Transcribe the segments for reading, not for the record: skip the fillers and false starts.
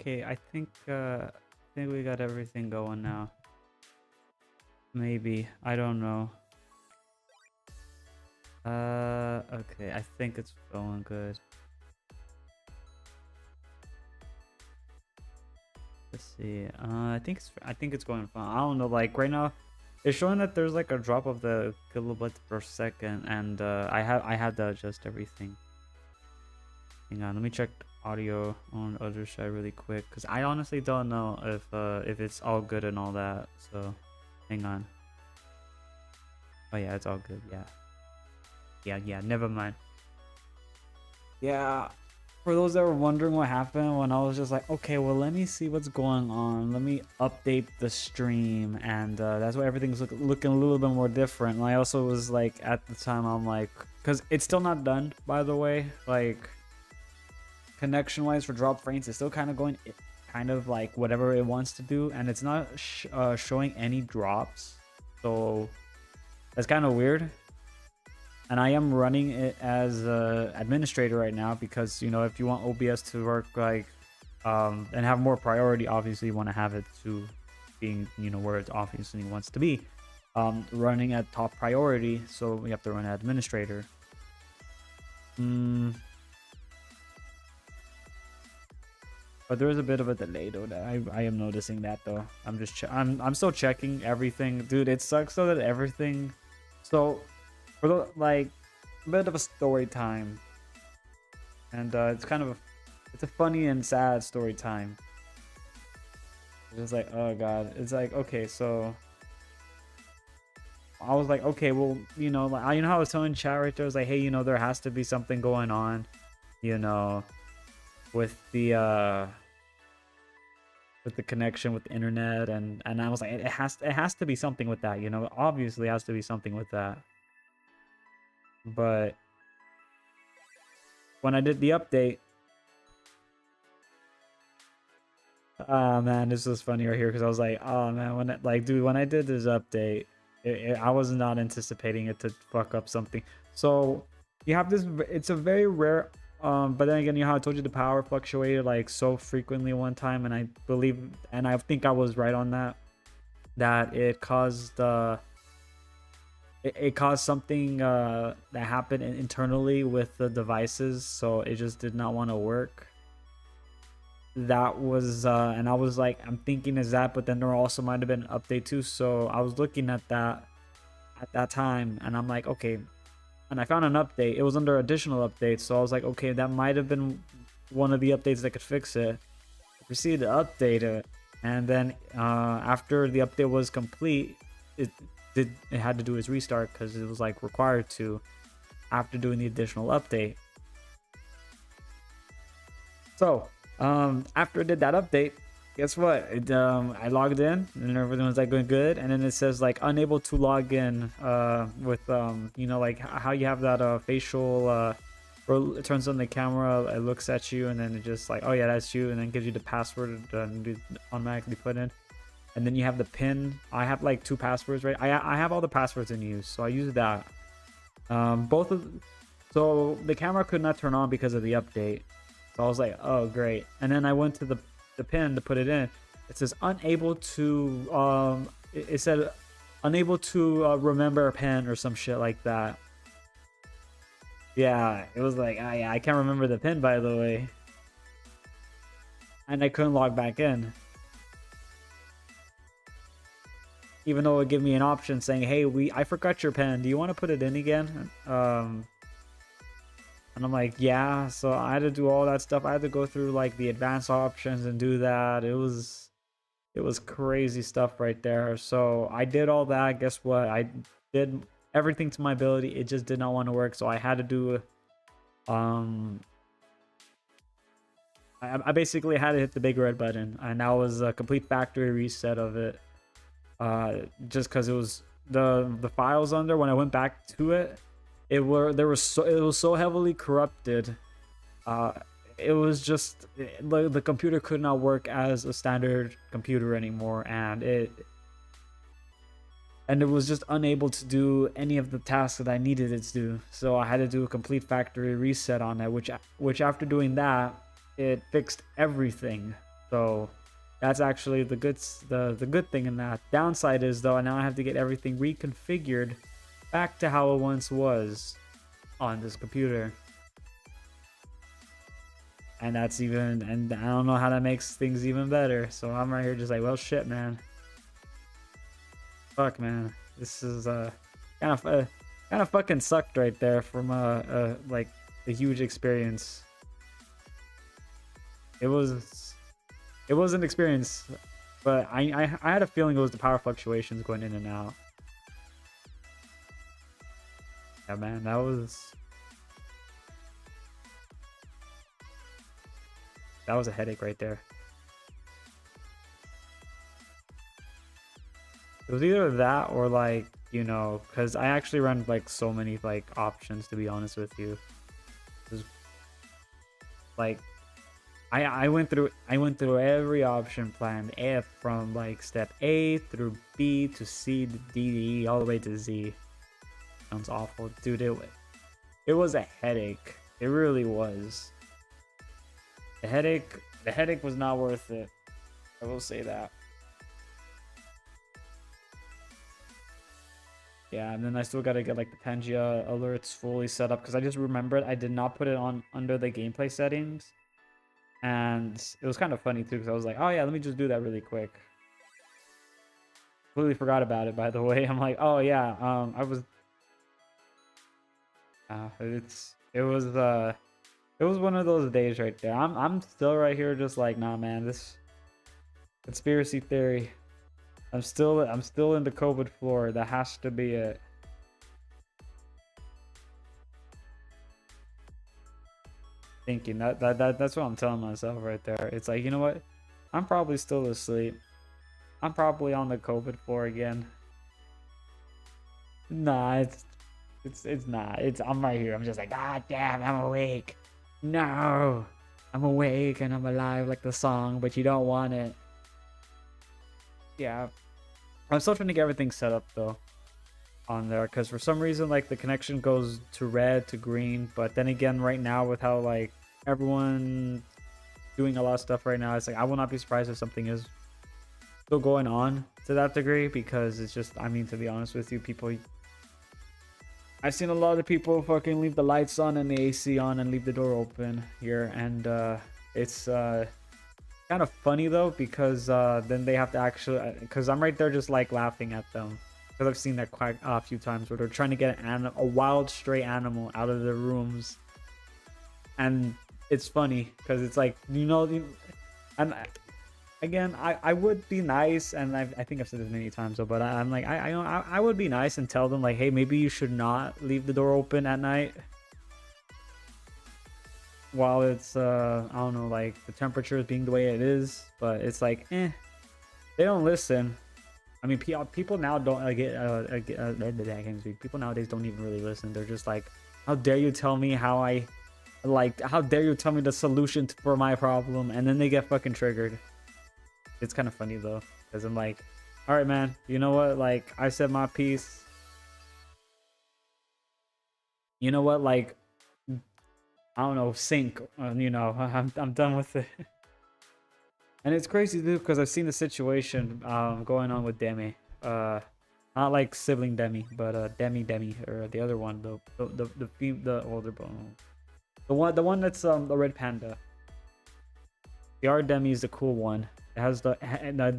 okay. I think we got everything going now. Maybe. I don't know. Okay. I think it's going good. Let's see. I think it's going fine. I don't know. Like right now, it's showing that there's like a drop of the kilobytes per second, and I had to adjust everything. Hang on, let me check audio on the other side really quick, because I honestly don't know if it's all good and all that. So, hang on. Oh yeah, it's all good. Yeah. Never mind. Yeah. For those that were wondering what happened when I was just like, okay, well, let me see what's going on. Let me update the stream, and that's why everything's looking a little bit more different. And I also was like, at the time, I'm like, because it's still not done, by the way. Like, connection wise for drop frames, it's still kind of going kind of like whatever it wants to do, and it's not showing any drops, so that's kind of weird. And I am running it as administrator right now, because you know, if you want OBS to work like and have more priority, obviously you want to have it to being, you know, where it obviously wants to be, running at top priority, so we have to run administrator. But there is a bit of a delay though. That I am noticing that though. I'm still checking everything, dude. It sucks though that everything. So for the like a bit of a story time, and it's kind of it's a funny and sad story time. It's like, oh god, it's like, okay, so I was like, okay, well, you know, like you know how I was telling chat right there, I was like, hey, you know, there has to be something going on, you know, with the connection with the internet, and I was like, it has to be something with that, you know, obviously it has to be something with that. But when I did the update, man, this was funny right here, because I was like, oh man, when I did this update, I was not anticipating it to fuck up something. So you have this, it's a very rare, but then again, you know how I told you the power fluctuated like so frequently one time, and I believe, and I think I was right on that it caused it caused something that happened internally with the devices, so it just did not want to work. That was and I was like, I'm thinking is that, but then there also might have been an update too, so I was looking at that at that time, and I'm like, okay, and I found an update. It was under additional updates, so I was like, okay, that might have been one of the updates that could fix it. I proceeded to update it, and then after the update was complete, it had to do its restart, because it was like required to after doing the additional update. So after I did that update, guess what? I logged in and everything was like going good, and then it says like unable to log in with you know, like how you have that facial or it turns on the camera, it looks at you, and then it just like, oh yeah, that's you, and then gives you the password to automatically put in, and then you have the pin. I have like 2 passwords, right? I have all the passwords in use, so I use that. So the camera could not turn on because of the update. So I was like, oh great. And then I went to the pin to put it in. It says unable to it said unable to remember a pin or some shit like that. Yeah, it was like, I can't remember the pin, by the way. And I couldn't log back in, even though it would give me an option saying, hey, I forgot your pin, do you want to put it in again? And I'm like, yeah. So I had to do all that stuff. I had to go through like the advanced options and do that. It was crazy stuff right there. So I did all that. Guess what? I did everything to my ability. It just did not want to work. So I had to do I basically had to hit the big red button, and that was a complete factory reset of it. Just because it was the files under, when I went back to it, it was so heavily corrupted. It was just the computer could not work as a standard computer anymore, and it was just unable to do any of the tasks that I needed it to do. So I had to do a complete factory reset on it, which after doing that, it fixed everything. So that's actually the good thing in that. Downside is though, now I have to get everything reconfigured back to how it once was on this computer. And that's even, and I don't know how that makes things even better. So I'm right here just like, well, shit, man. Fuck, man. This is kind of fucking sucked right there from like a huge experience. It was an experience, but I had a feeling it was the power fluctuations going in and out. Yeah, man, that was a headache right there. It was either that or like, you know, because I actually run like so many like options, to be honest with you. It was like I went through every option plan F from like step A through B to C to D to E all the way to Z. Sounds awful, dude. It was a headache. It really was. The headache was not worth it. I will say that. Yeah, and then I still gotta get like the Pangea alerts fully set up because I just remembered I did not put it on under the gameplay settings. And it was kind of funny too because I was like, oh yeah, let me just do that really quick. Completely forgot about it, by the way. I'm like, oh yeah, I was it was one of those days right there. I'm still right here just like, nah, man, this conspiracy theory. I'm still in the COVID floor. That has to be it. Thinking that's what I'm telling myself right there. It's like, you know what? I'm probably still asleep. I'm probably on the COVID floor again. Nah, it's not. I'm right here. I'm just like, God damn, I'm awake. No, I'm awake and I'm alive like the song, but you don't want it. Yeah, I'm still trying to get everything set up though on there because for some reason like the connection goes to red to green, but then again right now with how like everyone doing a lot of stuff right now, it's like I will not be surprised if something is still going on to that degree because it's just, I mean, to be honest with you, people, I've seen a lot of people fucking leave the lights on and the AC on and leave the door open here, and it's kind of funny though because then they have to actually, because I'm right there just like laughing at them because I've seen that quite a few times where they're trying to get a wild stray animal out of their rooms, and it's funny because it's like, you know, and again, I would be nice, and I think I've said this many times though, but I'm like, I would be nice and tell them like, hey, maybe you should not leave the door open at night while it's I don't know, like the temperature is being the way it is, but it's like, they don't listen. I mean, people now don't people nowadays don't even really listen. They're just like, how dare you tell me how dare you tell me the solution for my problem, and then they get fucking triggered. It's kind of funny though, because I'm like, all right, man, you know what? Like, I said my piece. You know what? Like, I don't know, sync. You know, I'm done with it. And it's crazy too, because I've seen the situation going on with Demi. Not like sibling Demi, but Demi, or the other one, the older bone, the one that's the red panda. The R Demi is the cool one. It has the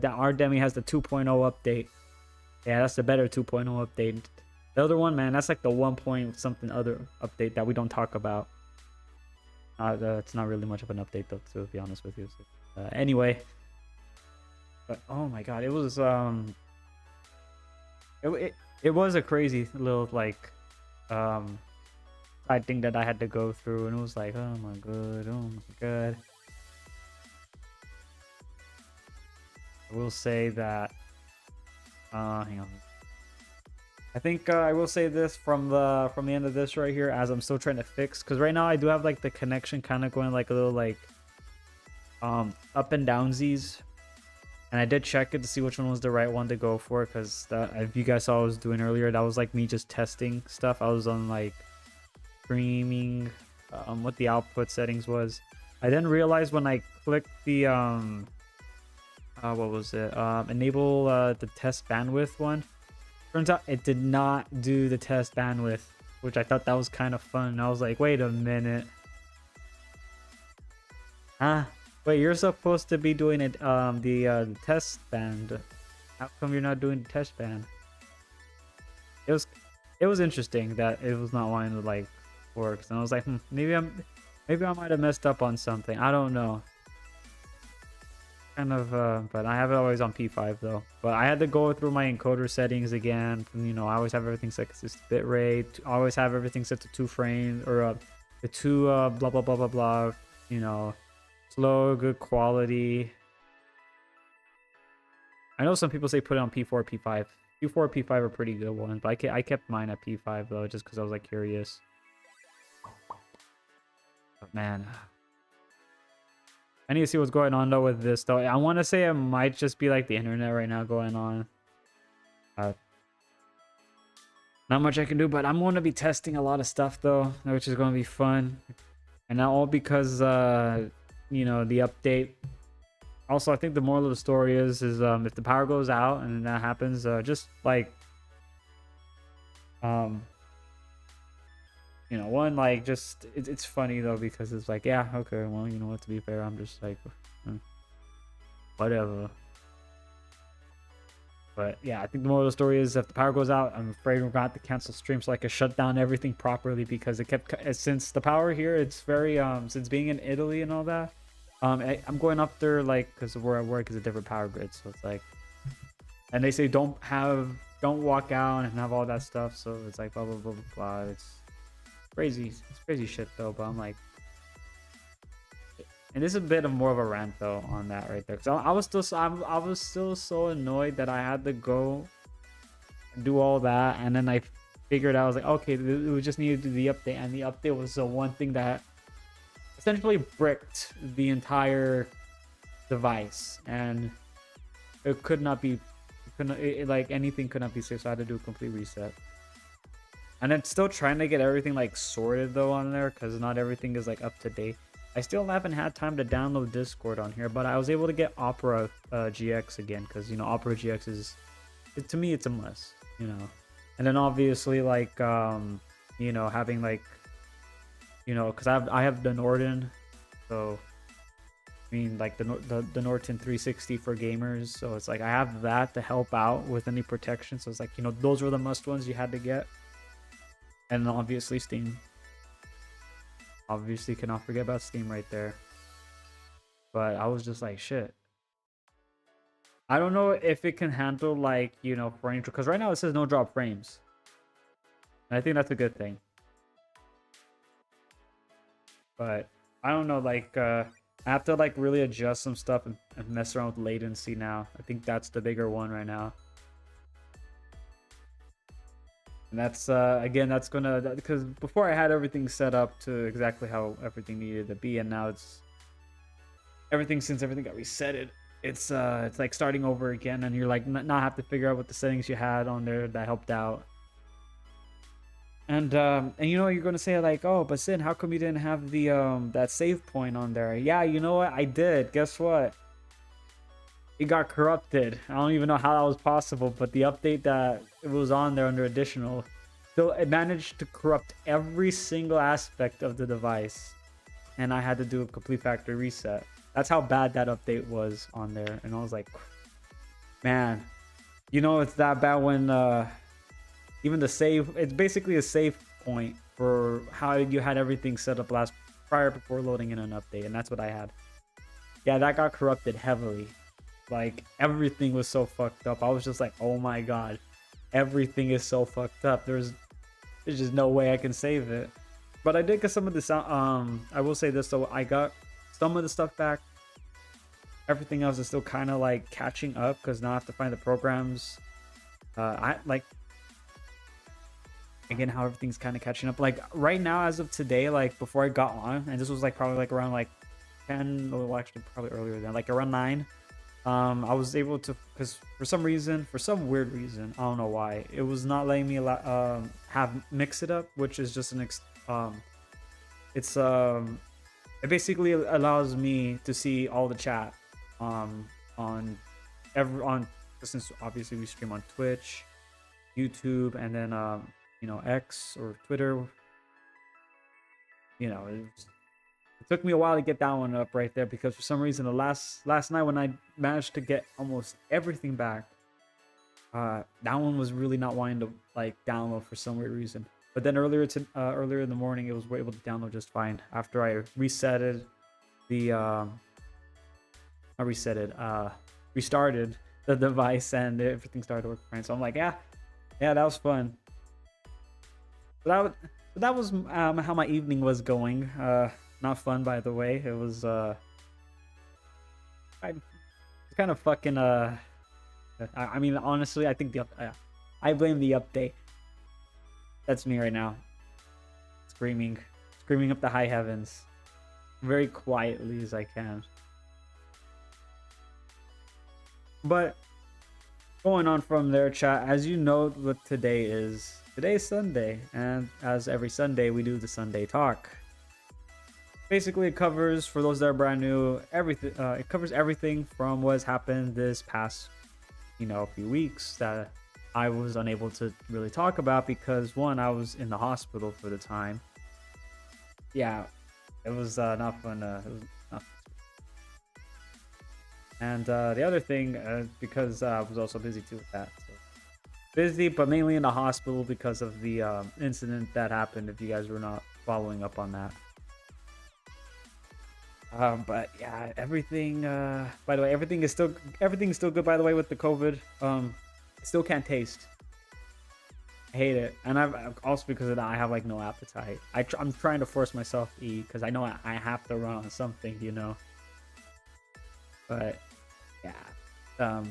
R Demi has the 2.0 update. Yeah, that's the better 2.0 update. The other one, man, that's like the 1 point something other update that we don't talk about. It's not really much of an update though, to be honest with you. So, anyway, but oh my god, it was it was a crazy little like side thing that I had to go through, and it was like, oh my god. I will say that hang on. I think I will say this from the end of this right here, as I'm still trying to fix, because right now I do have like the connection kind of going like a little like up and downsies, and I did check it to see which one was the right one to go for, because that, if you guys saw what I was doing earlier, that was like me just testing stuff. I was on like streaming what the output settings was. I didn't realize when I clicked the what was it? Enable the test bandwidth one. Turns out it did not do the test bandwidth, which I thought that was kind of fun. I was like, wait a minute. Huh? Wait, you're supposed to be doing it, the test band. How come you're not doing the test band? It was interesting that it was not wanting to like work. And I was like, maybe I might have messed up on something. I don't know. Kind of, but I have it always on P5 though. But I had to go through my encoder settings again. You know, I always have everything set to bit rate. I always have everything set to 2 frames or the 2 blah blah blah blah blah. You know, slow, good quality. I know some people say put it on P4, P5. P4, P5 are pretty good ones, but I kept mine at P5 though, just because I was like curious. But man, I need to see what's going on though with this though. I want to say it might just be like the internet right now going on. Not much I can do, but I'm going to be testing a lot of stuff though, which is going to be fun. And not all because, you know, the update. Also, I think the moral of the story is if the power goes out and that happens, just like, you know, one, like, just, it's funny though, because it's like, yeah, okay, well, you know what, to be fair, I'm just like, whatever. But yeah, I think the moral of the story is if the power goes out, I'm afraid we're going to have to cancel stream so I can shut down everything properly, because it kept, since the power here, it's very, since being in Italy and all that, I'm going up there, like, because where I work is a different power grid, so it's like, and they say don't walk out and have all that stuff, so it's like blah blah blah blah blah. It's crazy shit though. But I'm like, and this is a bit of more of a rant though on that right there, because I was still so annoyed that I had to go do all that, and then I figured out, I was like, okay, we just needed to do the update, and the update was the one thing that essentially bricked the entire device, and it could not be, like anything could not be saved, so I had to do a complete reset. And I'm still trying to get everything like sorted though on there, because not everything is like up to date. I still haven't had time to download Discord on here, but I was able to get Opera GX again, because you know Opera GX is, to me it's a must, you know. And then obviously like you know, having like, you know, because I have the Norton, so I mean like the Norton 360 for gamers, so it's like I have that to help out with any protection. So it's like, you know, those were the must ones you had to get. And then obviously Steam. Obviously cannot forget about Steam right there. But I was just like, shit. I don't know if it can handle like, you know, frame, because right now it says no drop frames. And I think that's a good thing. But I don't know, like I have to like really adjust some stuff and mess around with latency now. I think that's the bigger one right now. And that's again, that's gonna, because before I had everything set up to exactly how everything needed to be, and now it's everything, since everything got resetted, it's like starting over again, and you're like not have to figure out what the settings you had on there that helped out. And you know, you're gonna say like, oh, but Sin, how come you didn't have the that save point on there? Yeah, you know what, I did. Guess what? It got corrupted. I don't even know how that was possible, but the update that it was on there under additional, so it managed to corrupt every single aspect of the device, and I had to do a complete factory reset. That's how bad that update was on there. And I was like, man, you know, it's that bad when even the save, it's basically a save point for how you had everything set up prior before loading in an update, and that's what I had. Yeah, that got corrupted heavily. Like everything was so fucked up. I was just like, oh my god, everything is so fucked up. There's just no way I can save it. But I did get some of the sound. I will say this though, I got some of the stuff back. Everything else is still kind of like catching up, because now I have to find the programs. I like, again, how everything's kind of catching up. Like right now, as of today, like before I got on, and this was like probably like around like 10, well actually probably earlier than, like around 9. I was able to, because for some weird reason, I don't know why, it was not letting me have mix it up, which is just an it basically allows me to see all the chat on since obviously we stream on Twitch, YouTube, and then X or Twitter. It took me a while to get that one up right there because for some reason the last night when I managed to get almost everything back, that one was really not wanting to like download for some weird reason. But then earlier in the morning, it was able to download just fine after I resetted the restarted the device and everything started to work fine. So I'm like, yeah, that was fun. But that was how my evening was going. Not fun, by the way. It was kind of fucking I mean, honestly, I think I blame the update. That's me right now, screaming up the high heavens, very quietly as I can. But going on from there, chat, as you know what today is Sunday, and as every Sunday we do the Sunday talk. Basically, it covers, for those that are brand new, everything. It covers everything from what has happened this past few weeks that I was unable to really talk about because one, I was in the hospital for the time. Yeah, it was not fun. It was not fun. And the other thing, because I was also busy too with that. So busy, but mainly in the hospital because of the incident that happened. If you guys were not following up on that. But yeah, everything. By the way, everything's still good. By the way, with the COVID, I still can't taste. I hate it, and I've also because of that I have like no appetite. I'm trying to force myself to eat because I know I have to run on something, But yeah,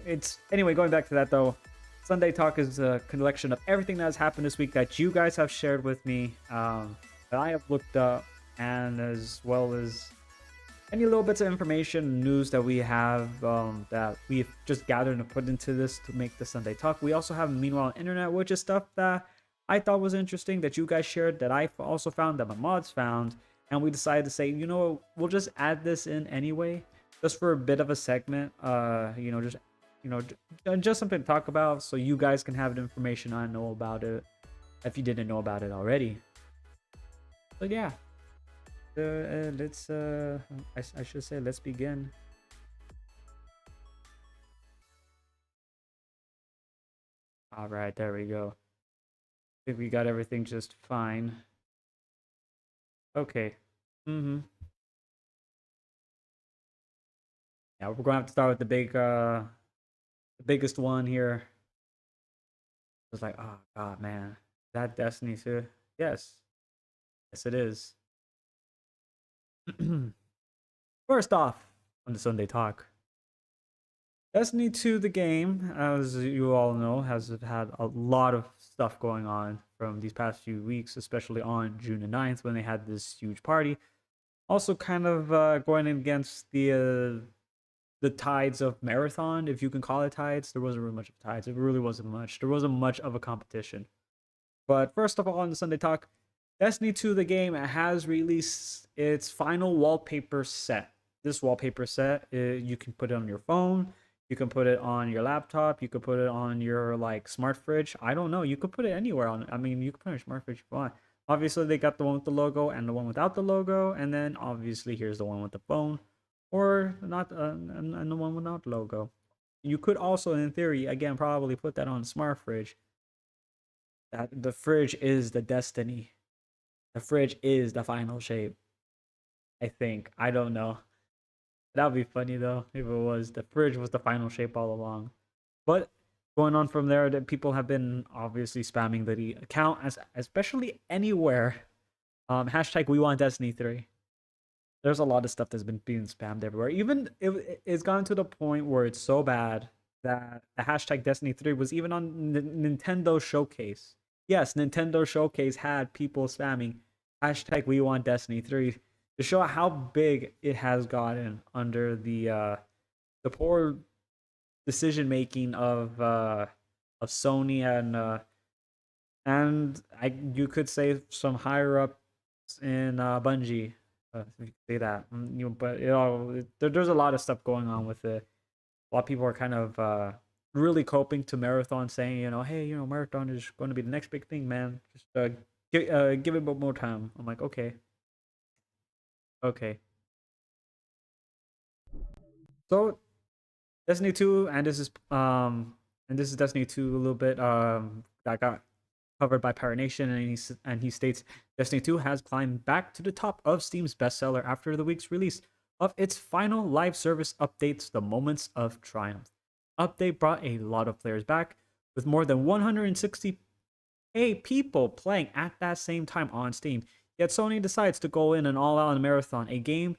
it's anyway. Going back to that though, Sunday Talk is a collection of everything that has happened this week that you guys have shared with me, that I have looked up, and as well as any little bits of information, news that we have that we've just gathered and put into this to make the Sunday Talk. We also have Meanwhile Internet, which is stuff that I thought was interesting that you guys shared, that I also found, that my mods found, and we decided to say, we'll just add this in anyway, just for a bit of a segment, just something to talk about, so you guys can have the information I know about it, if you didn't know about it already. But yeah. Let's I should say let's begin. All right, there we go. I think we got everything just fine. Okay. Yeah, we're going to have to start with the biggest one here. It's like, oh god, man, that Destiny 2. Yes, it is. First off, on the Sunday Talk, Destiny 2, the game, as you all know, has had a lot of stuff going on from these past few weeks, especially on June the 9th when they had this huge party. Also kind of going against the tides of Marathon, if you can call it tides. There wasn't really much of tides. It really wasn't much. There wasn't much of a competition. But first of all, on the Sunday Talk, Destiny 2, the game, has released its final wallpaper set. This wallpaper set, you can put it on your phone, you can put it on your laptop, you could put it on your smart fridge. I don't know. You could put it anywhere on. I mean, you could put it on your smart fridge if you want. Obviously, they got the one with the logo and the one without the logo, and then obviously here's the one with the phone, or not, and the one without the logo. You could also, in theory, again, probably put that on a smart fridge. That the fridge is the Destiny. The fridge is the final shape. I think. I don't know. That would be funny though if it was. The fridge was the final shape all along. But going on from there, that people have been obviously spamming the account, especially anywhere. Hashtag we want Destiny 3. There's a lot of stuff that's been being spammed everywhere. Even it's gotten to the point where it's so bad that the hashtag Destiny 3 was even on Nintendo Showcase. Yes, Nintendo Showcase had people spamming hashtag we want Destiny 3 to show how big it has gotten under the poor decision making of Sony and you could say some higher ups in Bungie, if you could say that. But there's a lot of stuff going on with it. a lot of people are kind of really coping to Marathon, saying, hey, Marathon is going to be the next big thing, man. Just give it more time. I'm like, okay, okay. So Destiny 2, and this is Destiny 2 a little bit that got covered by Pirate Nation, and he states Destiny 2 has climbed back to the top of Steam's bestseller after the week's release of its final live service updates, The Moments of Triumph. Update brought a lot of players back, with more than 160K people playing at that same time on Steam. Yet Sony decides to go in an all-out marathon, a game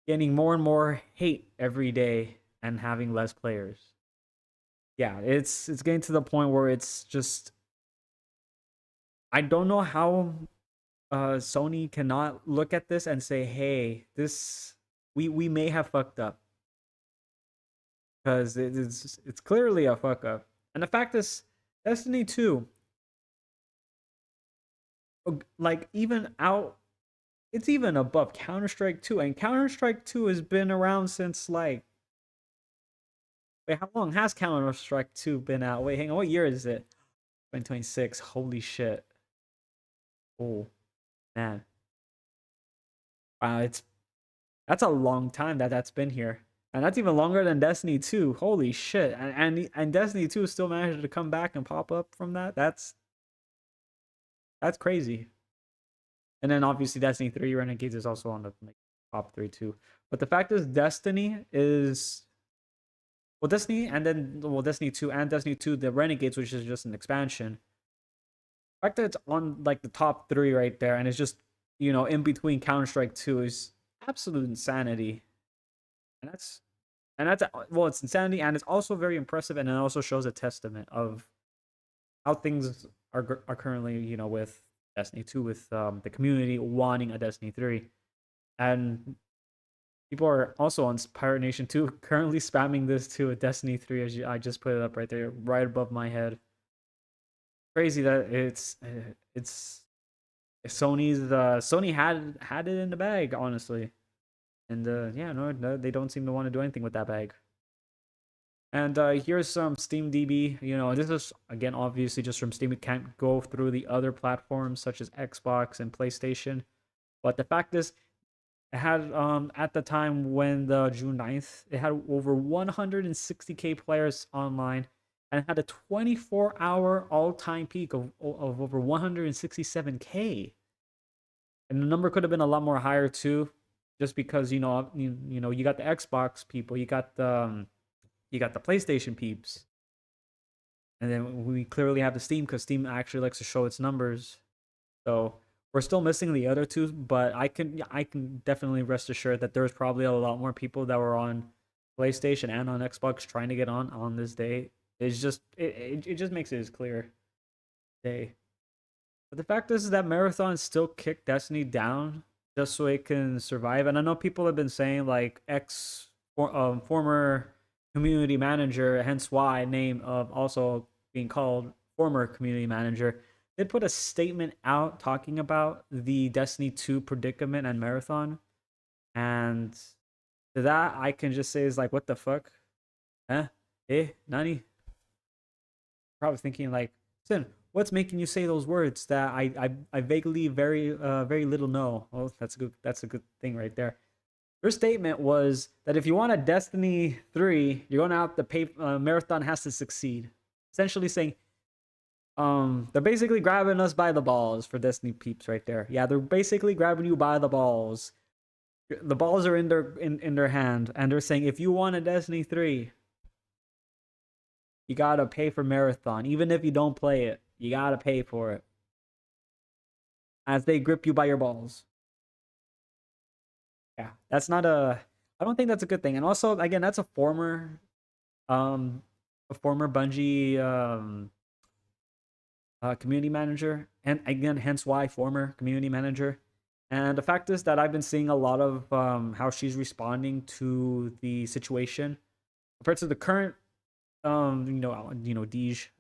getting more and more hate every day and having less players. Yeah, it's getting to the point where it's just, I don't know how Sony cannot look at this and say, "Hey, this we may have fucked up," because it's clearly a fuck up. And the fact is, Destiny 2, like, even out, it's even above Counter-Strike 2, and Counter-Strike 2 has been around since, like, wait, how long has Counter-Strike 2 been out? Wait, hang on, what year is it? 2026. Holy shit. Oh, man. Wow, that's a long time that's been here. And that's even longer than Destiny 2. Holy shit. And Destiny 2 still managed to come back and pop up from that. That's crazy. And then obviously Destiny 3 Renegades is also on the, like, top 3 too. But the fact is Destiny is, well, Destiny 2 and Destiny 2 the Renegades, which is just an expansion. The fact that it's on, like, the top 3 right there, and it's just, in between Counter-Strike 2 is absolute insanity. And that's well, it's insanity, and it's also very impressive, and it also shows a testament of how things are currently, with Destiny 2, with the community wanting a Destiny 3. And people are also on Pirate Nation 2 currently spamming this to a Destiny 3, as I just put it up right there, right above my head. Crazy that it's Sony had it in the bag, honestly. And yeah, no, they don't seem to want to do anything with that bag. And here's some Steam DB. This is, again, obviously just from Steam. It can't go through the other platforms such as Xbox and PlayStation. But the fact is, it had, at the time when the June 9th, it had over 160K players online, and it had a 24-hour all-time peak of over 167K. And the number could have been a lot more higher too, just because, you got the Xbox people, you got the PlayStation peeps, and then we clearly have the Steam, because Steam actually likes to show its numbers. So we're still missing the other two, but I can definitely rest assured that there's probably a lot more people that were on PlayStation and on Xbox trying to get on this day. It's just it just makes it as clear day. But the fact is that Marathon still kicked Destiny down just so it can survive. And I know people have been saying, like, former community manager, hence why name of also being called former community manager, did put a statement out talking about the Destiny 2 predicament and Marathon. And to that, I can just say is like, what the fuck? Huh? Nani? Probably thinking like, Sin, what's making you say those words that I vaguely very little know? Oh, that's a good thing right there. Her statement was that if you want a Destiny 3, you're going to have to pay. Marathon has to succeed. Essentially saying, they're basically grabbing us by the balls for Destiny peeps right there. Yeah, they're basically grabbing you by the balls. The balls are in their hand, and they're saying, if you want a Destiny 3, you gotta pay for Marathon. Even if you don't play it, you gotta pay for it. As they grip you by your balls. Yeah, that's not I don't think that's a good thing. And also, again, that's a former Bungie community manager, and again, hence why former community manager. And the fact is that I've been seeing a lot of how she's responding to the situation compared to the current Deej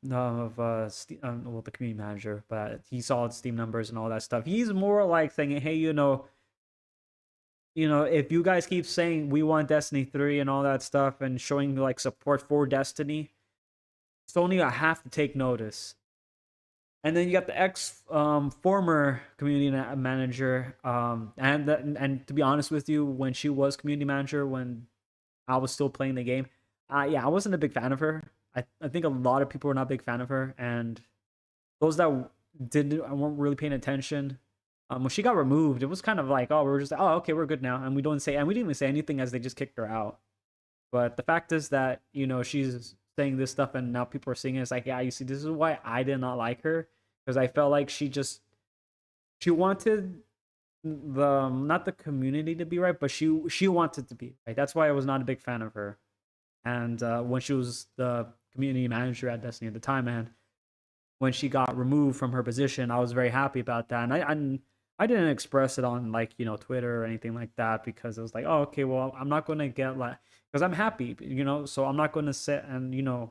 well, the community manager, but he saw Steam numbers and all that stuff. He's more like saying, hey, if you guys keep saying we want Destiny 3 and all that stuff and showing like support for Destiny, Sony I have to take notice. And then you got the ex former community manager, and to be honest with you, when she was community manager, when I was still playing the game, yeah, I wasn't a big fan of her. I think a lot of people were not a big fan of her, and those that didn't weren't really paying attention. When she got removed, it was kind of like, oh, we were just like, oh, okay, we're good now, and we didn't even say anything as they just kicked her out. But the fact is that she's saying this stuff, and now people are seeing it. It's like, yeah, you see, this is why I did not like her, because I felt like she wanted the not the community to be right, but she wanted to be right. That's why I was not a big fan of her. And when she was the community manager at Destiny at the time, and when she got removed from her position, I was very happy about that. And I didn't express it on like Twitter or anything like that, because it was like, oh, okay, well, I'm not gonna get like, because I'm happy, so I'm not gonna sit and I'm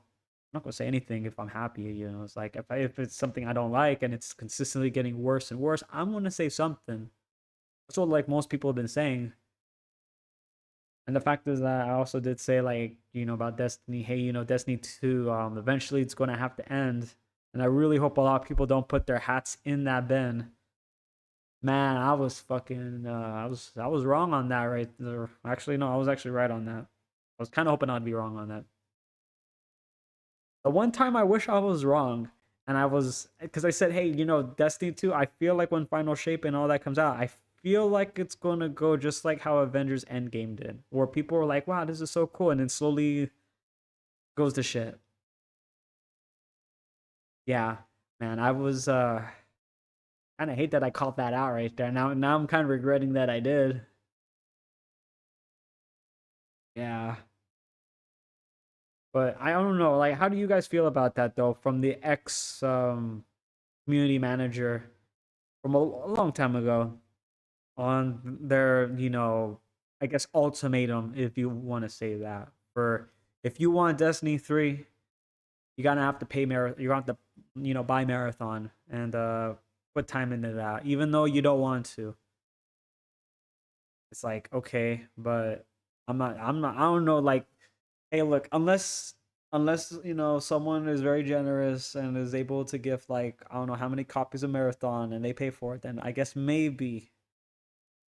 not gonna say anything if I'm happy. It's like if it's something I don't like and it's consistently getting worse and worse, I'm gonna say something. That's what like most people have been saying. And the fact is that I also did say like about Destiny, hey, Destiny 2, eventually it's gonna have to end, and I really hope a lot of people don't put their hats in that bin. Man, I was fucking I was wrong on that right there. Actually, no, I was actually right on that. I was kind of hoping I'd be wrong on that. The one time I wish I was wrong, and I was, because I said, hey, Destiny 2, I feel like when Final Shape and all that comes out, I feel like it's going to go just like how Avengers Endgame did, where people were like, wow, this is so cool, and then slowly goes to shit. Yeah, man, I was kind of hate that I called that out right there. Now I'm kind of regretting that I did. Yeah. But I don't know, like, how do you guys feel about that though, from the ex community manager from a long time ago, on their, I guess ultimatum, if you want to say that. For if you want Destiny 3, you're gonna have to pay marathon. You're gonna have to, buy marathon and put time into that, even though you don't want to. It's like, okay, but I'm not. I don't know. Like, hey, look, unless someone is very generous and is able to give like I don't know how many copies of marathon and they pay for it, then I guess maybe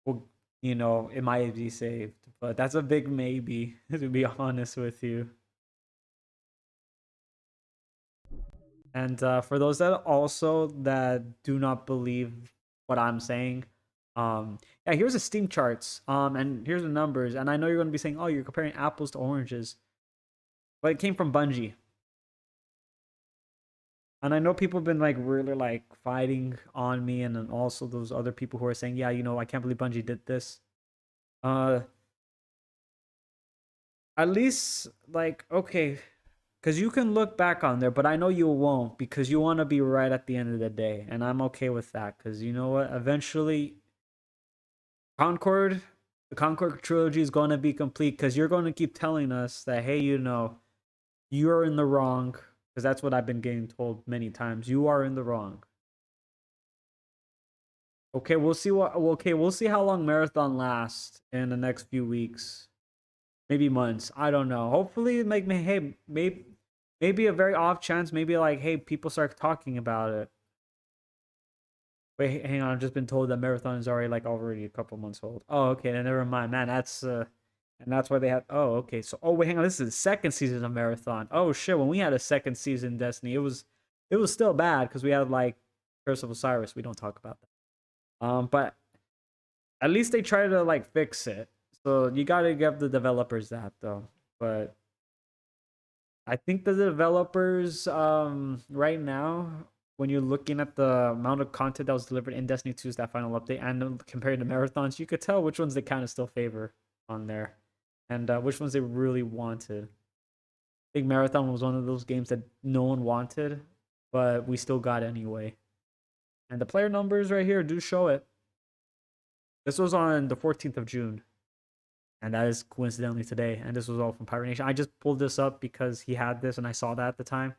well, it might be saved, but that's a big maybe, to be honest with you. And for those that also that do not believe what I'm saying, yeah, here's the Steam charts, and here's the numbers. And I know you're going to be saying, oh, you're comparing apples to oranges, but it came from Bungie. And I know people have been like really like fighting on me, and then also those other people who are saying, yeah, I can't believe Bungie did this. Uh, at least like okay, because you can look back on there, but I know you won't, because you want to be right at the end of the day, and I'm okay with that. Because you know what? Eventually, Concord, the Concord trilogy is going to be complete. Because you're going to keep telling us that, hey, you're in the wrong. Because that's what I've been getting told many times. You are in the wrong. Okay, we'll see what. Okay, we'll see how long Marathon lasts in the next few weeks, maybe months. I don't know. Hopefully, make me. Hey, maybe a very off chance. Maybe like, hey, people start talking about it. Wait, hang on. I've just been told that Marathon is already a couple months old. Oh, okay. Then never mind, man. And that's why they had. Oh, okay. So, oh wait, hang on. This is the second season of Marathon. Oh shit. When we had a second season Destiny, it was still bad because we had like Curse of Osiris. We don't talk about that. But at least they try to like fix it. So you gotta give the developers that though. But I think the developers right now, when you're looking at the amount of content that was delivered in Destiny 2's that final update and compared to marathons, you could tell which ones they kind of still favor on there, and which ones they really wanted. I think Marathon was one of those games that no one wanted, but we still got anyway. And the player numbers right here do show it. This was on the 14th of June, and that is coincidentally today. And this was all from Pirate Nation. I just pulled this up because he had this, and I saw that at the time.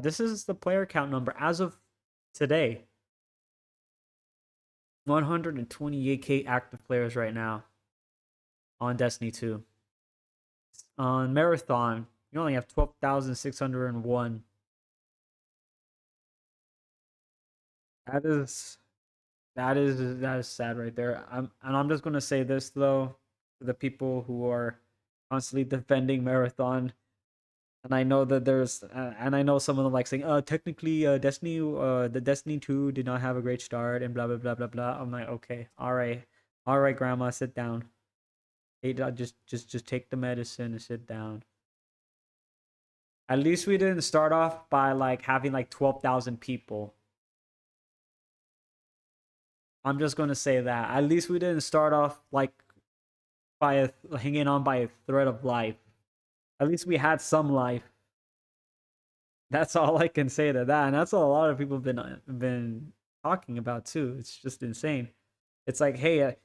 This is the player count number as of today. 128k active players right now. on Destiny 2. On Marathon, you only have 12,601. That is that is sad right there. I'm just gonna say this though, to the people who are constantly defending Marathon, and I know that and I know some of them like saying, technically, the Destiny 2 did not have a great start, and blah blah blah blah blah. I'm like, okay, all right, Grandma, sit down. Hey, just take the medicine and sit down. At least we didn't start off by like having like 12,000 people. I'm just gonna say that. At least we didn't start off like hanging on by a thread of life. At least we had some life. That's all I can say to that, and that's what a lot of people have been talking about too. It's just insane. It's like, hey,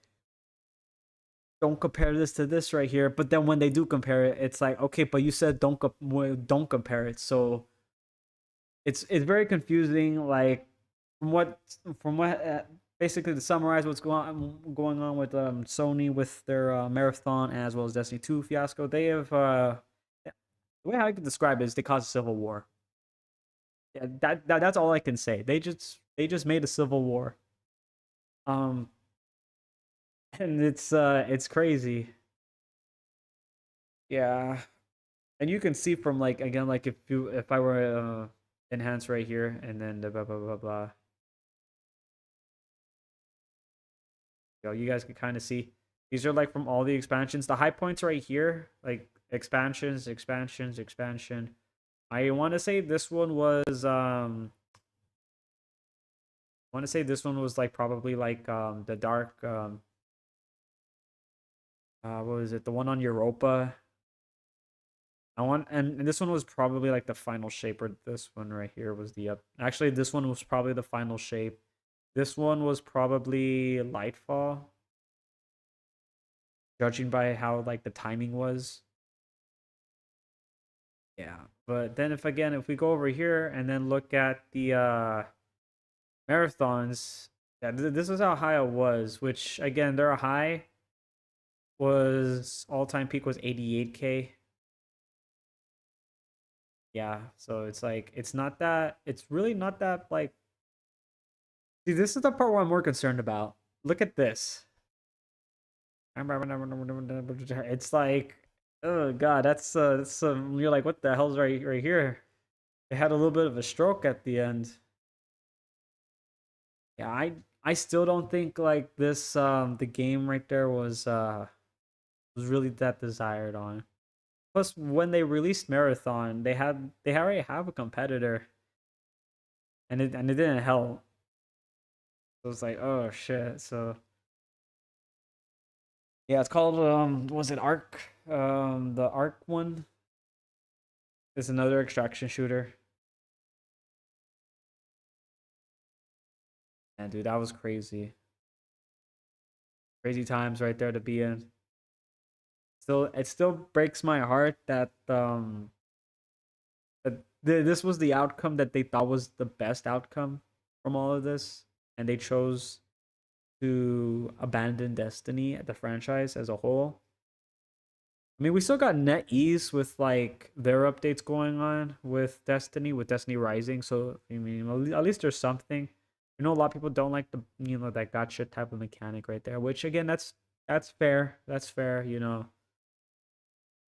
don't compare this to this right here. But then when they do compare it, it's like, okay, but you said don't compare it. So it's very confusing. Like from what basically to summarize what's going on with Sony with their Marathon as well as Destiny 2 fiasco, they have the way I could describe it is they caused a civil war. Yeah, that's all I can say. They just made a civil war. Um, and it's crazy. Yeah, and you can see from like again like if I were enhance right here and then the blah blah blah blah. You guys can kind of see these are like from all the expansions. The high points right here, like expansion. I want to say this one was I want to say this one was like probably like the dark what was it? The one on Europa. I want and this one was probably like the final shape, or this one right here was the up. Actually, this one was probably the final shape. This one was probably Lightfall, judging by how like the timing was. Yeah. But then if we go over here and then look at the marathons, yeah, this is how high it was, which again, their high was all-time peak was 88K. Yeah, so it's like it's really not that like see, this is the part where I'm more concerned about. Look at this. It's like, oh god, that's you're like, what the hell's right here? They had a little bit of a stroke at the end. Yeah, I still don't think like this the game right there was really that desired on. Plus, when they released Marathon, they already have a competitor, and it didn't help. So it's like, oh shit. So yeah, it's called was it Arc? The Arc one is another extraction shooter. And dude, that was crazy. Crazy times right there to be in. Still, it still breaks my heart that this was the outcome that they thought was the best outcome from all of this, and they chose to abandon Destiny, the franchise as a whole. I mean, we still got NetEase with like their updates going on with Destiny Rising. So I mean, at least there's something. I know a lot of people don't like the that gotcha type of mechanic right there, which again, that's fair. That's fair,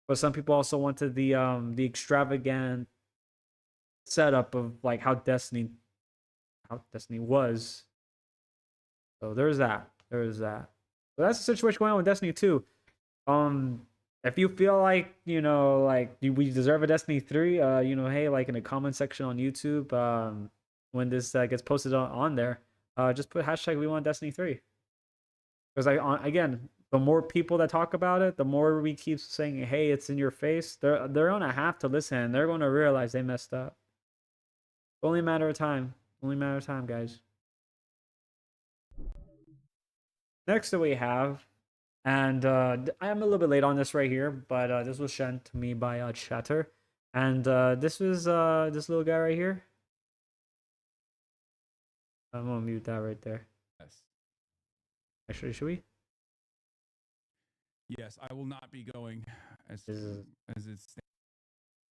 But some people also wanted the extravagant setup of like how Destiny was. So there's that. There's that. So that's the situation going on with Destiny 2. Um, if you feel like like we deserve a Destiny 3, hey, like in the comment section on YouTube, when this gets posted on there, just put hashtag we want Destiny 3. Because again, the more people that talk about it, the more we keep saying, hey, it's in your face. They're gonna have to listen, and they're gonna realize they messed up. Only a matter of time. Only a matter of time, guys. Next that we have, and I am a little bit late on this right here, but this was sent to me by Chatter, and this was this little guy right here. I'm gonna mute that right there. Yes. Actually, should we? Yes, I will not be going as Is- as it's.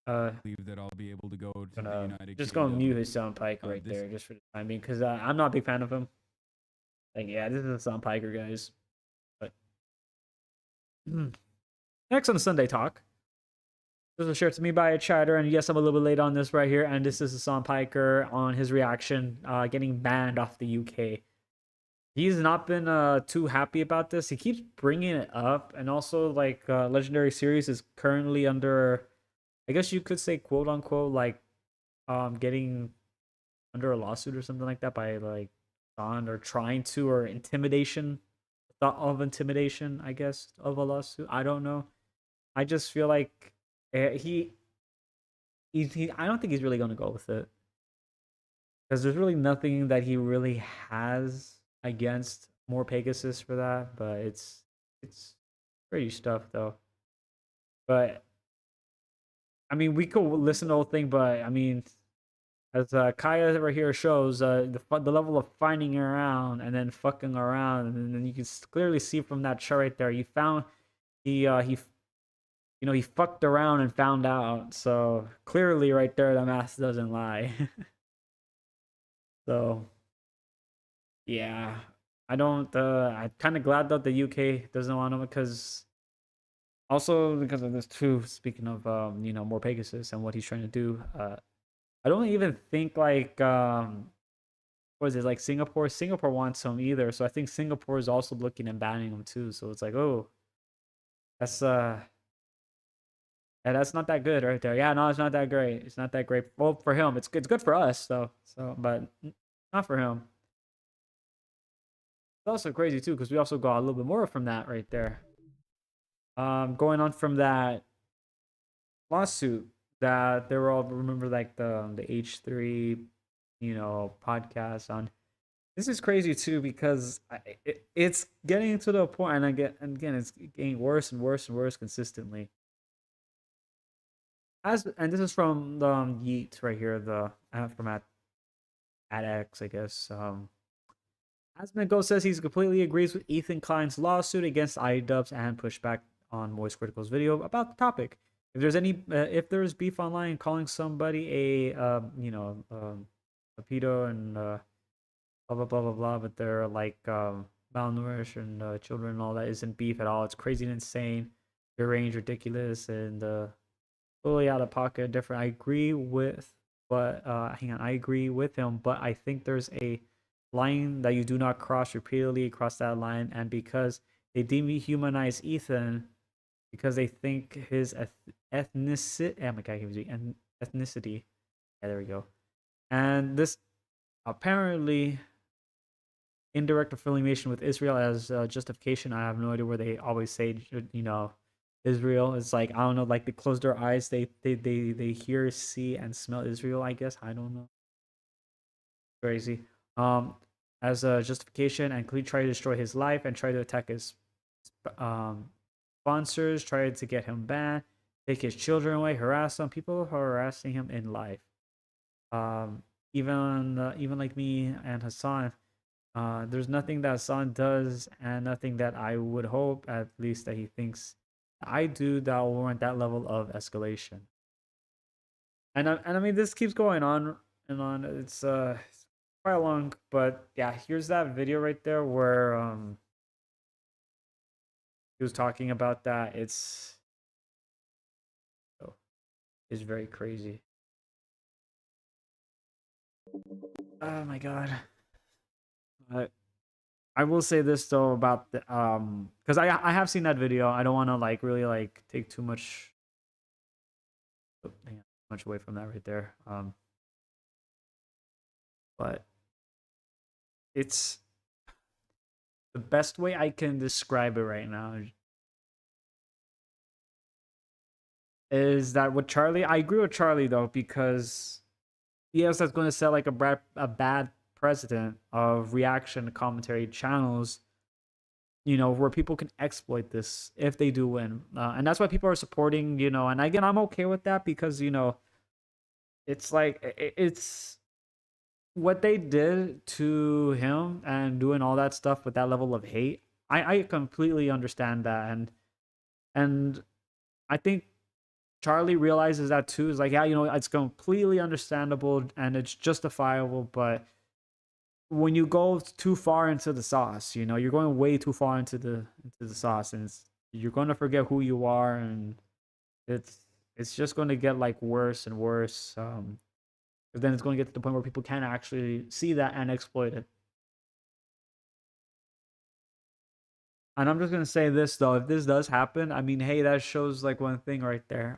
Uh, Believe that I'll be able to go to the gonna United just Kingdom. gonna mute his Son Piker right this- there just for the time being because I'm not a big fan of him. Like, yeah, this is a Son Piker, guys. But next on the Sunday Talk. This was shared to me by a chatter, and yes, I'm a little bit late on this right here. And this is Hassan Piker on his reaction, getting banned off the UK. He's not been too happy about this. He keeps bringing it up, and also like Legendary Series is currently under, I guess you could say, quote unquote, like getting under a lawsuit or something like that by like Don or trying to or intimidation, thought of intimidation, I guess, of a lawsuit. I don't know. I just feel like he I don't think he's really going to go with it because there's really nothing that he really has against more Pegasus for that, but it's pretty stuff though. But I mean, we could listen to the whole thing, but I mean, as Kaya over here shows, the level of finding around and then fucking around, and then you can clearly see from that chart right there, he he fucked around and found out. So clearly, right there, the math doesn't lie. So yeah, I don't. I'm kind of glad that the UK doesn't want him because also because of this too. Speaking of more Pegasus and what he's trying to do, I don't even think like what is it like Singapore wants him either. So I think Singapore is also looking and banning him too. So it's like, oh, that's yeah, that's not that good right there. Yeah, no, it's not that great. It's not that great. Well, for him, it's good for us though. So, but not for him. It's also crazy too because we also got a little bit more from that right there. Going on from that lawsuit that they were all remember like the H3, podcast on. This is crazy too because it's getting to the point, and again, it's getting worse and worse and worse consistently. And this is from the Yeet right here, the from at X, I guess. Asmongo says he completely agrees with Ethan Klein's lawsuit against iDubbbz and pushback on Moist Critical's video about the topic. If there's beef online calling somebody a pedo and blah blah blah blah blah, but they're like malnourished and children and all that isn't beef at all. It's crazy and insane, deranged, ridiculous, and totally out of pocket. Different. I agree with, but hang on, I agree with him, but I think there's a line that you do not cross repeatedly across that line, and because they dehumanize Ethan because they think his ethnicity. Oh my god, ethnicity. Yeah, there we go. And this apparently indirect affiliation with Israel as justification. I have no idea where they always say, Israel. It's like, I don't know, like they close their eyes, they hear, see, and smell Israel. I guess I don't know. Crazy. Um, as a justification, and try to destroy his life and try to attack his sponsors, try to get him banned, take his children away, harass him. People are harassing him in life. Even like me and Hassan. There's nothing that Hassan does, and nothing that I would hope, at least, that he thinks I do that will warrant that level of escalation. And I mean, this keeps going on and on. It's quite long, but yeah, here's that video right there where he was talking about that. It's very crazy. Oh my god. I will say this though about the because I have seen that video. I don't want to like really like take too much away from that right there. But it's the best way I can describe it right now is that with Charlie, I agree with Charlie though, because yes, that's going to set like a bad precedent of reaction commentary channels, where people can exploit this if they do win. And that's why people are supporting, and again, I'm okay with that because, it's like, it's what they did to him and doing all that stuff with that level of hate. I completely understand that. And And I think Charlie realizes that too. Is like, yeah, it's completely understandable and it's justifiable, but when you go too far into the sauce, you're going way too far into the sauce, and you're going to forget who you are, and it's it's just going to get like worse and worse. But then it's going to get to the point where people can't actually see that and exploit it. And I'm just gonna say this though, if this does happen, I mean, hey, that shows like one thing right there.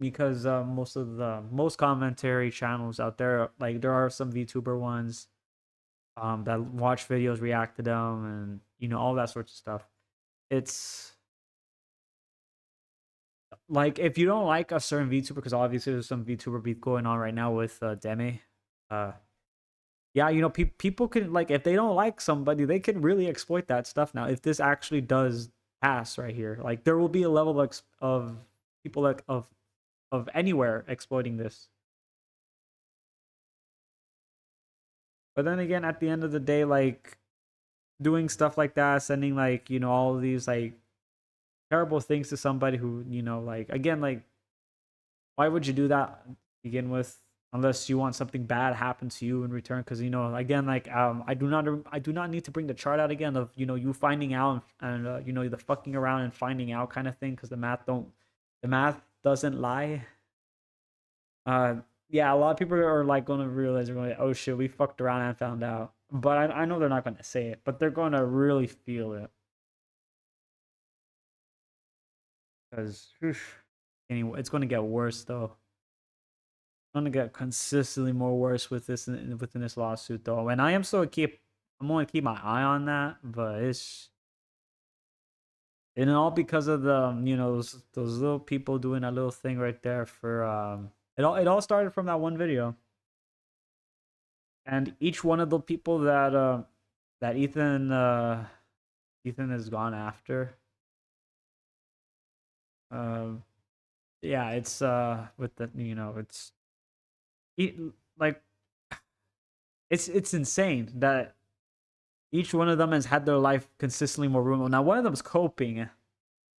Because most commentary channels out there, like there are some VTuber ones, that watch videos, react to them, and all that sorts of stuff. It's like if you don't like a certain VTuber, because obviously there's some VTuber beef going on right now with Demi. Uh, yeah, people can, like, if they don't like somebody, they can really exploit that stuff now. If this actually does pass right here, like there will be a level of people like of anywhere exploiting this. But then again, at the end of the day, like doing stuff like that, sending like all of these like terrible things to somebody who like, again, like why would you do that to begin with, unless you want something bad happen to you in return? Because again, like I do not need to bring the chart out again of you finding out, and the fucking around and finding out kind of thing, because the math doesn't lie. uh yeah, a lot of people are like gonna realize, they're going to, oh shit, we fucked around and found out. But I know they're not gonna say it, but they're gonna really feel it. Because anyway, it's gonna get worse though. Gonna get consistently more worse with this within this lawsuit though, and I'm gonna keep my eye on that, but it's and all because of the those little people doing that little thing right there for it all started from that one video, and each one of the people that Ethan has gone after, um yeah, it's with the like it's insane that each one of them has had their life consistently more ruined. Now, one of them is coping,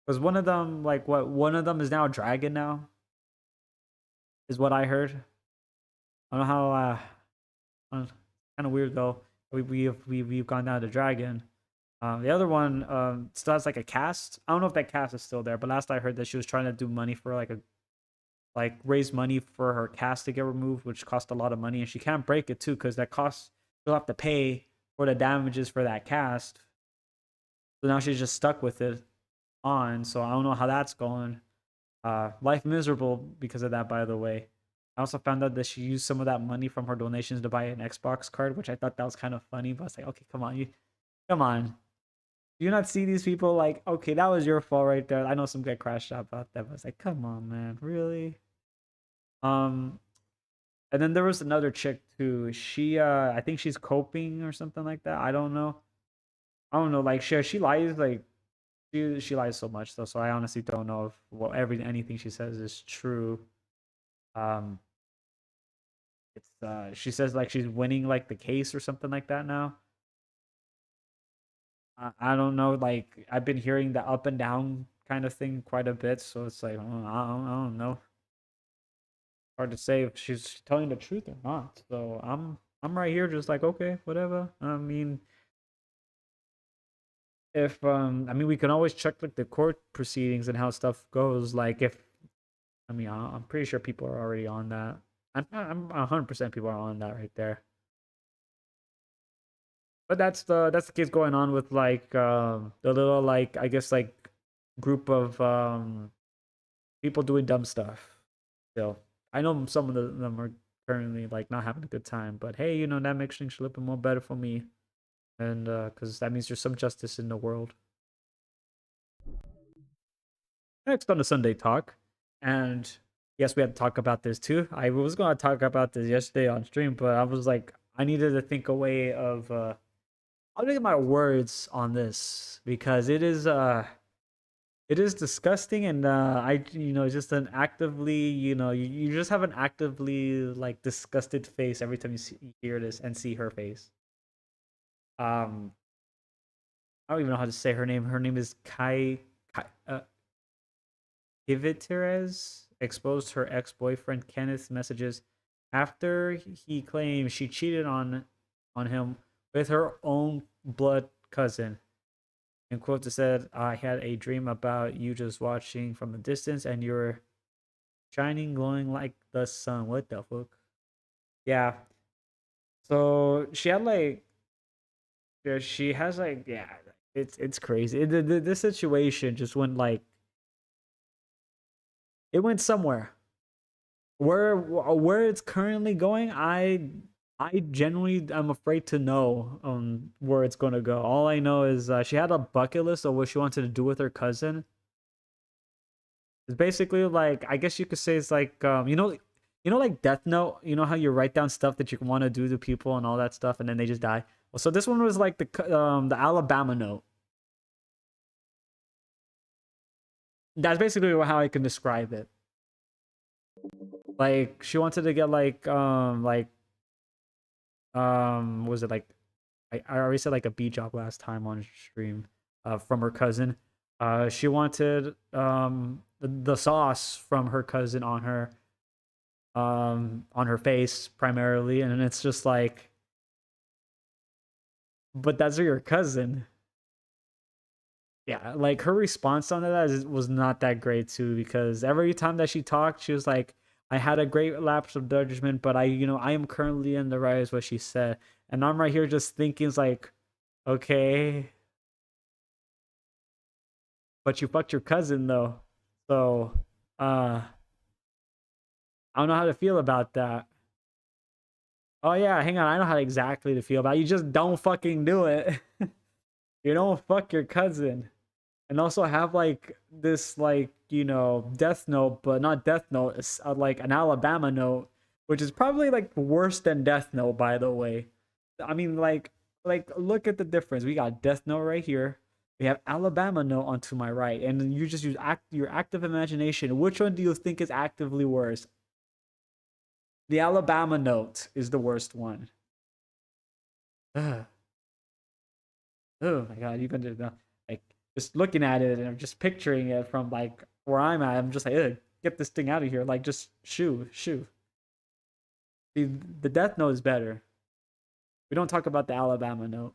because one of them, like, what? One of them is now a dragon now, is what I heard. I don't know how. Kind of weird though. We've gone down to dragon. The other one still has like a cast. I don't know if that cast is still there, but last I heard that she was trying to do money for like raise money for her cast to get removed, which cost a lot of money, and she can't break it too, because that costs, she'll have to pay for the damages for that cast. So now she's just stuck with it on. So I don't know how that's going. Life miserable because of that, by the way. I also found out that she used some of that money from her donations to buy an Xbox card, which I thought that was kind of funny. But I was like, okay, come on, come on. Do you not see these people? Like, okay, that was your fault right there. I know some guy crashed out about that, but I was like, come on, man, really? Um, and then there was another chick too. She, I think she's coping or something like that. I don't know. I don't know. Like, she lies like she lies so much though, so I honestly don't know if anything she says is true. Um, it's she says like she's winning like the case or something like that now. I don't know. Like I've been hearing the up and down kind of thing quite a bit, so it's like I don't know. Hard to say if she's telling the truth or not. So I'm right here just like, okay, whatever. I mean, if I mean, we can always check like the court proceedings and how stuff goes. Like if I mean, I'm pretty sure people are already on that. I'm 100% people are on that right there. But that's the case going on with like the little, like, I guess, like group of people doing dumb stuff. Still, I know some of them are currently like not having a good time, but hey, that makes things a little bit more better for me, and because that means there's some justice in the world. Next on the Sunday talk, and yes, we had to talk about this too. I was going to talk about this yesterday on stream, but I was like, I needed to think a way of I'll get my words on this, because it is disgusting, and I just an actively, you just have an actively like disgusted face every time you hear this and see her face. Um I don't even know how to say her name. Her name is Kai Iviterez exposed her ex-boyfriend Kenneth's messages after he claimed she cheated on him with her own blood cousin. In quotes, it said, "I had a dream about you just watching from a distance, and you're shining, glowing like the sun." What the fuck? Yeah. So she had like, yeah, she has like, yeah, it's crazy. This situation just went like, it went somewhere. Where it's currently going, I genuinely am afraid to know where it's gonna go. All I know is she had a bucket list of what she wanted to do with her cousin. It's basically like, I guess you could say it's like like Death Note. You know how you write down stuff that you want to do to people and all that stuff, and then they just die. Well, so this one was like the Alabama note. That's basically how I can describe it. Like she wanted to get was it like, I already said like a beat job last time on stream from her cousin. She wanted the sauce from her cousin on her face primarily, and it's just like, but that's your cousin. Yeah, like her response on was not that great too, because every time that she talked, she was like, "I had a great lapse of judgment, but I am currently in the right," is what she said. And I'm right here just thinking, it's like, okay, but you fucked your cousin though, so I don't know how to feel about that. Oh yeah, hang on, I know how exactly to feel about it. You just don't fucking do it. You don't fuck your cousin. And also have like this, like, Death Note, but not Death Note. It's like an Alabama note, which is probably like worse than Death Note, by the way. I mean, like look at the difference. We got Death Note right here. We have Alabama note onto my right, and you just use your active imagination. Which one do you think is actively worse? The Alabama note is the worst one. Ugh. Oh my god, even like just looking at it and I'm just picturing it from like where I'm at, I'm just like, ugh, get this thing out of here. Like just shoo. The Death Note is better. We don't talk about the Alabama note.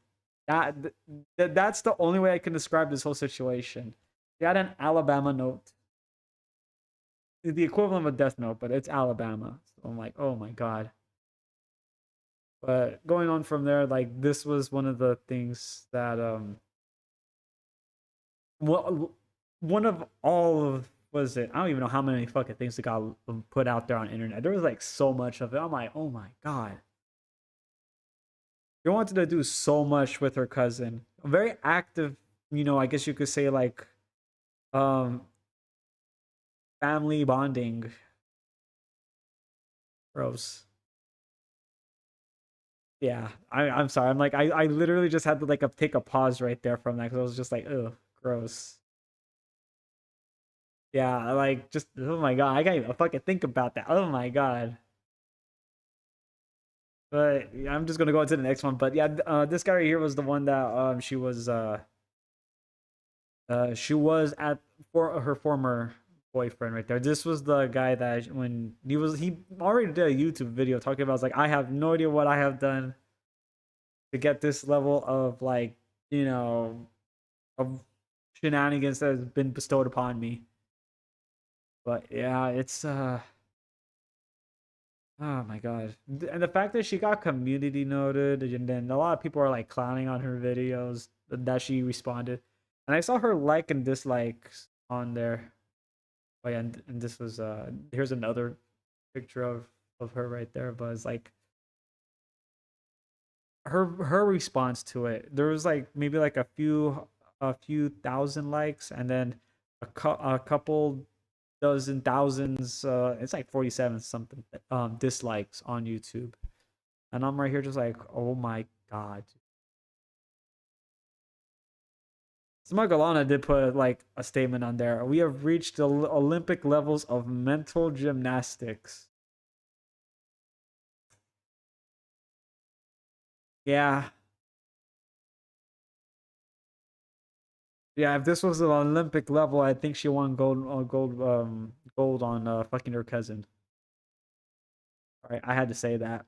That's the only way I can describe this whole situation. You had an Alabama note, the equivalent of a Death Note, but it's Alabama. So I'm like, oh my god. But going on from there, like this was one of the things that well, one of all of, was it, I don't even know how many fucking things that got put out there on the internet. There was like so much of it. I'm like, oh my god, you wanted to do so much with her cousin. A very active, I guess you could say, like, um family bonding. Gross. Yeah, I'm sorry. I'm like, I literally just had to like take a pause right there from that, because I was just like, oh, gross. Yeah, like, just, oh my god, I can't even fucking think about that. Oh my god. But yeah, I'm just gonna go into the next one. But yeah, this guy right here was the one that she was at for her former boyfriend right there. This was the guy that when he already did a YouTube video talking about, like, I have no idea what I have done to get this level of, like, you know of shenanigans that has been bestowed upon me. But yeah, it's oh my god. And the fact that she got community noted, and then a lot of people are like clowning on her videos that she responded. And I saw her like and dislikes on there. Oh yeah, and this was here's another picture of her right there, but it's like her response to it. There was like maybe like a few thousand likes, and then a couple dozen thousands, it's like 47 something dislikes on YouTube. And I'm right here just like, oh my god. Smugalana did put like a statement on there. We have reached the Olympic levels of mental gymnastics. Yeah. Yeah, if this was an Olympic level, I think she won gold on fucking her cousin. All right, I had to say that.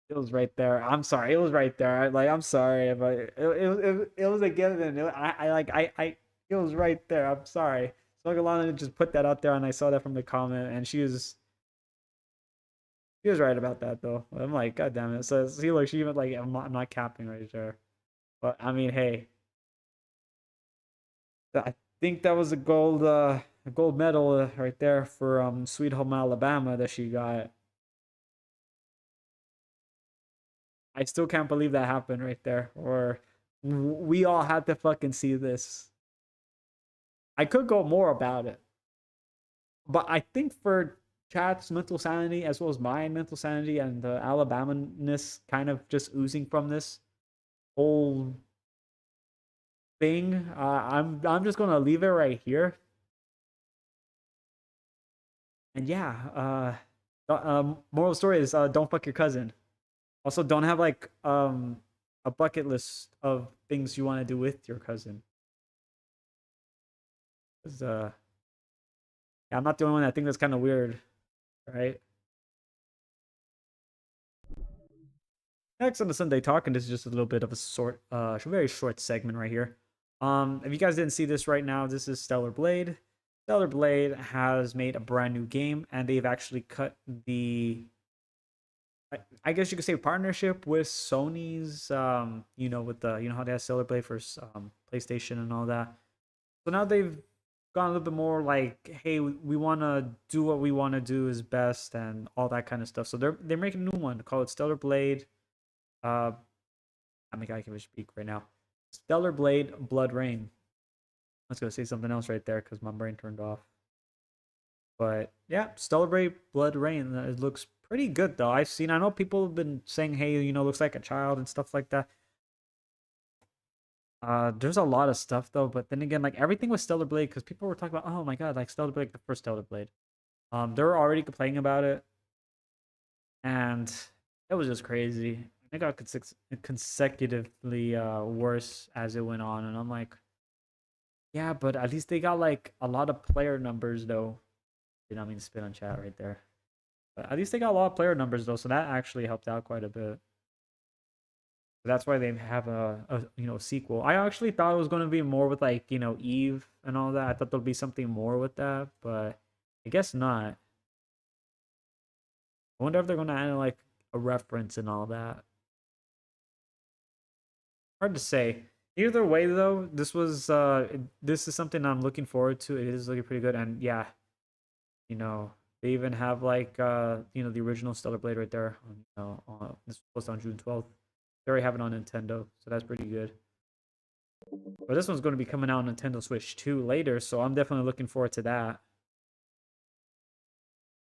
It was right there. I'm sorry. It was right there. I'm sorry, but it was a given. It was right there. I'm sorry. So Galana just put that out there, and I saw that from the comment, and she was right about that though. I'm like, God damn it. So see, look, she even like, I'm not capping right there. But I mean, hey, I think that was a gold medal right there for Sweet Home Alabama that she got. I still can't believe that happened right there. Or we all had to fucking see this. I could go more about it, but I think for chat's mental sanity as well as my mental sanity and the Alabama-ness kind of just oozing from this whole thing, I'm just gonna leave it right here. And yeah, moral story is don't fuck your cousin. Also, don't have like a bucket list of things you want to do with your cousin. 'Cause, yeah, I'm not the only one that think that's kind of weird, right? Next on the Sunday Talk, and this is just a little bit of very short segment right here. If you guys didn't see this right now, this is Stellar Blade. Stellar Blade has made a brand new game, and they've actually cut the, I guess you could say, partnership with Sony's, with the, how they have Stellar Blade for PlayStation and all that. So now they've gone a little bit more like, hey, we want to do what we want to do is best and all that kind of stuff. So they're making a new one called Stellar Blade. I mean, I can speak right now. Stellar Blade Blood Rain. I was gonna say something else right there because my brain turned off. But yeah, Stellar Blade Blood Rain. It looks pretty good though. I know people have been saying, hey, looks like a child and stuff like that. There's a lot of stuff though, but then again, like everything with Stellar Blade, because people were talking about, oh my god, like Stellar Blade, the first Stellar Blade. They were already complaining about it, and it was just crazy. It got consecutively worse as it went on, and I'm like, yeah, but at least they got like a lot of player numbers though. Did not mean to spit on chat right there, but at least they got a lot of player numbers though, so that actually helped out quite a bit. That's why they have a sequel. I actually thought it was going to be more with like Eve and all that. I thought there'll be something more with that, but I guess not. I wonder if they're going to add like a reference and all that. Hard to say. Either way though, this is something I'm looking forward to. It is looking pretty good, and yeah, they even have like the original Stellar Blade right there. This was posted on June 12th. They already have it on Nintendo, so that's pretty good. But this one's going to be coming out on Nintendo Switch 2 later, so I'm definitely looking forward to that.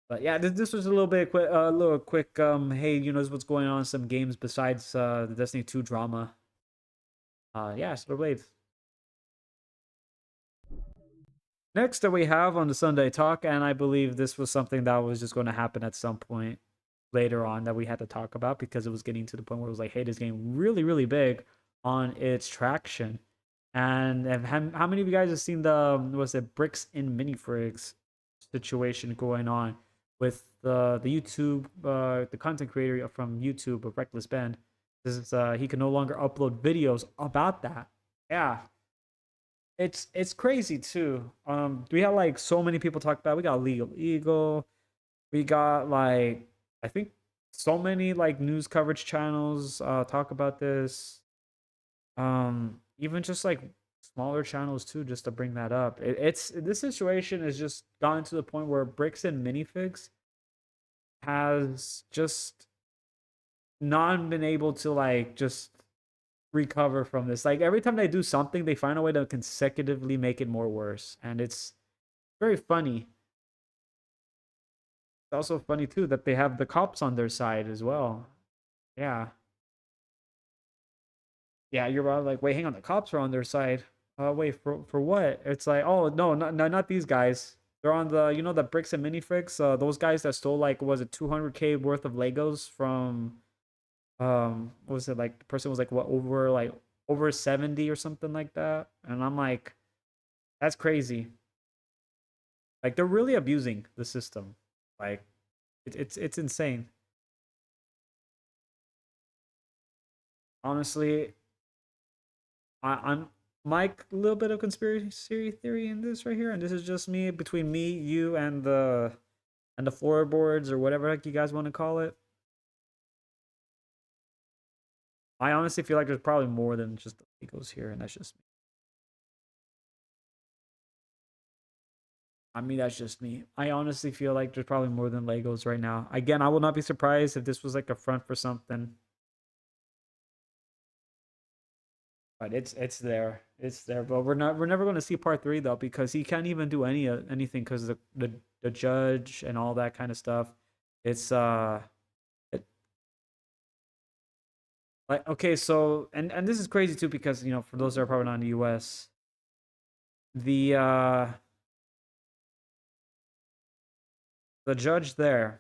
But yeah, this was a little bit quick, hey, this is what's going on in some games besides the Destiny 2 drama. Yeah, Stellar Blade. Next that we have on the Sunday Talk, and I believe this was something that was just going to happen at some point later on that we had to talk about because it was getting to the point where it was like, hey, this game really, really big on its traction. And how many of you guys have seen the bricks in minifigs situation going on with the YouTube the content creator from YouTube, Reckless Ben? This is he can no longer upload videos about that. Yeah, it's crazy too. We had like so many people talk about. We got Legal Eagle. We got like I think so many like news coverage channels talk about this. Even just like smaller channels too, just to bring that up. It's this situation has just gotten to the point where bricks and minifigs has just not been able to like just recover from this. Like every time they do something, they find a way to consecutively make it more worse, and it's very funny. It's also funny too that they have the cops on their side as well. Yeah. Yeah, you're about like, wait, hang on, the cops are on their side. Wait, for what? It's like, oh no, not these guys. They're on the bricks and minifigs. Those guys that stole like was it 200K worth of Legos from what was it like? The person was like what over like over 70 or something like that. And I'm like, that's crazy. Like they're really abusing the system. Like it's insane. Honestly, I'm Mike, a little bit of conspiracy theory in this right here, and this is just me between me, you, and the floorboards or whatever heck you guys want to call it. I honestly feel like there's probably more than just the Legos here, and that's just me. I mean, that's just me. I honestly feel like there's probably more than Legos right now. Again, I will not be surprised if this was like a front for something. But it's there. It's there. But we're never going to see part 3 though, because he can't even do anything because the judge and all that kind of stuff. It's it, like, okay, so and this is crazy too, because for those that are probably not in the US, the the judge there,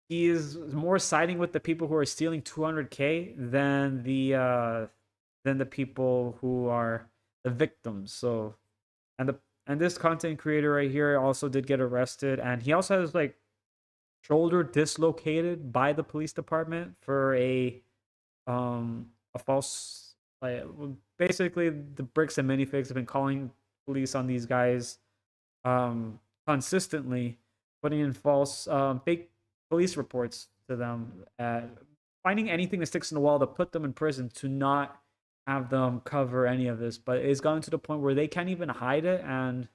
he is more siding with the people who are stealing 200K than the people who are the victims. So and this content creator right here also did get arrested, and he also has like shoulder dislocated by the police department for a false, like, basically the bricks and minifigs have been calling police on these guys consistently, putting in false fake police reports to them, finding anything that sticks in the wall to put them in prison, to not have them cover any of this. But it's gotten to the point where they can't even hide it, and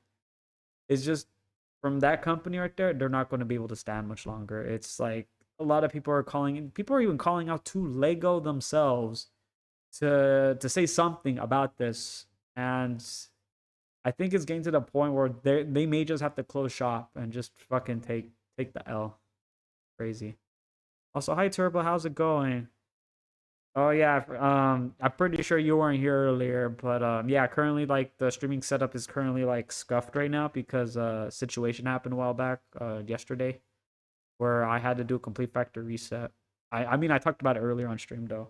it's just, from that company right there, they're not going to be able to stand much longer. It's like a lot of people are even calling out to Lego themselves to say something about this. And I think it's getting to the point where they may just have to close shop and just fucking take the L. Crazy. Also, hi Turbo, how's it going? Oh yeah, I'm pretty sure you weren't here earlier, but yeah, currently like the streaming setup is currently like scuffed right now because situation happened a while back, yesterday, where I had to do a complete factory reset. I mean I talked about it earlier on stream though.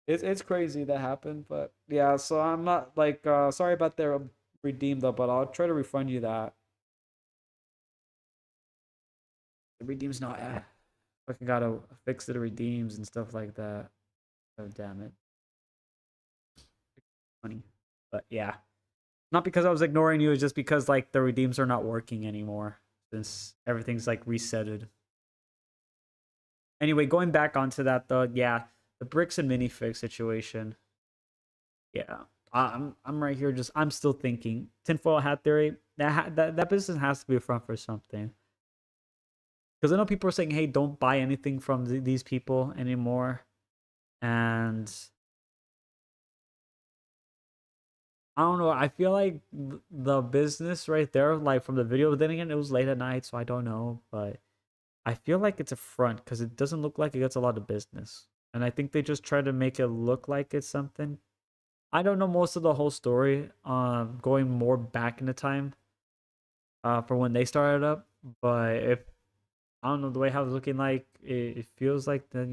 It's crazy that happened, but yeah, so I'm not like sorry about the redeem though, but I'll try to refund you that. The redeem's not fucking gotta fix the redeems and stuff like that. Oh damn it. Funny. But yeah. Not because I was ignoring you, it's just because like the redeems are not working anymore since everything's like resetted. Anyway, going back onto that though, yeah, the bricks and minifig situation. Yeah, I'm right here. Just I'm still thinking tinfoil hat theory. That business has to be a front for something. Because I know people are saying, "Hey, don't buy anything from these people anymore," and I don't know. I feel like the business right there, like from the video, but then again, it was late at night, so I don't know. But I feel like it's a front because it doesn't look like it gets a lot of business. And I think they just try to make it look like it's something. I don't know most of the whole story, going more back in the time, for when they started up. But if I don't know the way how it's looking like, it feels like that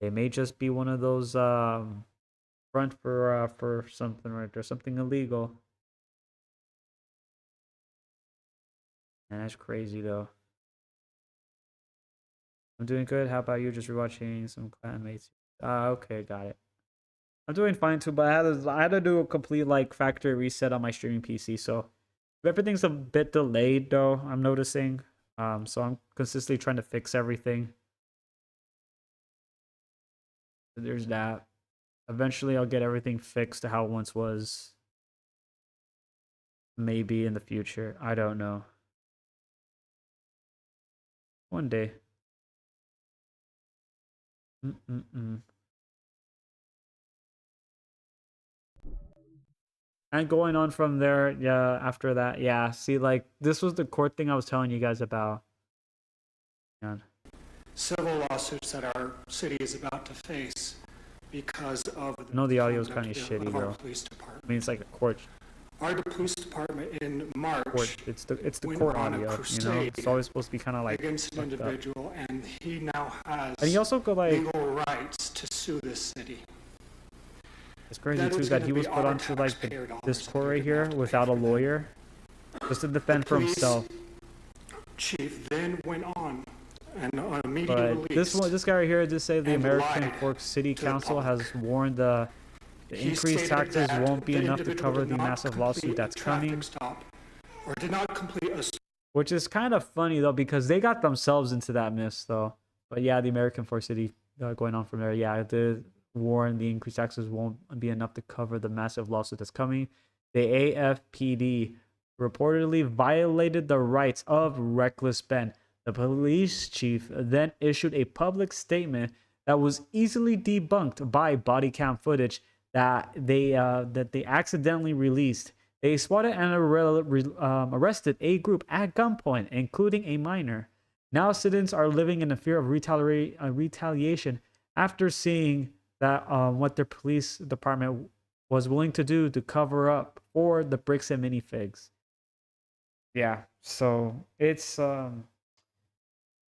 they may just be one of those front for something right there, something illegal. And that's crazy though. I'm doing good. How about you? Just rewatching some clanmates. Okay, got it. I'm doing fine too, but I had to do a complete like factory reset on my streaming PC. So everything's a bit delayed though, I'm noticing. So I'm consistently trying to fix everything. So there's that. Eventually I'll get everything fixed to how it once was. Maybe in the future. I don't know. One day. Mm-mm-mm. And going on from there, yeah, after that, yeah. See, like, this was the court thing I was telling you guys about. Yeah. Several lawsuits that our city is about to face because of I know the audio is kind of shitty, of our though. police department. I mean, it's like a court. Our police department in March Court. It's the went court on a audio. You know, crusade it's always supposed to be kind of like against an fucked up. individual, and he now And has he also got like, legal rights to sue this city. it's crazy That too is that gonna he be was put our onto like taxpayer dollars this that court they're right gonna have here to pay without a for that. lawyer, just to defend for police himself. Chief then went on and on a media But release. this guy right here just say the and American lied Forks City to the Council public. has warned the He increased stated taxes that won't be the enough to individual cover did the not massive complete lawsuit a that's traffic coming. stop, or did not complete a Which is kind of funny though, because they got themselves into that mess though. But yeah, the American Forks City going on from there. Yeah, it did warn the increased taxes won't be enough to cover the massive lawsuit that's coming. The AFPD reportedly violated the rights of reckless Ben. The police chief then issued a public statement that was easily debunked by body cam footage that they accidentally released. They spotted and arrested a group at gunpoint, including a minor. Now citizens are living in a fear of retaliation after seeing that what their police department was willing to do to cover up for the bricks and minifigs. Yeah, so it's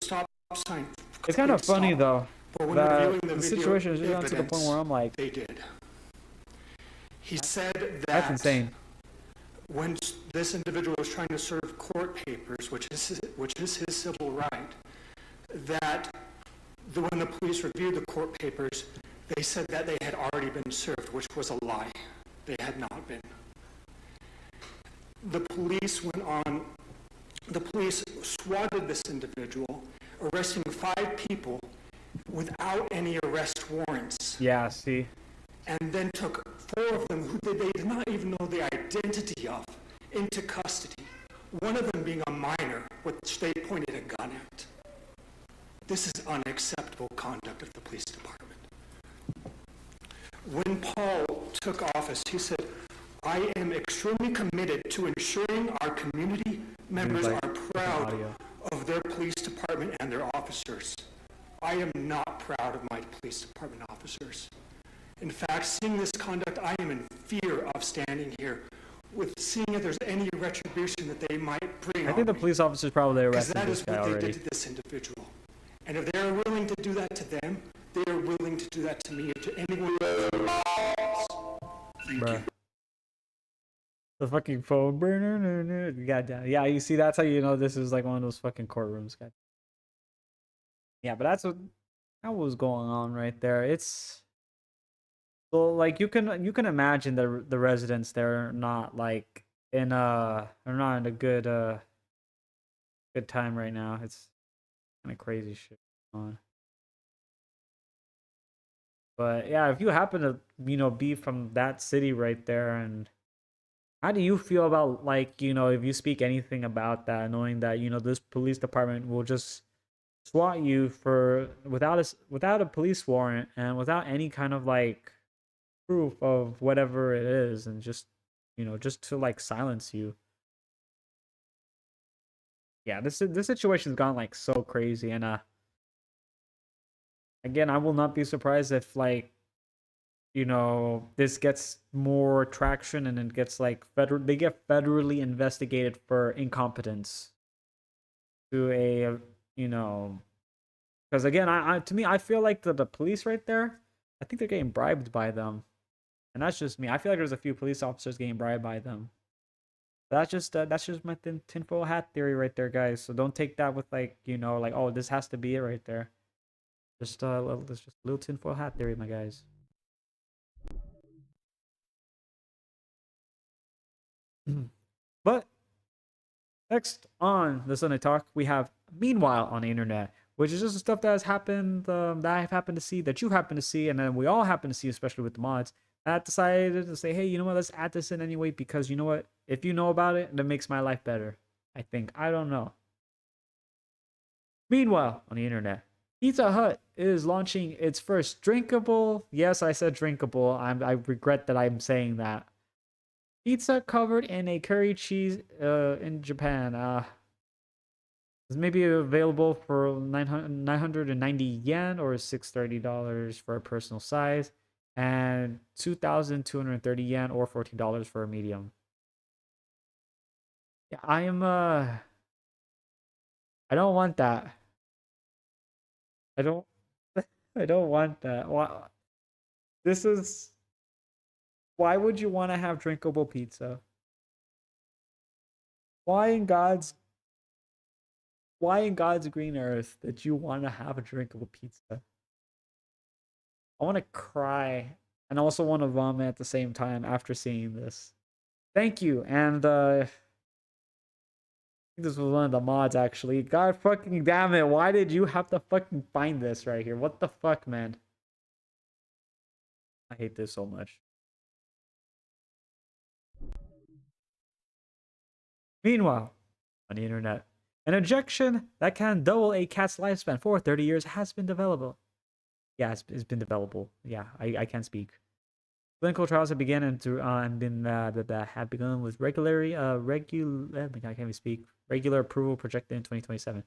stop sign. it's kind of funny Stop. though But when that reviewing the video situation is gotten to the point evidence, where I'm like, they did. He said that that's insane. when this individual was trying to serve court papers, which is his civil right, that when the police reviewed the court papers, they said that they had already been served, which was a lie. They had not been. The police swatted this individual, arresting 5 people without any arrest warrants, Yeah, see, and then took 4 of them who they did not even know the identity of into custody, one of them being a minor, which they pointed a gun at. This is unacceptable conduct of the police department. When Paul took office, he said, I am extremely committed to ensuring our community members like are proud audio. of their police department and their officers. I am not proud of my police department officers. In fact, seeing this conduct, I am in fear of standing here with seeing if there's any retribution that they might bring I think the on me. police officers probably Because arrested that this is guy what they already. did to this individual. And if they're willing to do that to them, they are willing to do that to me or to anyone else. Thank Bruh. you. The fucking phone burner. Goddamn. Yeah, you see, that's how you know this is like one of those fucking courtrooms. God. Yeah, but that was going on right there. It's so like you can imagine the residents there not like in they're not in a good time right now. It's kind of crazy shit going on. But yeah, if you happen to be from that city right there, and how do you feel about like if you speak anything about that, knowing that this police department will just swat you for without a police warrant and without any kind of like proof of whatever it is, and just just to like silence you. Yeah, this situation's gone like so crazy, and again, I will not be surprised if like this gets more traction and it gets like they get federally investigated for incompetence to a because again, to me, I feel like the police right there, I think they're getting bribed by them, and that's just me. I feel like there's a few police officers getting bribed by them. That's just my tinfoil hat theory right there, guys. So don't take that with like like, oh, this has to be it right there. Just it's just a little tinfoil hat theory, my guys. But next on the Sunday Talk, we have Meanwhile on the internet, which is just the stuff that has happened, that I've happened to see, that you happen to see, and then we all happen to see, especially with the mods. I decided to say, hey, you know what? Let's add this in anyway, because you know what? If you know about it, that makes my life better. I think. I don't know. Meanwhile, on the internet, Pizza Hut is launching its first drinkable. Yes, I said drinkable. I regret that I'm saying that. Pizza covered in a curry cheese in Japan. It's maybe available for 990 yen or $630 for a personal size, and 2,230 yen or $14 for a medium. Yeah, I am I don't want that. I don't I don't want that. Why this is why would you want to have drinkable pizza? Why in God's why in God's green earth that you want to have a drinkable pizza? I want to cry and I also want to vomit at the same time after seeing this. Thank you. And I think this was one of the mods actually. God fucking damn it. Why did you have to fucking find this right here? What the fuck, man? I hate this so much. Meanwhile, on the internet, an injection that can double a cat's lifespan for 30 years has been developed. Yeah, it's been developable. Yeah, I can't speak. Clinical trials have begun and been that have begun with I can't even speak. Regular approval projected in 2027.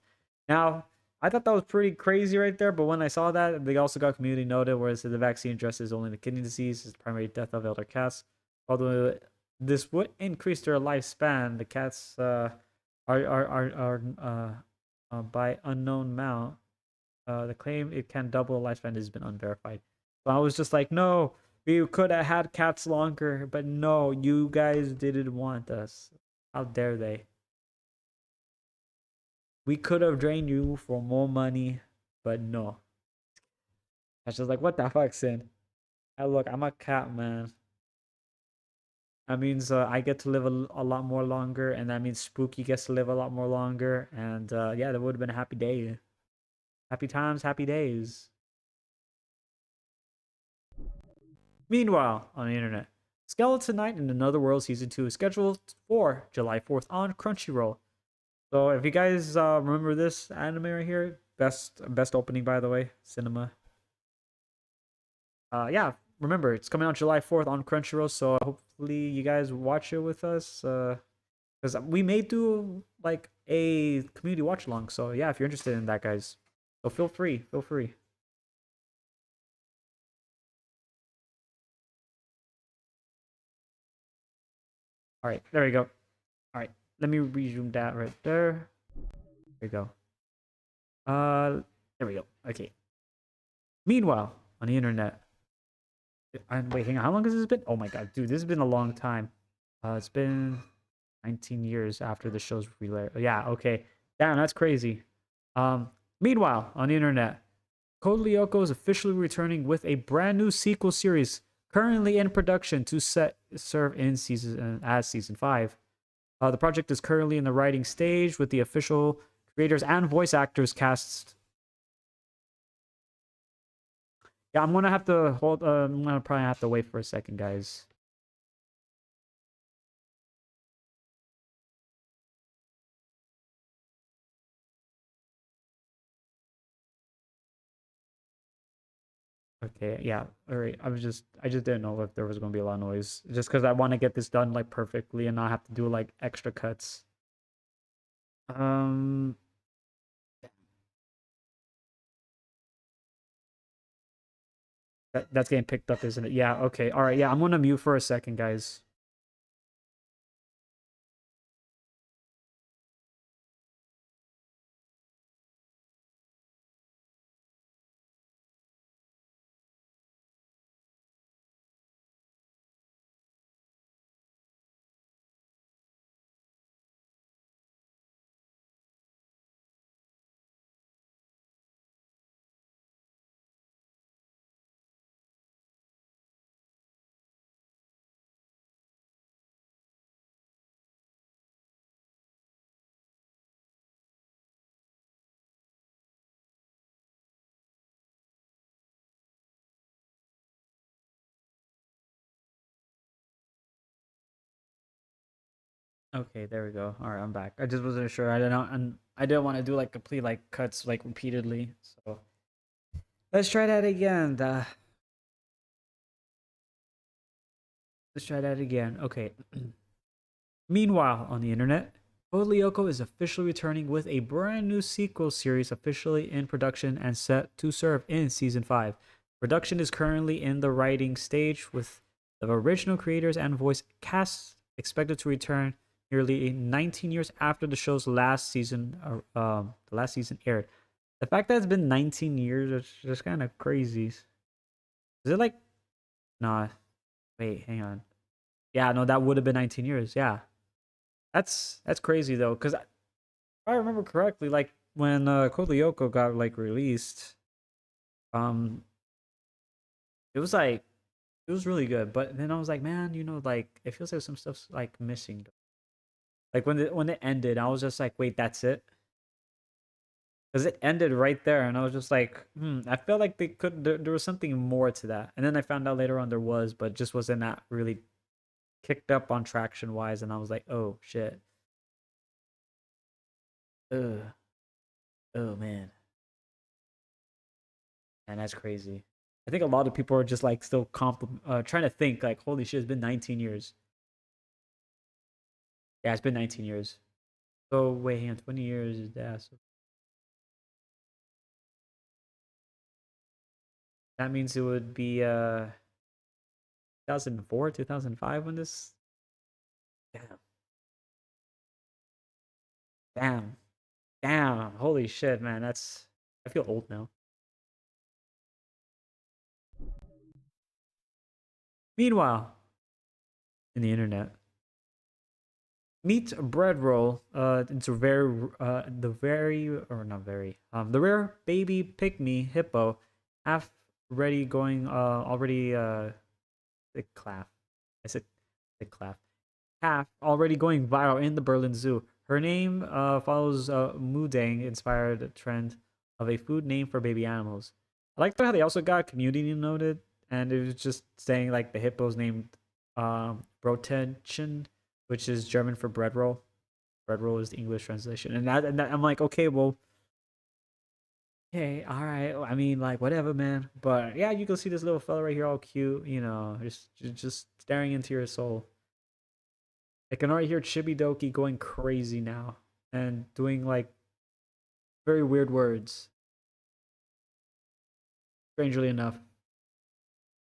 Now, I thought that was pretty crazy right there, but when I saw that, they also got community noted, whereas the vaccine addresses only the kidney disease, is the primary death of elder cats. Although this would increase their lifespan, the cats are by unknown amount. The claim it can double lifespan has been unverified. So I was just like, no, we could have had cats longer, but no, you guys didn't want us. How dare they? We could have drained you for more money, but no. I was just like, what the fuck, Sin? Look, I'm a cat, man. That means I get to live a lot more longer, and that means Spooky gets to live a lot more longer. And yeah, that would have been a happy day. Happy times, happy days. Meanwhile, on the internet, Skeleton Knight in Another World Season 2 is scheduled for July 4th on Crunchyroll. So if you guys remember this anime right here, best opening, by the way, cinema. Yeah, remember, it's coming out July 4th on Crunchyroll, so hopefully you guys watch it with us. Because we may do like a community watch along. So yeah, if you're interested in that, guys, so feel free. All right, there we go. All right, let me resume that right there. There we go. There we go. Okay. Meanwhile, on the internet, and wait, hang on. How long has this been? Oh my god, dude, this has been a long time. It's been 19 years after the show's release. Yeah, okay. Damn, that's crazy. Meanwhile, on the internet, Code Lyoko is officially returning with a brand new sequel series currently in production to serve in season 5. The project is currently in the writing stage with the official creators and voice actors cast. Yeah, I'm gonna have to hold. I'm gonna probably have to wait for a second, guys. Okay, yeah, all right. I just didn't know if there was gonna be a lot of noise, just because I want to get this done like perfectly and not have to do like extra cuts. Um, that's getting picked up, isn't it? Yeah. Okay. All right. Yeah, I'm gonna mute for a second, guys. Okay, there we go. All right, I'm back. I just wasn't sure. I don't know, and I didn't want to do like complete like cuts like repeatedly. So let's try that again. Let's try that again. Okay. Meanwhile, on the internet, Code Lyoko is officially returning with a brand new sequel series officially in production and set to serve in season 5. Production is currently in the writing stage with the original creators and voice cast expected to return nearly 19 years after the show's last season, the last season aired. The fact that it's been 19 years is just kind of crazy. Is it like, nah, wait, hang on. Yeah, no, that would have been 19 years. Yeah, that's crazy though, because if I remember correctly, like when Code Lyoko got like released, um, it was like it was really good. But then I was like, man, like it feels like some stuff's like missing. Like when it ended, I was just like, wait, that's it? Because it ended right there, and I was just like, I felt like they could. There was something more to that, and then I found out later on there was, but just wasn't that really kicked up on traction wise, and I was like, oh shit, ugh, oh man, and that's crazy. I think a lot of people are just like still trying to think like, holy shit, it's been 19 years. Yeah, it's been 19 years. So wait, hang on, 20 years is that? So that means it would be 2004, 2005 when this. Damn, damn, damn! Holy shit, man! I feel old now. Meanwhile, in the internet, meet bread roll. It's a very the very or not very the rare baby pygmy hippo, half ready going already the clap. I said the clap. Half already going viral in the Berlin Zoo. Her name follows Mudang inspired trend of a food name for baby animals. I like how they also got community noted, and it was just saying like the hippo's named Brottenchen, which is German for bread roll. Bread roll is the English translation, and I'm like, okay, well, okay, all right. I mean, like, whatever, man. But yeah, you can see this little fella right here, all cute, just staring into your soul. I can already hear Chibidoki going crazy now and doing like very weird words. Strangely enough,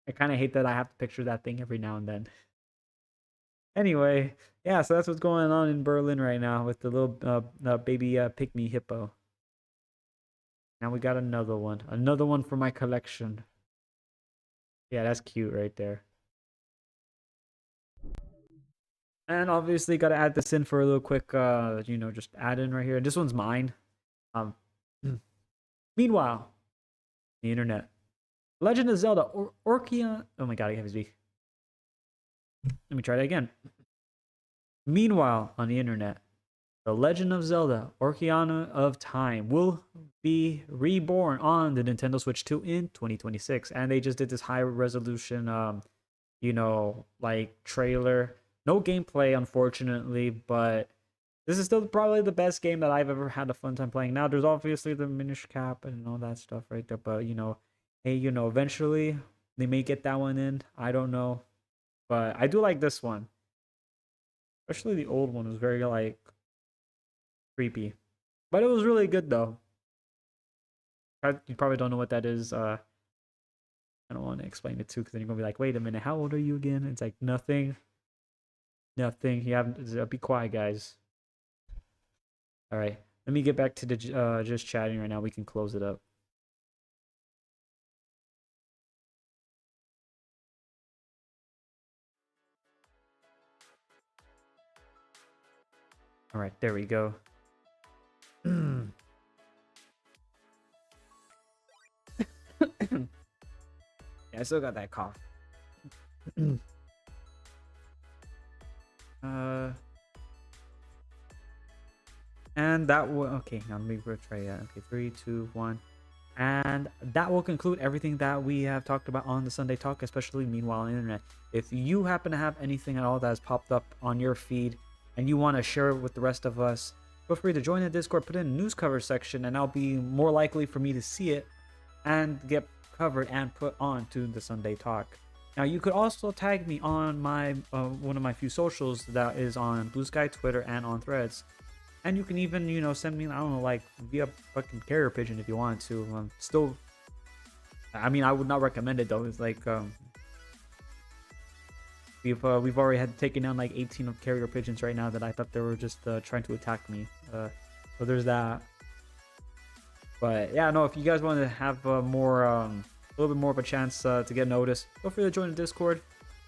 I kind of hate that I have to picture that thing every now and then. Anyway, yeah, so that's what's going on in Berlin right now with the little baby pygmy hippo. Now we got another one for my collection. Yeah, that's cute right there. And obviously got to add this in for a little quick, just add in right here. This one's mine. Um, meanwhile, the internet. Legend of Zelda Orcheon. Oh my god, I have his beak. Let me try that again. Meanwhile, on the internet, The Legend of Zelda Ocarina of Time will be reborn on the Nintendo Switch 2 in 2026. And they just did this high resolution, like trailer. No gameplay, unfortunately, but this is still probably the best game that I've ever had a fun time playing. Now, there's obviously the Minish Cap and all that stuff right there, but hey, eventually they may get that one in. I don't know, but I do like this one. Especially the old one was very like creepy, but it was really good though. You probably don't know what that is. I don't want to explain it too, because then you're gonna be like, "Wait a minute, how old are you again?" It's like nothing. You haven't. Be quiet, guys. All right, let me get back to the just chatting right now. We can close it up. All right, there we go. Yeah, I still got that cough. And that will okay. Now let me try that. Okay, 3, 2, 1. And that will conclude everything that we have talked about on the Sunday Talk, especially Meanwhile on the Internet. If you happen to have anything at all that has popped up on your feed and you want to share it with the rest of us, feel free to join the Discord, put it in the news cover section, and I'll be more likely for me to see it and get covered and put on to the Sunday Talk. Now, you could also tag me on my one of my few socials that is on Blue Sky, Twitter, and on Threads. And you can even, send me, I don't know, like, via fucking carrier pigeon if you want to. Still, I mean, I would not recommend it, though. It's like, We've already had taken down like 18 of carrier pigeons right now that I thought they were just trying to attack me. So there's that. But yeah, no, if you guys want to have a little bit more of a chance to get noticed, feel free to join the Discord.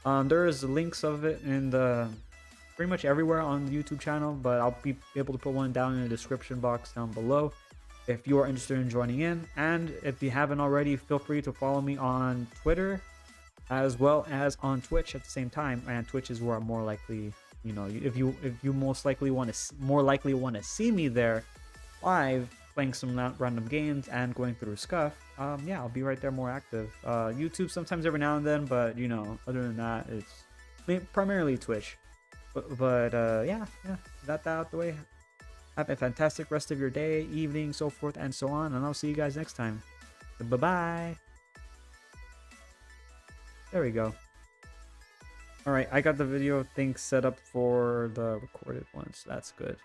There is links of it in the pretty much everywhere on the YouTube channel, but I'll be able to put one down in the description box down below if you are interested in joining in. And if you haven't already, feel free to follow me on Twitter as well as on Twitch at the same time. And Twitch is where I'm more likely, you know, if you most likely want to see me there live playing some random games and going through Scuff. Yeah, I'll be right there more active. YouTube sometimes every now and then, but you know, other than that, it's primarily Twitch. But yeah, that out the way. Have a fantastic rest of your day, evening, so forth and so on, and I'll see you guys next time. Bye bye. There we go. All right, I got the video thing set up for the recorded ones. That's good.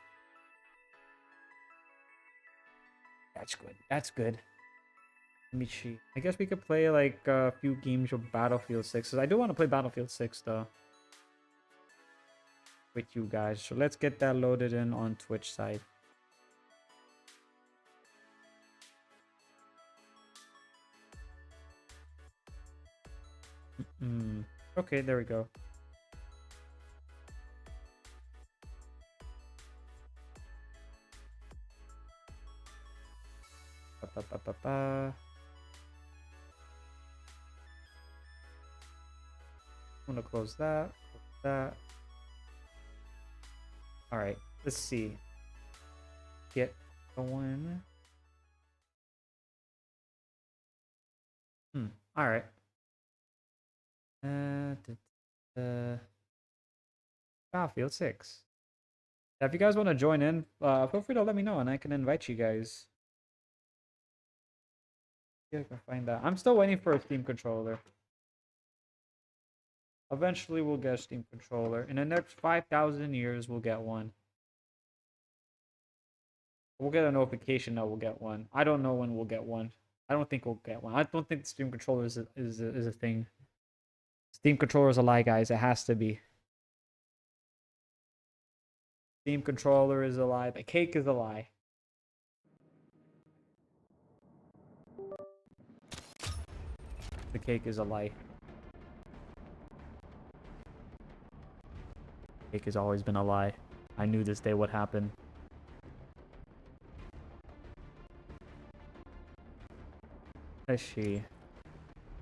That's good. That's good. Let me see. I guess we could play like a few games of Battlefield 6. I do want to play Battlefield 6 though. With you guys. So let's get that loaded in on Twitch side. Okay, there we go. I'm gonna close that. Close that. All right, let's see. Get going. All right. Battlefield 6. If you guys want to join in, feel free to let me know and I can invite you guys. Yeah, I can find that. I'm still waiting for a Steam controller. Eventually we'll get a Steam controller. In the next 5,000 years, we'll get one. We'll get a notification that we'll get one. I don't know when we'll get one. I don't think we'll get one. I don't think the Steam controller is a thing. Steam controller is a lie, guys. It has to be. Steam controller is a lie. The cake is a lie. The cake is a lie. Cake has always been a lie. I knew this day would happen. Let's see.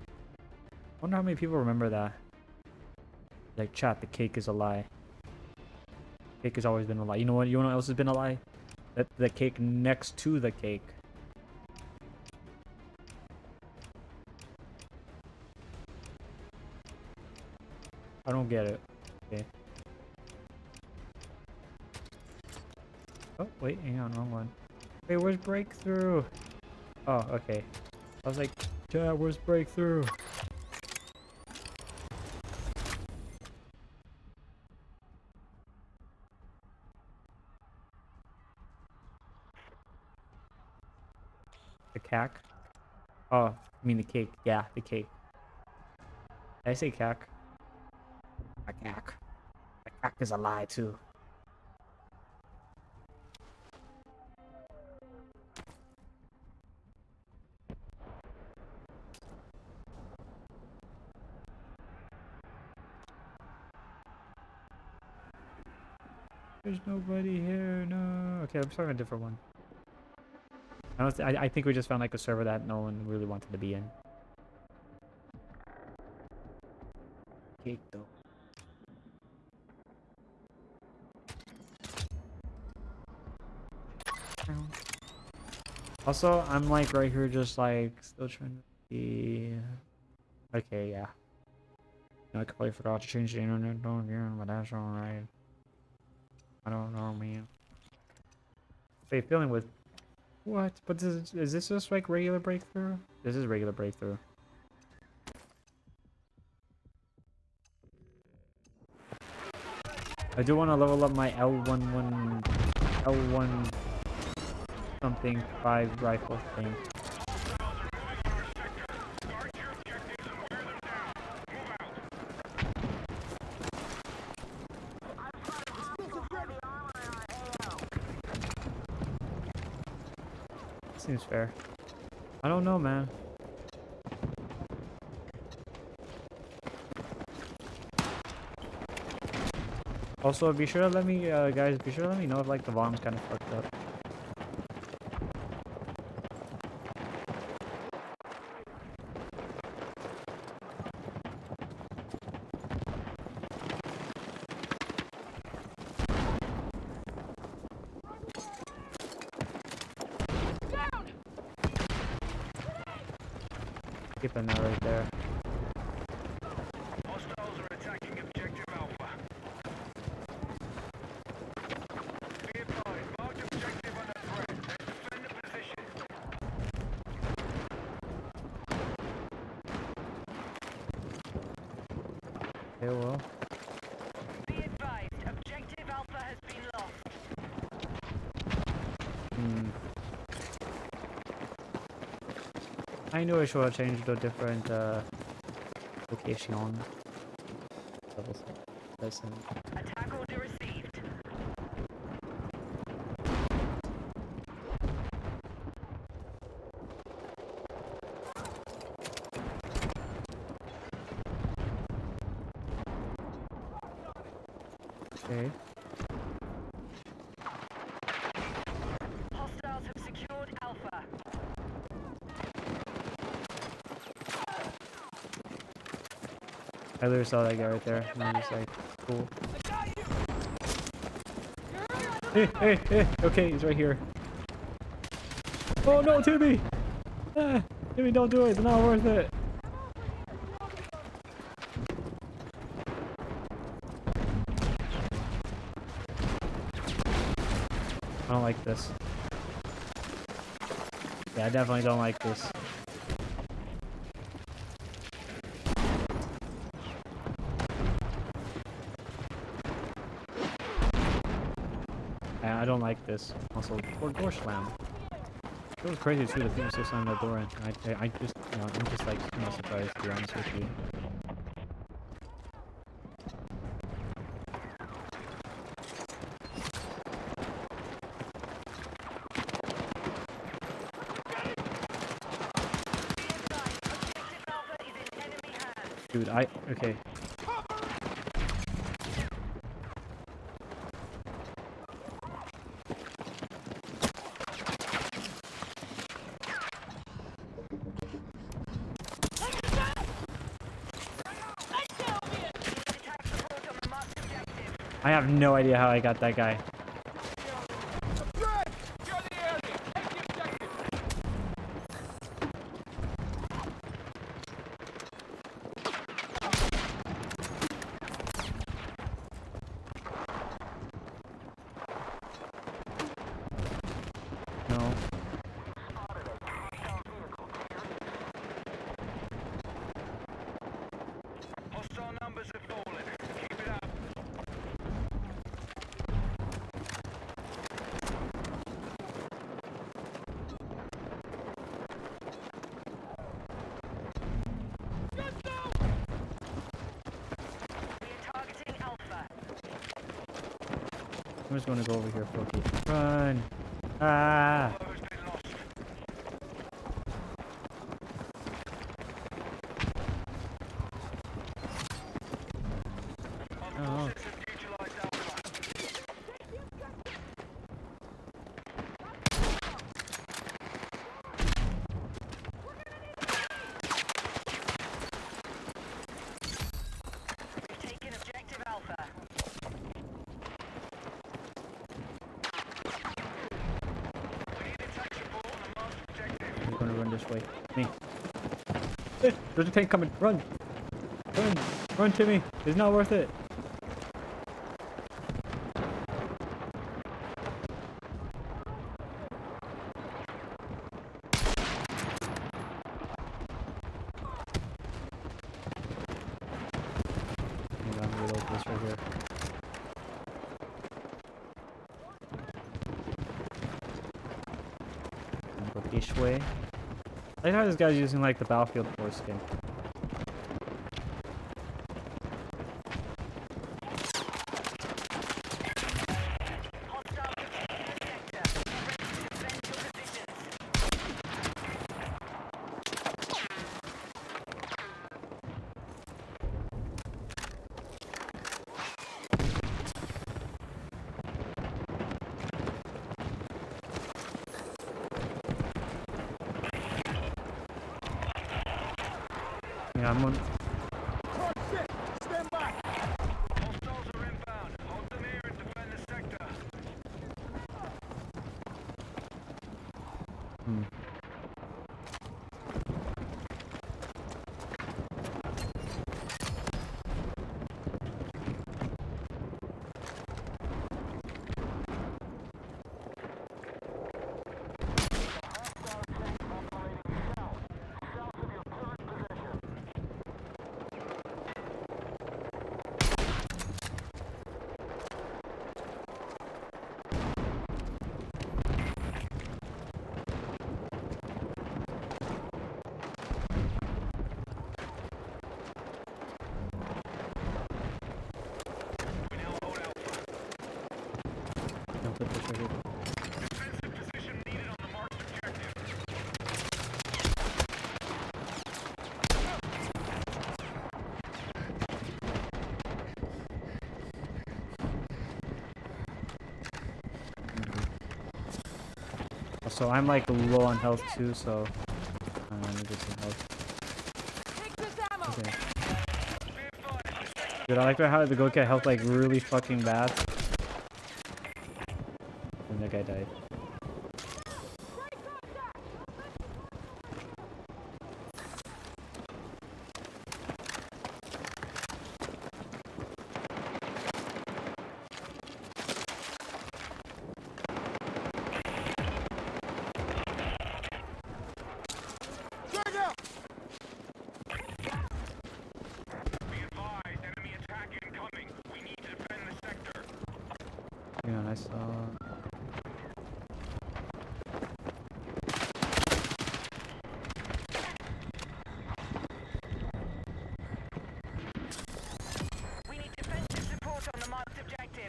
I wonder how many people remember that. Like, chat, the cake is a lie. Cake has always been a lie. You know what? You know what else has been a lie? That the cake next to the cake. I don't get it. Okay. Oh, wait, hang on, wrong one. Wait, where's breakthrough? Oh, okay. I was like, chat, where's breakthrough? The cack? Oh, I mean the cake. Yeah, the cake. Did I say cack? A cack. A cack is a lie too. There's nobody here. No. Okay, I'm starting a different one. I think we just found like a server that no one really wanted to be in. Cake though. Also, I'm like right here just like still trying to see. Okay, yeah. I completely forgot to change the internet again, but that's alright. I don't know, man. Hey, feeling with what? But is this just like regular breakthrough? This is regular breakthrough. I do want to level up my L1 something 5 rifle thing. Seems fair. I don't know, man. Also, be sure to let me, guys, be sure to let me know if, like, the volume's kind of fucked up. Keeping that right there. Hostiles are attacking objective Alpha. Be advised, marked objective under threat. Defend the position. Okay, well. Be advised, objective Alpha has been lost. I knew I should have changed to a different location. Listen. Attack order received. Okay. Hostiles have secured Alpha. I literally saw that guy right there, and I'm just like, cool. Hey! Okay, he's right here. Oh no, Timmy! Ah, Timmy, don't do it. It's not worth it. I don't like this. Yeah, I definitely don't like this. I don't like this. Also, door slam. It was crazy too. The people still slamming that door in. I just, you know, I'm just like, you know, surprised to be honest with you. Dude, okay. I have no idea how I got that guy. No. Hostile numbers have fallen. Keep it up. We are targeting Alpha. I'm just gonna go over here, Floki. Run! Ah! Alpha has been lost. Our Oh. forces have neutralized Alpha. We've taken objective Alpha. We need attack support on the marked objective. I'm gonna run this way. Me. There's a tank coming. Run! Run! Run, Timmy! It's not worth it. Hang on, reload this right here. Go this way. I like how this guy's using like the Battlefield 4 skin. Hostiles have taken the sector. Be ready to defend your positions. Yeah, I'm on. Hostiles are inbound. Hold them here and defend the sector. Hmm. Don't put this right here. Defensive position needed on the marked objective. So I'm like low on health too, so I need to get some health. Okay. Dude, I like how the go get health like really fucking bad. And that guy died. Be advised, enemy attack incoming. We need to defend the sector. Yeah, I saw. We need defensive support on the marked objective.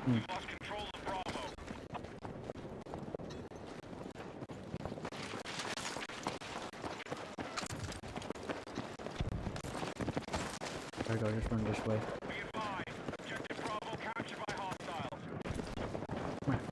We lost control of Bravo. There we go, just run this way. Be advised, objective Bravo captured by hostiles. Come here.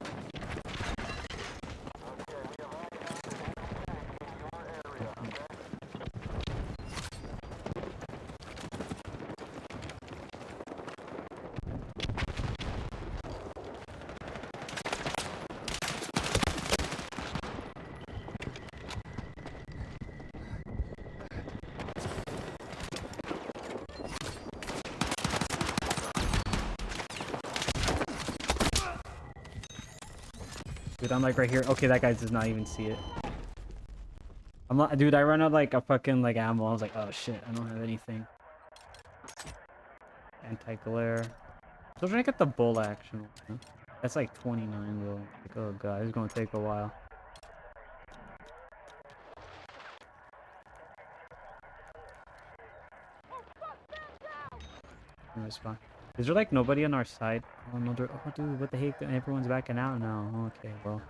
Dude, I'm like right here. Okay, that guy does not even see it. I'm not, dude. I run out like a fucking like ammo. I was like, oh shit, I don't have anything. Anti-glare. Still trying to get the bolt action. Huh? That's like 29 though. Like, oh god, it's gonna take a while. Respond. Is there like nobody on our side? Oh no, there. Oh dude, what the heck? Everyone's backing out now. Okay, well.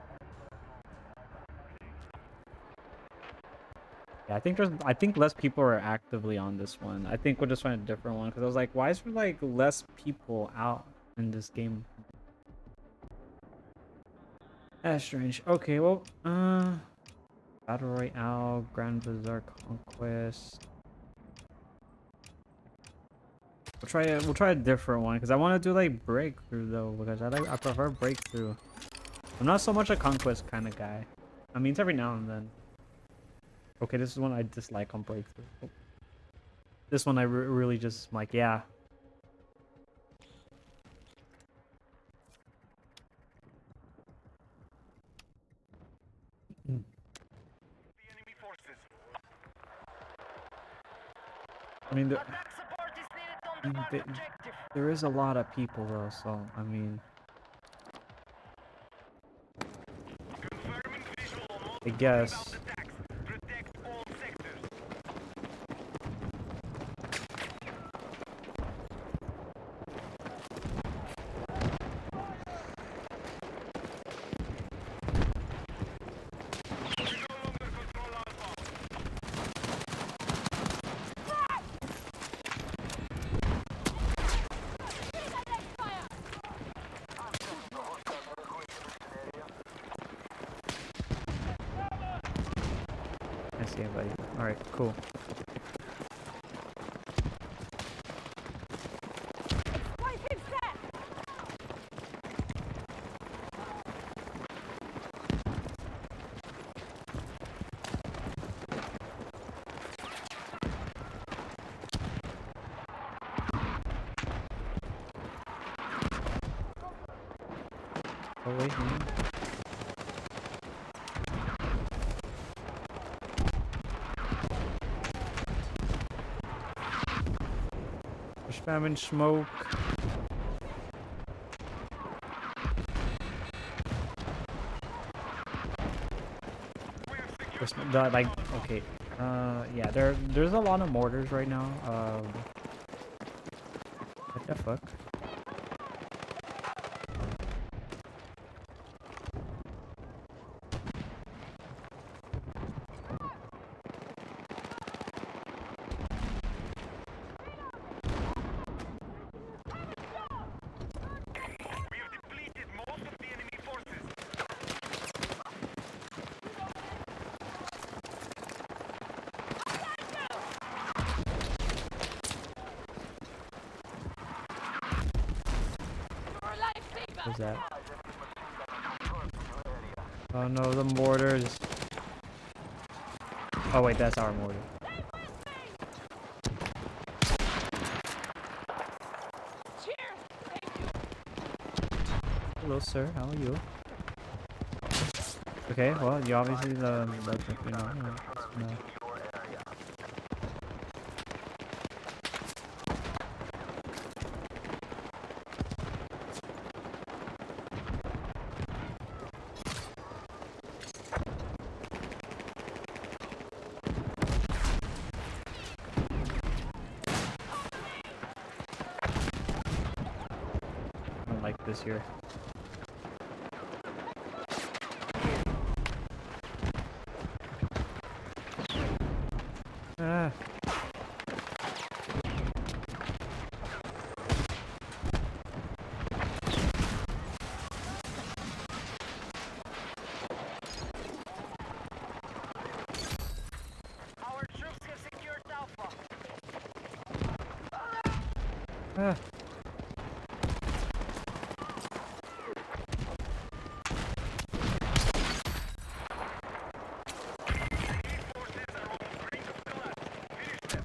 Yeah, I think less people are actively on this one. I think we'll just find a different one because I was like, why is there like less people out in this game? That's strange. Okay, well, Battle Royale, Grand Bazaar Conquest. We'll try a different one because I want to do like Breakthrough though because I prefer Breakthrough. I'm not so much a Conquest kind of guy. I mean, it's every now and then. Okay, this is one I dislike on Breakthrough. Oh. This one I really just like, yeah. The enemy forces. I mean, Attack support is needed on the marked objective. there is a lot of people though, so I mean, Confirming visual on all I guess. attacks. Protect all sectors. We no longer control Alpha. Okay, buddy. Alright, cool. Explosive set! Oh, wait, man. We're spamming smoke. Like, okay. Yeah, there's a lot of mortars right now. What the fuck? We have depleted most of the enemy forces. What's that? Oh no, the mortars. Oh wait, that's our mortar. Hello, sir. How are you? Okay, well, you obviously you know. I don't like this here. Ah. Our troops have secured Alpha. Ah. Forces are on the brink of collapse. Finish them.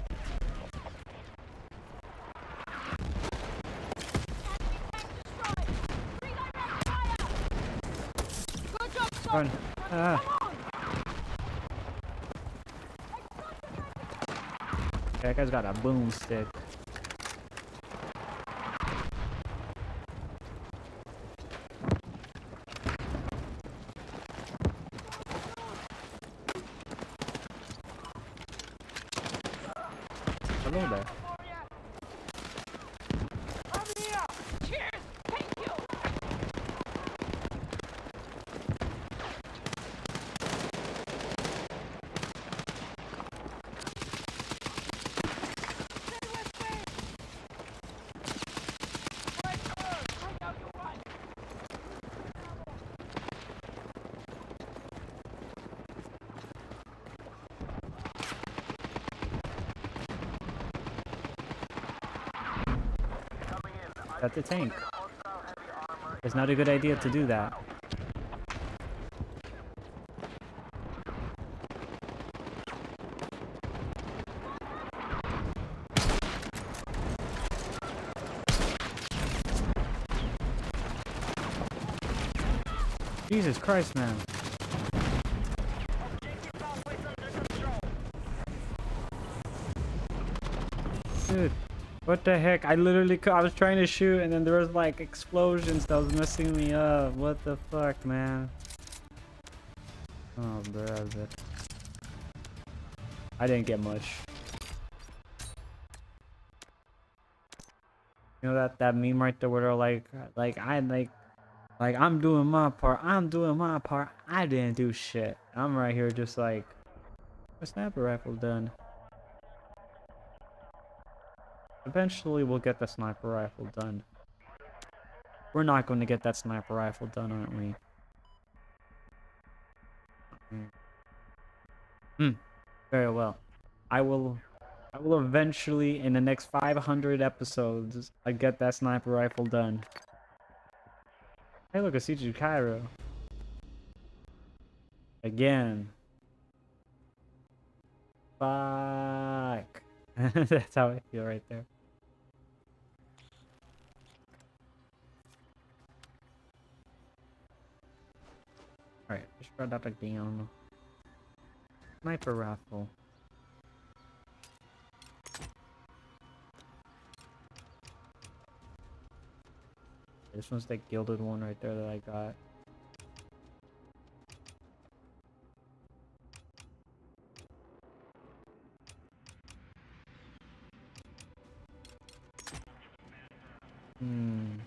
Run. Ah. That guy's got a boomstick. Hello there. Cheers! Thank you! At the tank. It's not a good idea to do that. Jesus Christ, man. Objective Alpha is under control. Dude, what the heck? I literally I was trying to shoot and then there was like explosions that was messing me up. What the fuck, man? Oh, bruh. I didn't get much. You know that meme right there where they're like I'm doing my part. I'm doing my part. I didn't do shit. I'm right here just like a sniper rifle done. Eventually we'll get the sniper rifle done. We're not going to get that sniper rifle done, aren't we? Very well. I will eventually, in the next 500 episodes, get that sniper rifle done. Hey, look, a CG Cairo. Again. Fuck. That's how I feel right there. Alright, just write that again. Sniper rifle. This one's that gilded one right there that I got. Hmm.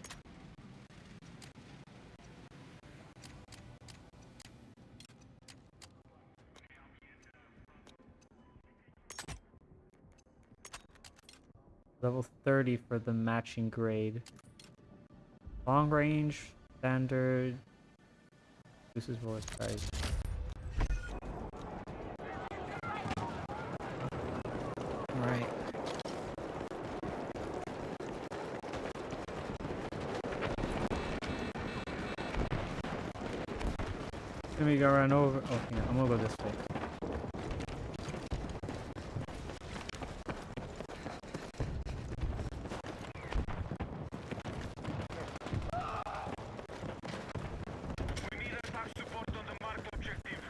Level 30 for the matching grade. Long range, standard. This is voice price. Alright. Then we go run over. Oh, yeah, I'm gonna go this way. We need attack support on the marked objective.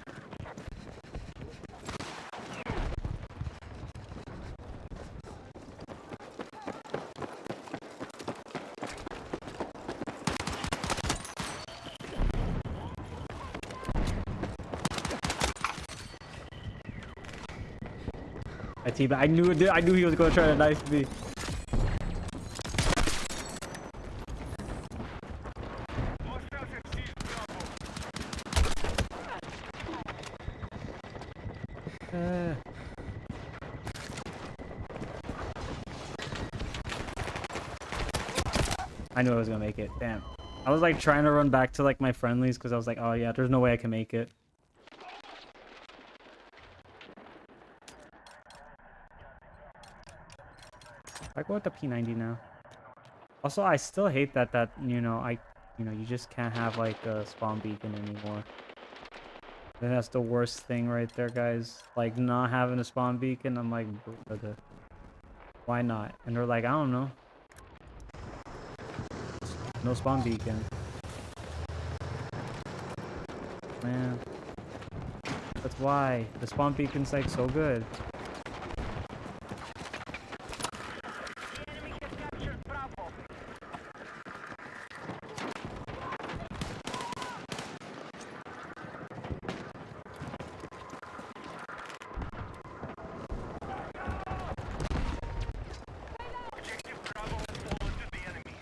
I knew it. I knew he was gonna try to knife me. Hostiles have seized Bravo. I knew I was gonna make it. Damn. I was like trying to run back to like my friendlies because I was like, oh yeah, there's no way I can make it. I go with the P90 now. Also, I still hate that you just can't have like a spawn beacon anymore. I think that's the worst thing right there, guys. Like not having a spawn beacon. I'm like, why not? And they're like, I don't know. No spawn beacon. Man. That's why. The spawn beacon's like so good. The enemy has captured Bravo. Objective Bravo has fallen to the enemy.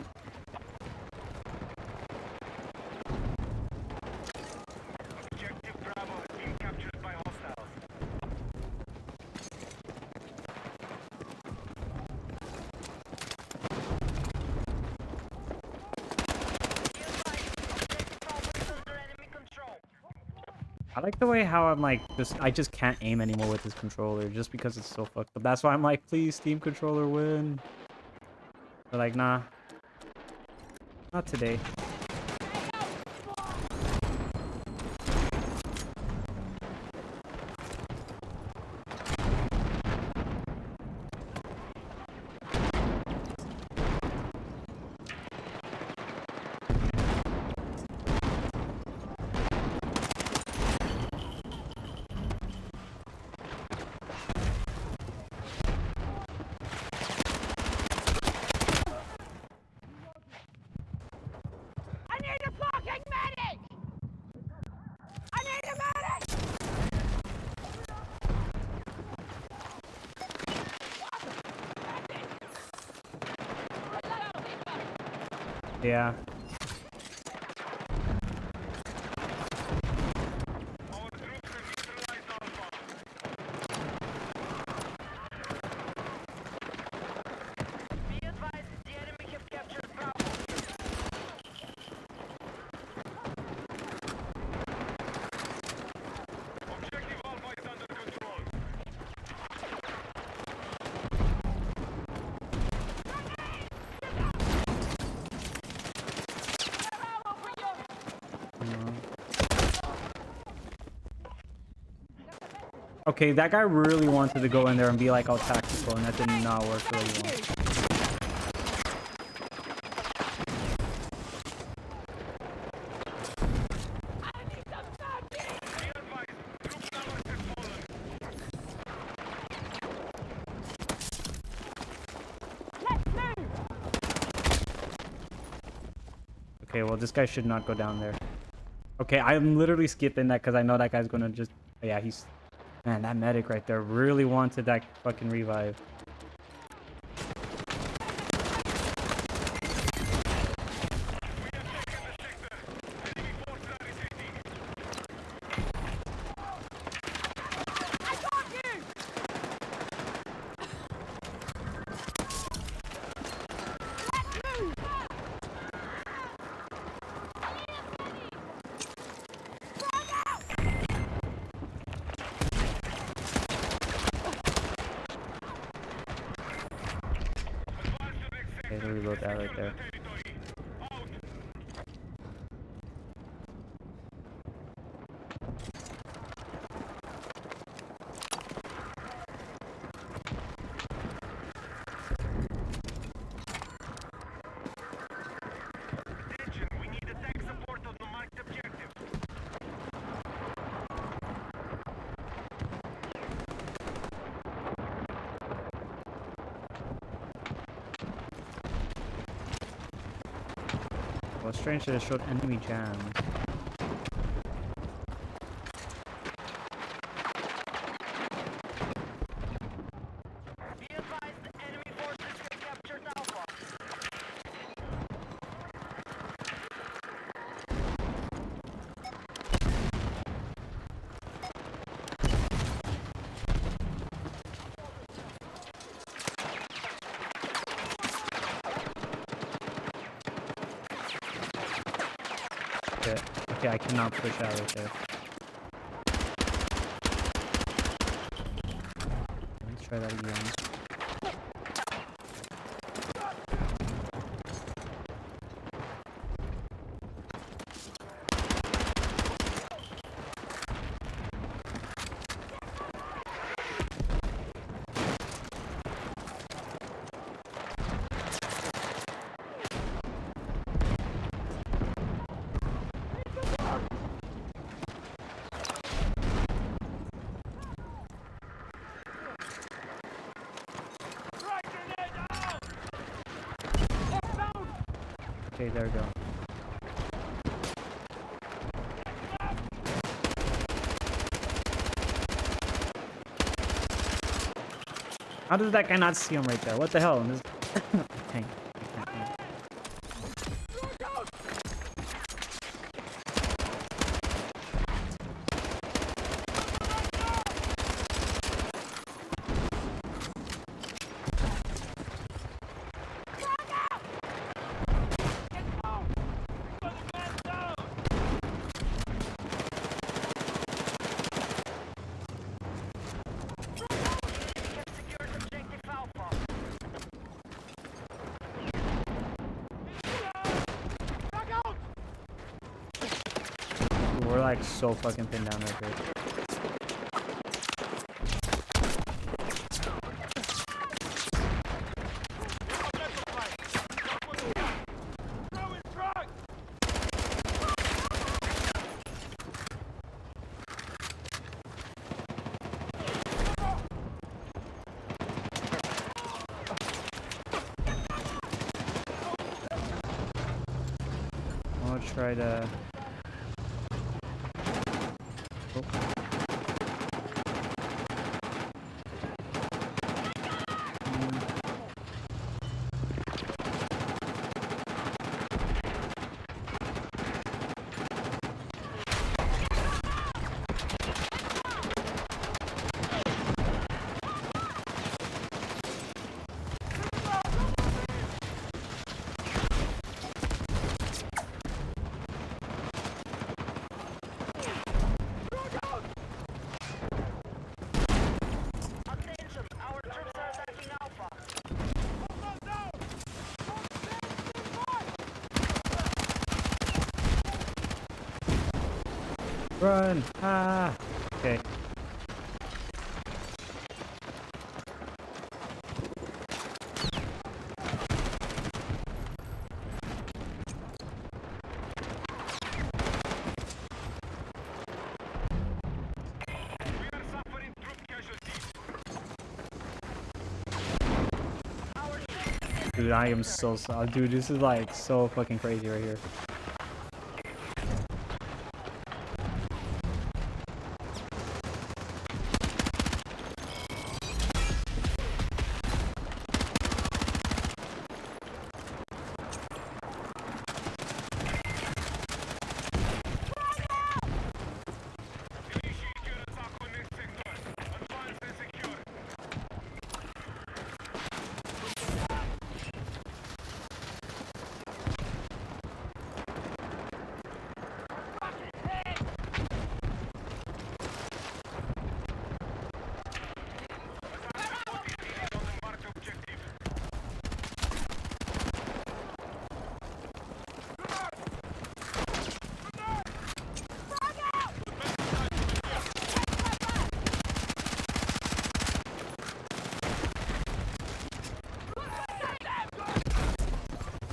Objective Bravo has been captured by hostiles. Be advised, objective Alpha is under enemy control. I like the way how I'm like I just can't aim anymore with this controller just because it's so fucked up. That's why I'm like, please Steam controller win. But like, nah. Not today. I need a fucking medic! I need a medic! Yeah. Our troops have neutralized Alpha. Be advised, the enemy have captured Bravo. Objective Alpha is under control. Okay, that guy really wanted to go in there and be like all tactical, and that did not work really well. Okay, well, this guy should not go down there. Okay, I'm literally skipping that because I know that guy's gonna just... Yeah, he's... Man, that medic right there really wanted that fucking revive. Okay, let me reload that right there. Attention, we need attack support on the marked objective. Well, strange that it showed enemy jam. Be advised, enemy forces recaptured Alpha. Okay, okay, I cannot push out right there. Let's try that again. Okay, there we go. How does that guy not see him right there? What the hell? This... Dang. Secured objective Alpha. We're like so fucking pinned down right here. I'll try to... Oh. Attention, our troops are attacking Alpha. Run! Ah! Okay. Dude, I am so sorry. Dude, this is like so fucking crazy right here.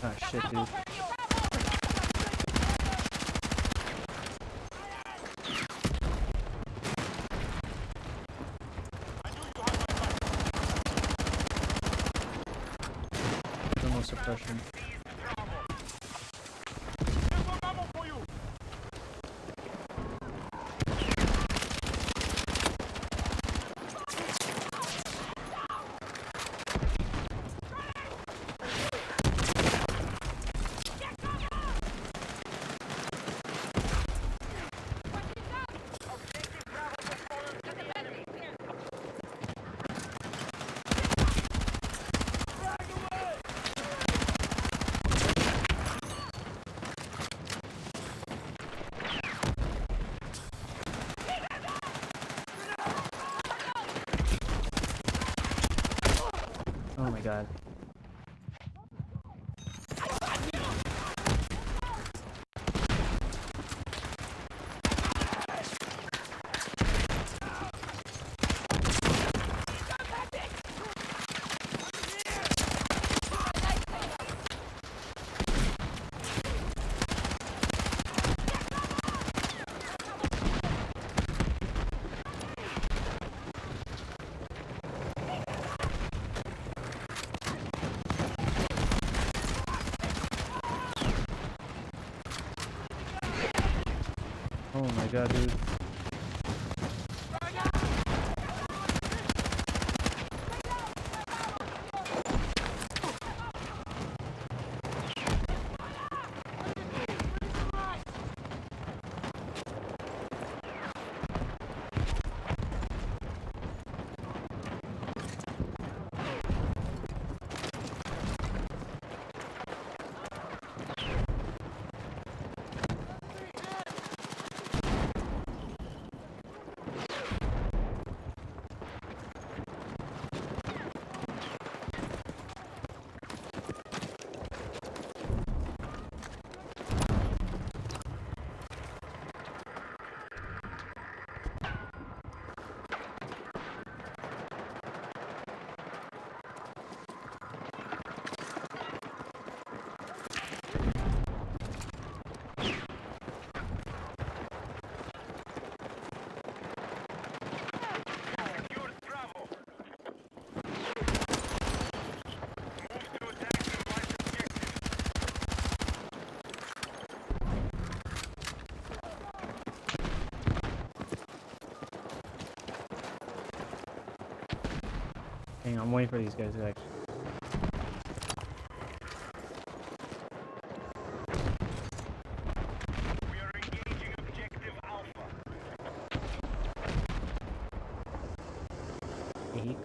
Ah, shit, dude. No suppression. Oh my god. Oh my god, dude. Hang on, I'm waiting for these guys to actually. We are engaging objective Alpha. Eek.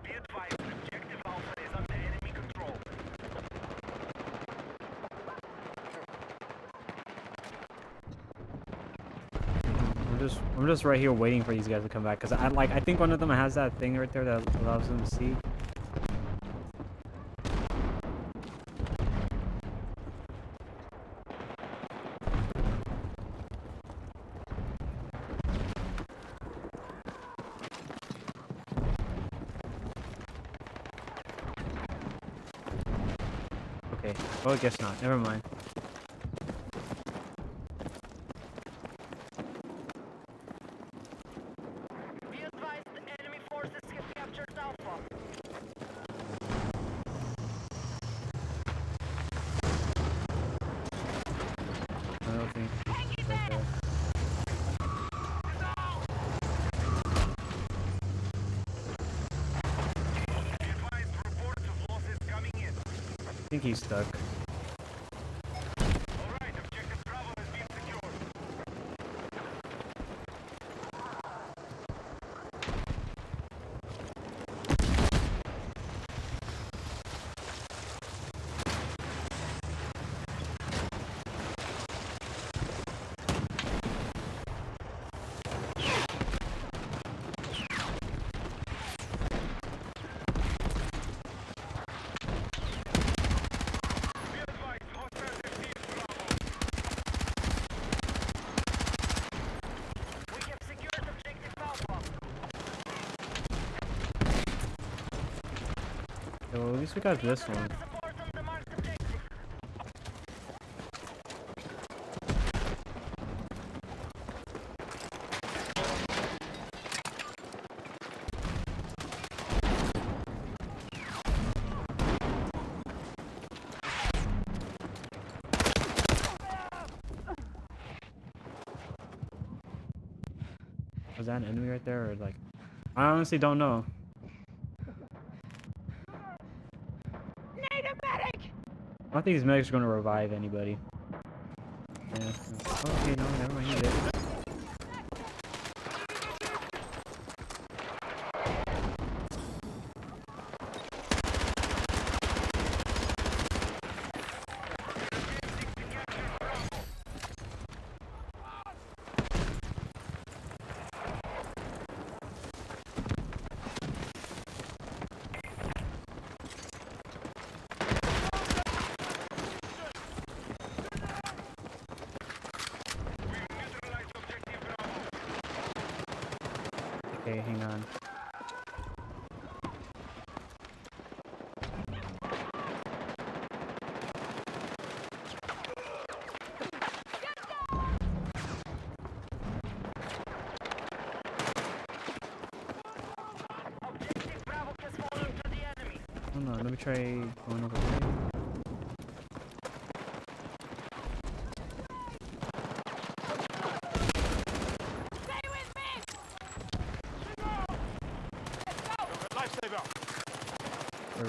Be advised, objective Alpha is under enemy control. I'm just right here waiting for these guys to come back because I think one of them has that thing right there that allows them to see. Okay. Oh, I guess not. Never mind. think he's stuck. All right, objective Bravo has been secured. Be advised, hostiles have seized Bravo. We have secured objective Alpha. So at least we got this one. Support on the marked objective. Was that an enemy right there, or like? I honestly don't know. Need a medic! I don't think these medics are gonna revive anybody. Yeah. Okay, no, never mind. He did. We've neutralized objective Bravo. Okay, hang on. Objective Bravo has fallen to the enemy. Hold on, let me try going over here. Stay with me! Lifesaver. Or,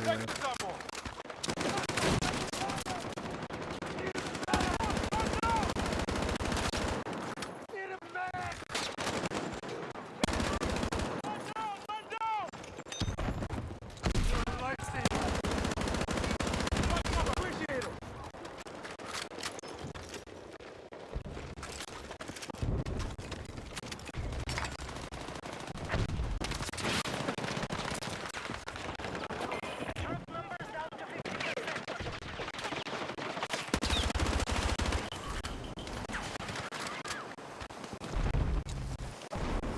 Troop numbers down to 50%.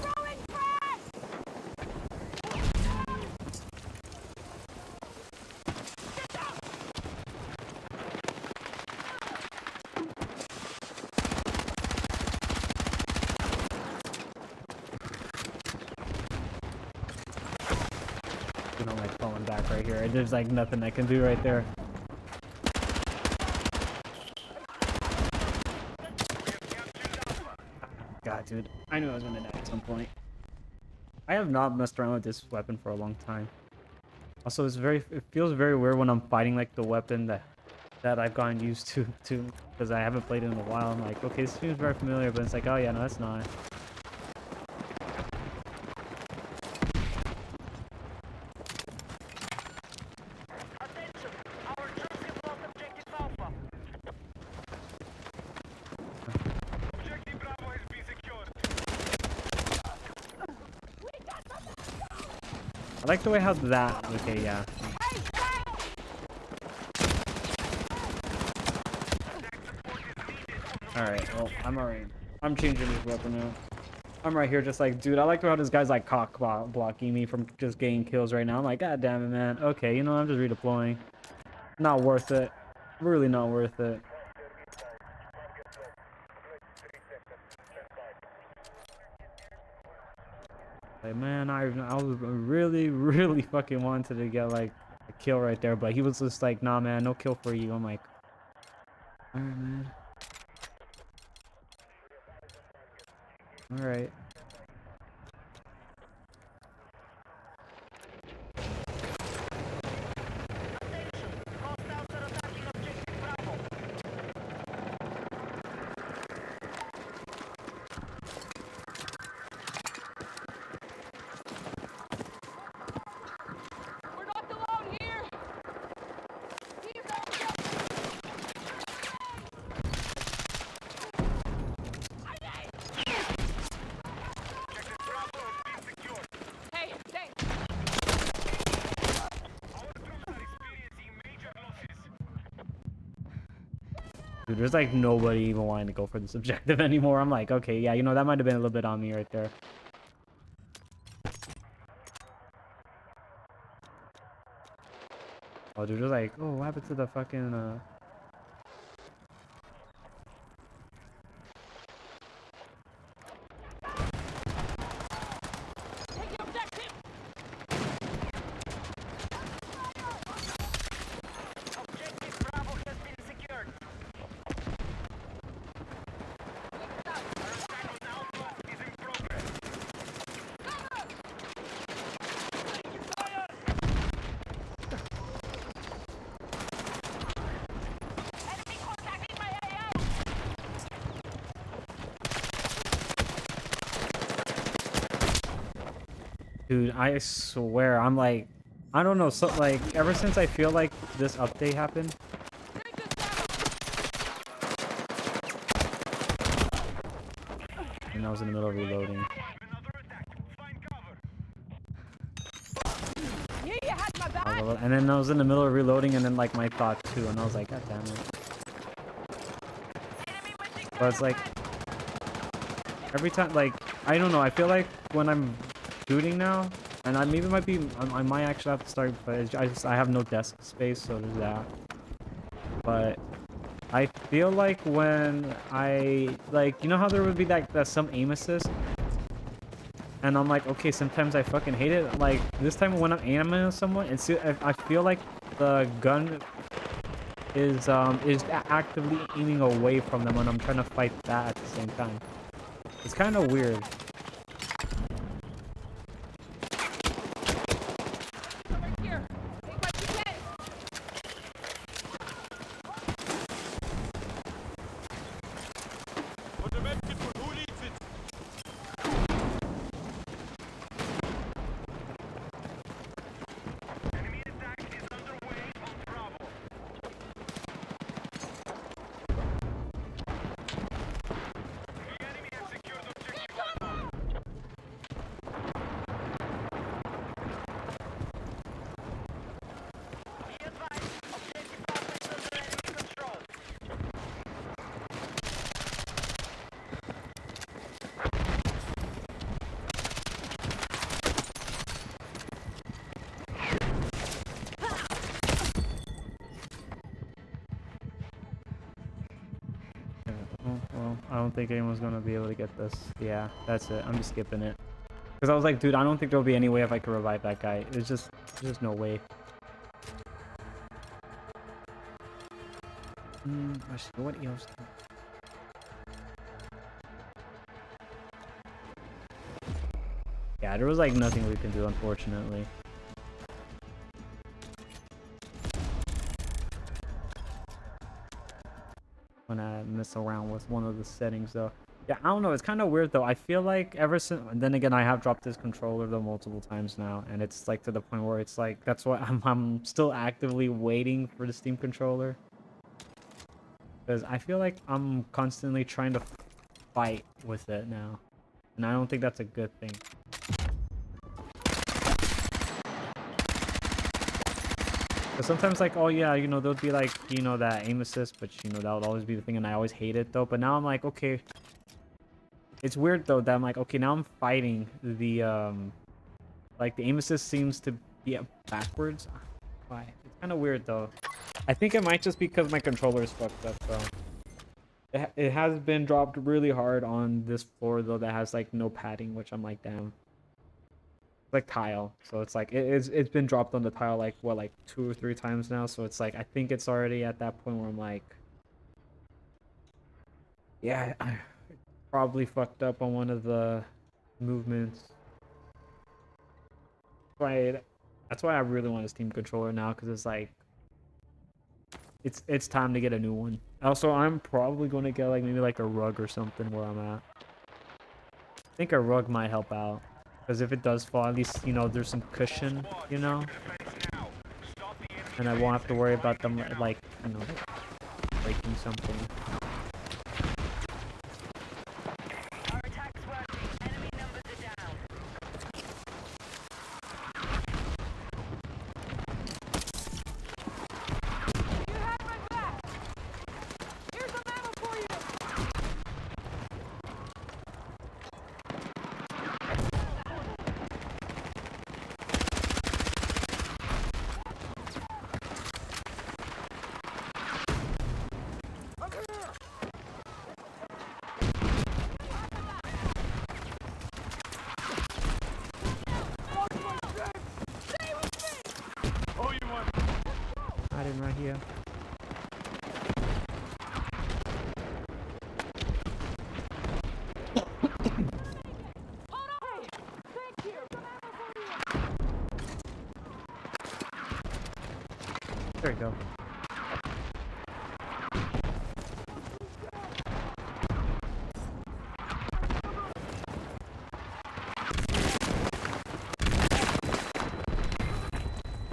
Throwing frag! you know, like falling back right here. There's like nothing I can do right there. God, dude, I knew I was gonna die at some point. I have not messed around with this weapon for a long time. Also, it feels very weird when I'm fighting like the weapon that I've gotten used to because I haven't played it in a while. I'm like, okay, this seems very familiar, but it's like, oh yeah, no, that's not. Attention! Our troops have lost objective Alpha. Objective Bravo has been secured. I like the way how that. Okay, yeah. Hey, hey! All right, well, I'm alright. I'm changing this weapon now. I'm right here just like, dude, I like how this guy's like cock blocking me from just getting kills right now. I'm like, god damn it, man. Okay, you know, I'm just redeploying. Not worth it. Really not worth it. Like, man, I was really fucking wanted to get like a kill right there, but he was just like, nah, man, no kill for you. I'm like, alright, man. Alright. Hostiles are attacking Dude, there's like nobody even wanting to go for this objective anymore. I'm like, okay, yeah, you know, that might have been a little bit on me right there. Oh, dude, there's like, oh, what happened to the fucking, Take the objective! Objective Bravo has been secured. Enemy contacting my AO! dude, I swear, I'm like, I don't know, so like, ever since I feel like this update happened, and I was in the middle of reloading. Another attack. Find cover. Knew you had my back! And then I was in the middle of reloading, and then like my thought too, and I was like, God damn it. Enemy with the But it's like, every time, like, I don't know, I feel like when I'm shooting now, and I maybe might be, I might actually have to start, but I have no desk space, so there's that. But I feel like when I, like, you know how there would be that some aim assist? And I'm like, okay, sometimes I fucking hate it. Like, this time when I'm aiming at someone, I feel like the gun is actively aiming away from them when I'm trying to fight that at the same time. It's kind of weird. over here! Take what you can! Enemy attack is underway on Bravo. The enemy has secured objective Alpha. Be advised, objective Alpha is under enemy control. Well, I don't think anyone's gonna be able to get this. Yeah, that's it. I'm just skipping it. Because I was like, dude, I don't think there'll be any way if I could revive that guy. There's just no way. Let's see, what else? Yeah, there was like nothing we can do, unfortunately. When I mess around with one of the settings though. Yeah, I don't know, it's kind of weird though. I feel like ever since, and then again, I have dropped this controller though multiple times now, and it's like to the point where it's like, that's why I'm still actively waiting for the Steam controller. Because I feel like I'm constantly trying to fight with it now, and I don't think that's a good thing. But sometimes, like, oh yeah, you know, there'll be like, you know, that aim assist, but you know, that would always be the thing, and I always hate it though. But now I'm like, okay, it's weird though that I'm like, okay, now I'm fighting the like the aim assist seems to be backwards. Why? It's kind of weird though. I think it might just be because my controller is fucked up though. It has been dropped really hard on this floor though that has like no padding, which I'm like, damn. Like tile, so it's like it's been dropped on the tile like what, like 2 or 3 times now, so it's like I think it's already at that point where I'm like, yeah, I probably fucked up on one of the movements. That's why I really want a Steam controller now, because it's like it's time to get a new one. Also, I'm probably going to get like maybe like a rug or something where I'm at. I think a rug might help out. Because if it does fall, at least, you know, there's some cushion, you know? And I won't have to worry about them, like, you know, breaking something. Our attack's working. Enemy numbers are down. You have my back! Here's a here. There you go.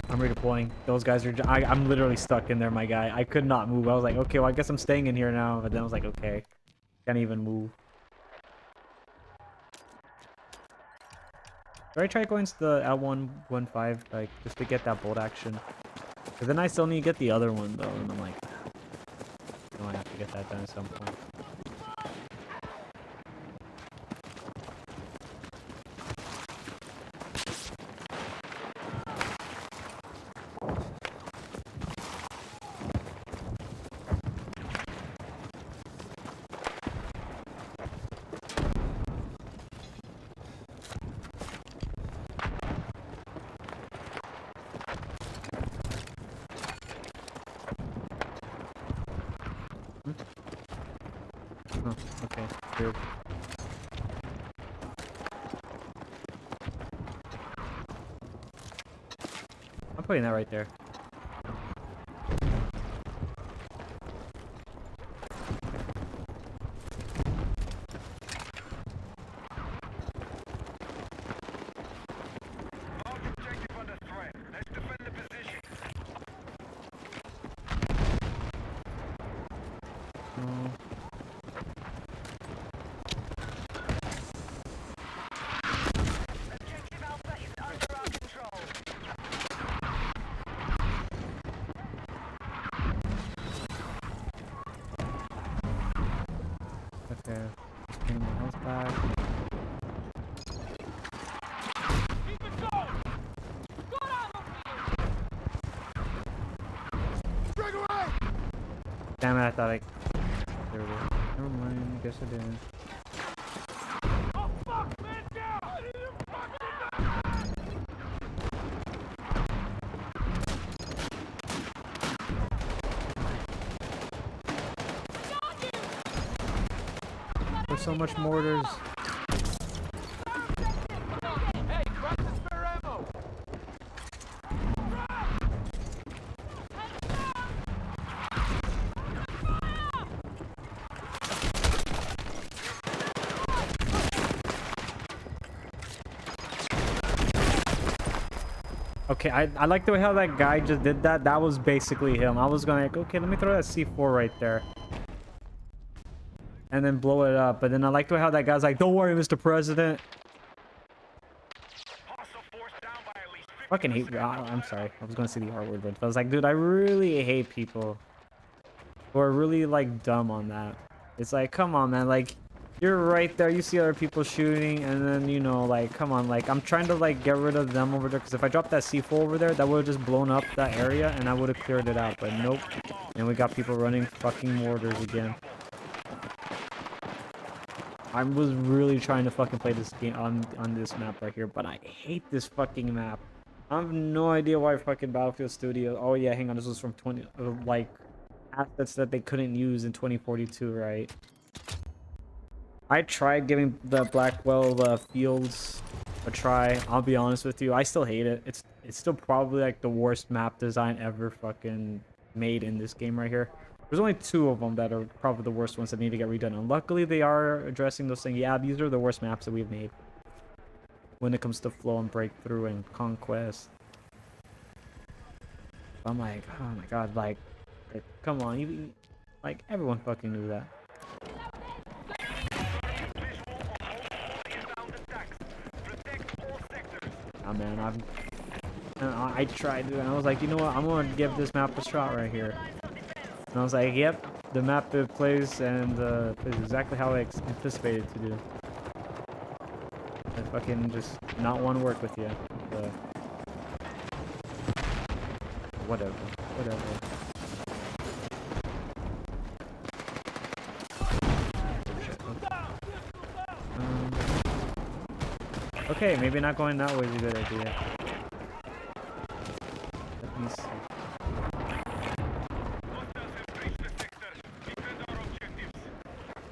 I'm redeploying. Those guys are... I'm literally stuck in there, my guy. I could not move. I was like, okay, well, I guess I'm staying in here now. But then I was like, okay. Can't even move. Should I try going to the L115, like, just to get that bolt action? But then I still need to get the other one, though. And I'm like, I might have to get that done at some point. Oh, okay. Weird. I'm putting that right there. Mark objective under threat. Let's defend the position. Oh. Objective Alpha is under our control. Okay. Just getting my health back. Keep it going! Good on over here! Damn it, I thought I... There it is. Never mind, I guess I didn't. Oh fuck, man down! There's so much mortars. Hey, grab the spare ammo! Okay, I like the way how that guy just did that. That was basically him. I was going like, okay, let me throw that C4 right there. And then blow it up. But then I like the way how that guy's like, don't worry, Mr. President. Hostile force down by at least 50%. Fucking hate... I'm sorry. I was going to say the R word, but I was like, dude, I really hate people who are really, like, dumb on that. It's like, come on, man. Like, you're right there. You see other people shooting, and then, you know, like, come on. Like, I'm trying to, like, get rid of them over there, because if I dropped that C4 over there, that would have just blown up that area, and I would have cleared it out. But nope. And we got people running fucking mortars again. I was really trying to fucking play this game on this map right here, but I hate this fucking map. I have no idea why fucking Battlefield Studio... Oh yeah, hang on, this was from like, assets that they couldn't use in 2042, right? I tried giving the Blackwell Fields a try. I'll be honest with you, I still hate it. It's still probably like the worst map design ever fucking made in this game right here. There's only 2 of them that are probably the worst ones that need to get redone. And luckily they are addressing those things. Yeah, these are the worst maps that we've made when it comes to flow and breakthrough and conquest. I'm like, oh my god, like come on, you, like everyone fucking knew that. Oh man, I tried to, and I was like, you know what, I'm gonna give this map a shot right here. And I was like, yep, the map it plays and plays exactly how I anticipated to do. I fucking just not want to work with you. But whatever. Okay, maybe not going that way is a good idea. Let me see.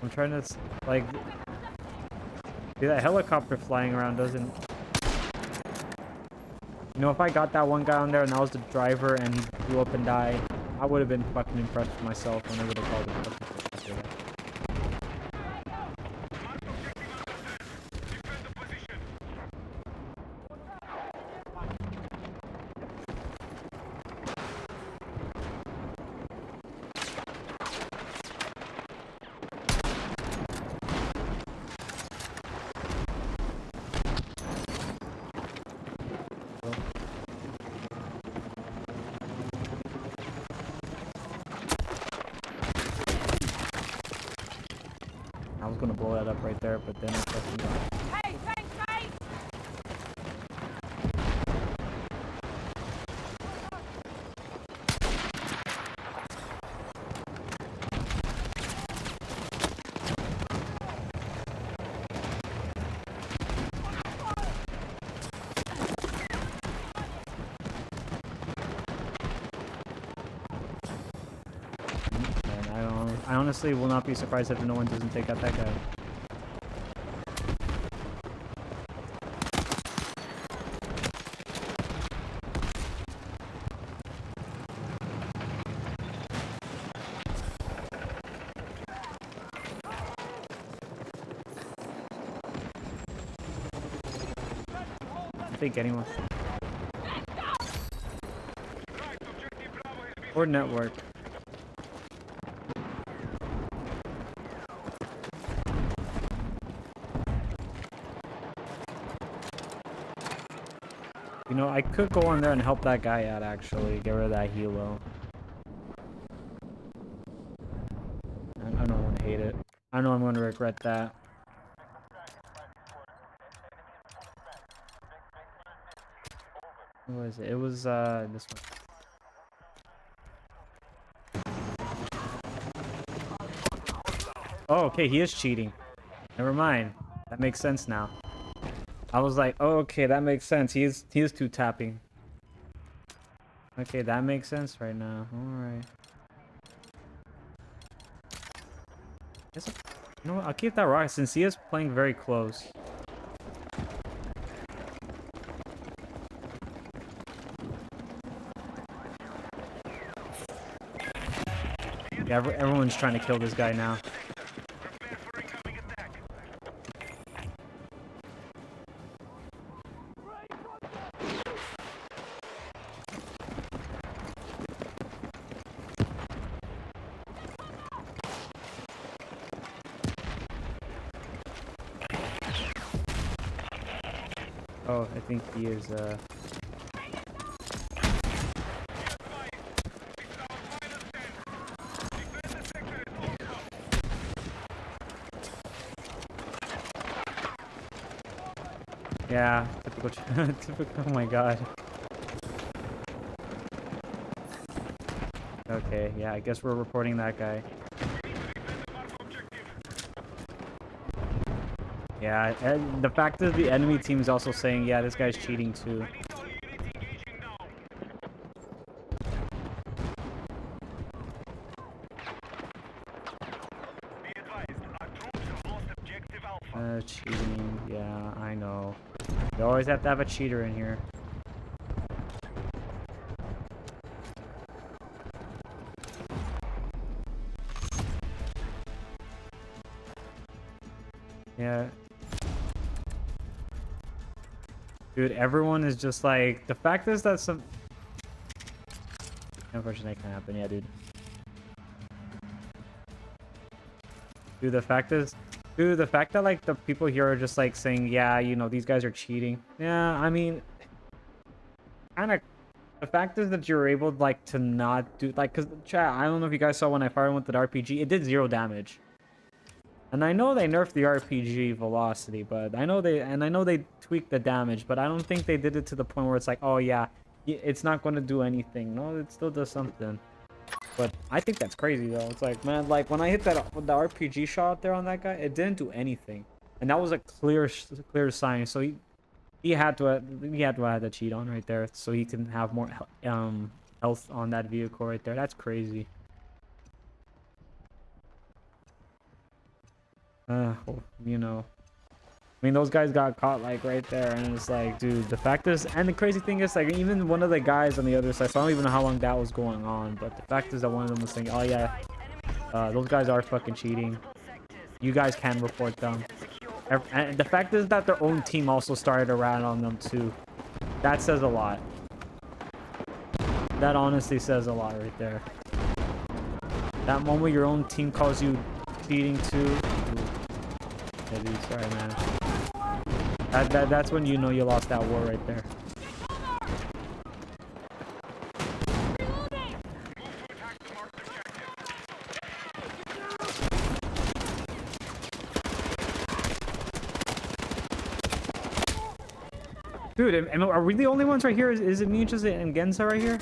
I'm trying to like. See, that helicopter flying around doesn't. You know, if I got that one guy on there and I was the driver and he blew up and died, I would have been fucking impressed with myself when I would have called it fucking after that. I was gonna blow that up right there, but then I fucking got. Hey, thanks, mate! And I honestly will not be surprised if no one doesn't take out that guy. I think anyone. Or network. You know, I could go on there and help that guy out, actually. Get rid of that helo. I don't want to hate it. I know I'm going to regret that. What was it? It was, this one. Oh, okay, he is cheating. Never mind. That makes sense now. I was like, oh, okay, that makes sense. He is two tapping. Okay, that makes sense right now. Alright. You know what? I'll keep that rock since he is playing very close. Yeah, everyone's trying to kill this guy now. Oh, I think he is, yeah, typical, typical, oh my god. Okay, yeah, I guess we're reporting that guy. Yeah, and the fact that the enemy team is also saying, yeah, this guy's cheating too. Cheating, yeah, I know. You always have to have a cheater in here. Yeah. Dude, everyone is just like, the fact is that some... Unfortunately, that can't happen, yeah, dude. Dude, the fact is... Dude, the fact that, like, the people here are just, like, saying, yeah, you know, these guys are cheating. Yeah, I mean... Kinda... The fact is that you're able, like, to not do... Like, because, chat, I don't know if you guys saw when I fired with the RPG, it did 0 damage. And I know they nerfed the RPG velocity, but I know they tweaked the damage, but I don't think they did it to the point where it's like, oh yeah, it's not going to do anything. No, it still does something. But I think that's crazy though. It's like, man, like when I hit that the RPG shot there on that guy, it didn't do anything, and that was a clear sign. So he had to have the cheat on right there, so he can have more health on that vehicle right there. That's crazy. You know. I mean, those guys got caught like right there, and it's like, dude, the fact is, and the crazy thing is, like, even one of the guys on the other side, so I don't even know how long that was going on, but the fact is that one of them was saying, oh yeah, those guys are fucking cheating. You guys can report them. And the fact is that their own team also started a rat on them too. That says a lot. That honestly says a lot right there. That moment your own team calls you cheating too. Yeah, dude, sorry, man. That's when you know you lost that war right there. Dude, are we the only ones right here? Is it me just and Genza right here?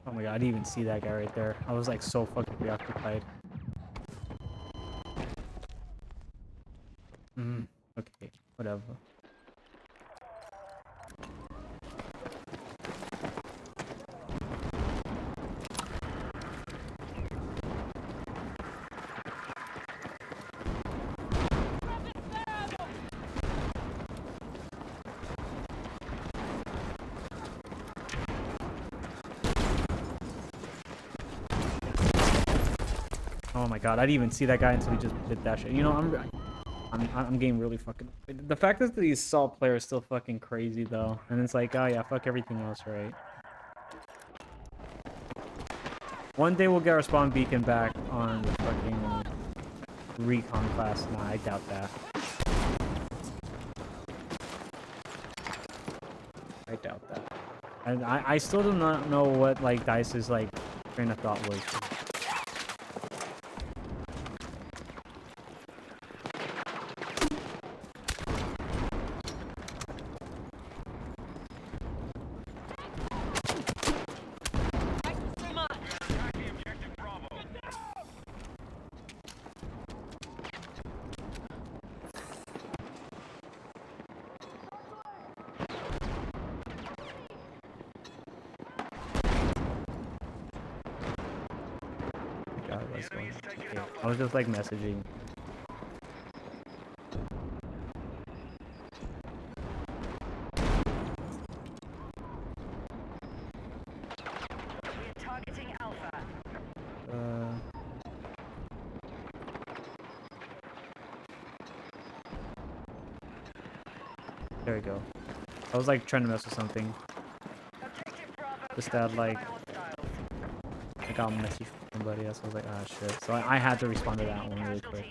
Oh my god, I didn't even see that guy right there. I was like so fucking preoccupied. Okay, whatever. Oh my god, I didn't even see that guy until he just did that shit. You know, I'm getting really fucking... The fact is that these Assault players still fucking crazy though. And it's like, oh yeah, fuck everything else, right? One day we'll get our spawn beacon back on the fucking recon class. Nah, I doubt that. I doubt that. And I still do not know what like DICE's like train of thought was. Okay, I was just like messaging. We're targeting Alpha. There we go. I was like trying to mess with something. Just that like I got a message from somebody else. I was like, ah shit. So I had to respond to that one really quick.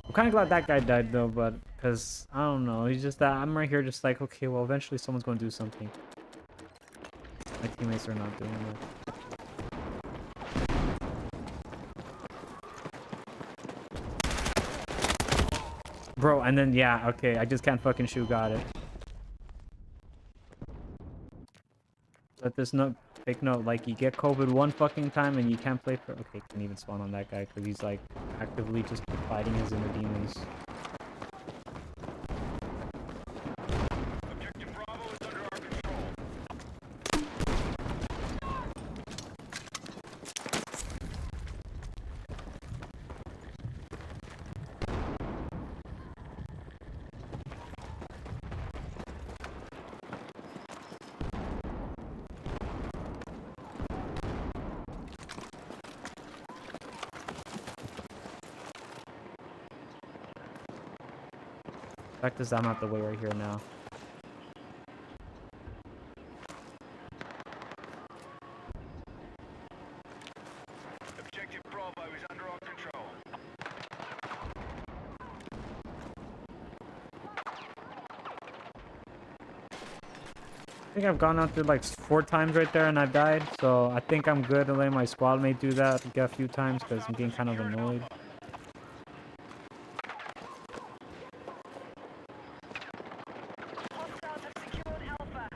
I'm kind of glad that guy died though, but because I don't know, he's just that I'm right here just like, okay, well eventually someone's going to do something. My teammates are not doing it. Bro, and then yeah, okay, I just can't fucking shoot, got it. Let this note, take note, like you get COVID one fucking time and you can't play for, okay, can't even spawn on that guy because he's like actively just fighting his inner demons. Objective Bravo is under our control. Fact is, I'm out the way right here now. Objective Bravo is under our control. I think I've gone out there like 4 times right there and I've died, so I think I'm good to let my squad mate do that a few times because I'm getting kind of annoyed. Hostiles have secured Alpha.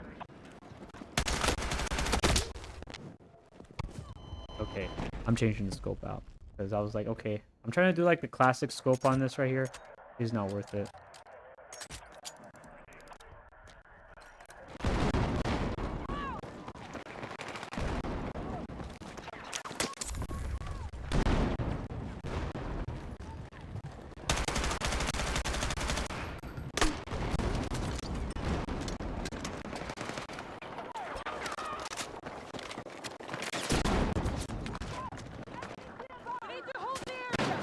Okay, I'm changing the scope out because I was like, okay, I'm trying to do like the classic scope on this right here. It's not worth it. We need to hold the area.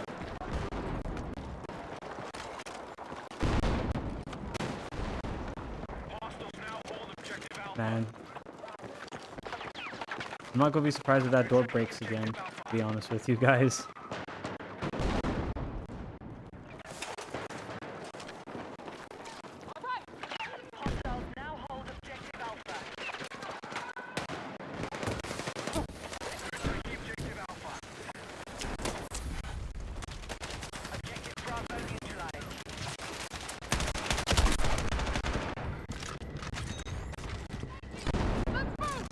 Hostiles now hold objective Alpha. Man, I'm not gonna be surprised if that door breaks again, to be honest with you guys. All right. Hostiles now hold objective Alpha. Objective Alpha. Objective Bravo neutralized. Let's move.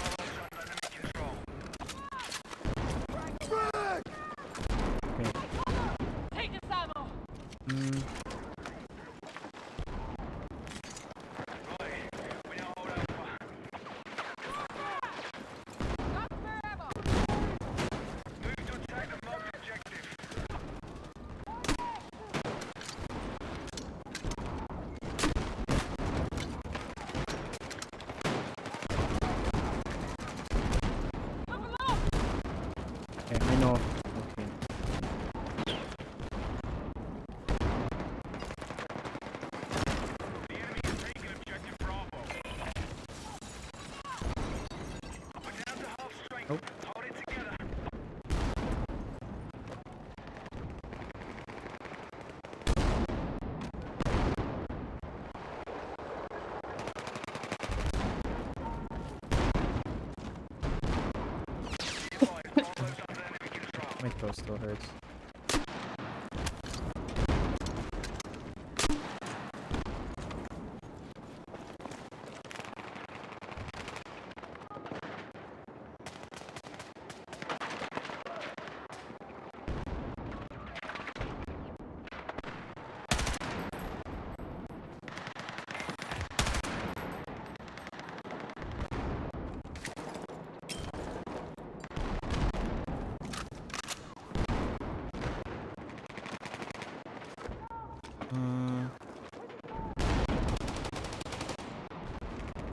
Bravo's under enemy control. Okay. Take this ammo. Right. We now hold Alpha. Got spare ammo. Move to attack the marked objective. Move along. Okay, I know. Okay. The enemy has taken objective Bravo. We're down to half strength. Nope. Hold it together. Be advised, Bravo's under enemy control. My throat still hurts.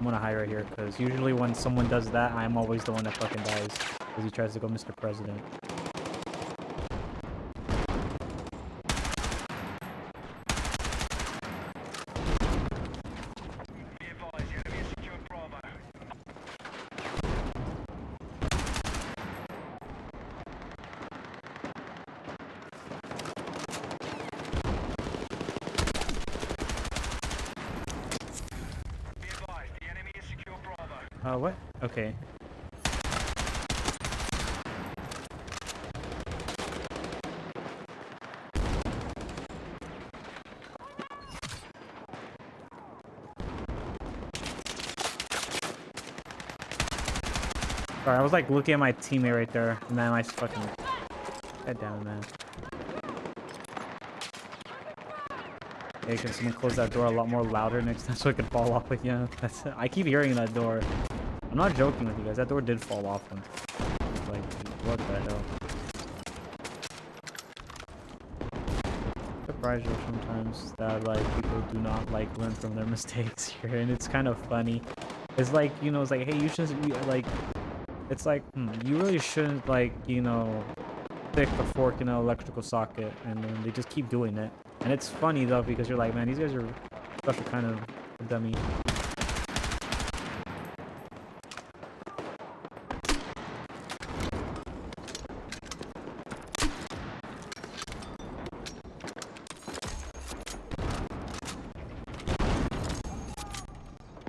I'm gonna hide right here because usually when someone does that, I'm always the one that fucking dies because he tries to go Mr. President. Be advised, the enemy has secured Bravo. Be advised, the enemy has secured Bravo. What? Okay. Sorry, I was like looking at my teammate right there, and then I just fucking head down, man. Hey, can someone close that door a lot more louder next time so it can fall off again? That's I keep hearing that door. I'm not joking with you guys. That door did fall off one. Like, what the hell? Surprised you sometimes that like people do not like learn from their mistakes here, and it's kind of funny. It's like, you know, it's like, hey, you shouldn't like. It's like, you really shouldn't like, you know, stick a fork in an electrical socket, and then they just keep doing it. And it's funny though because you're like, man, these guys are special kind of dummy.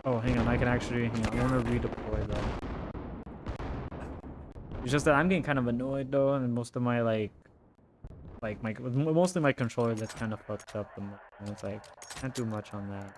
Oh, hang on, I can actually, hang on, I want to redeploy though. It's just that I'm getting kind of annoyed though, and most of my mostly my controller that's kind of fucked up, and it's like, can't do much on that.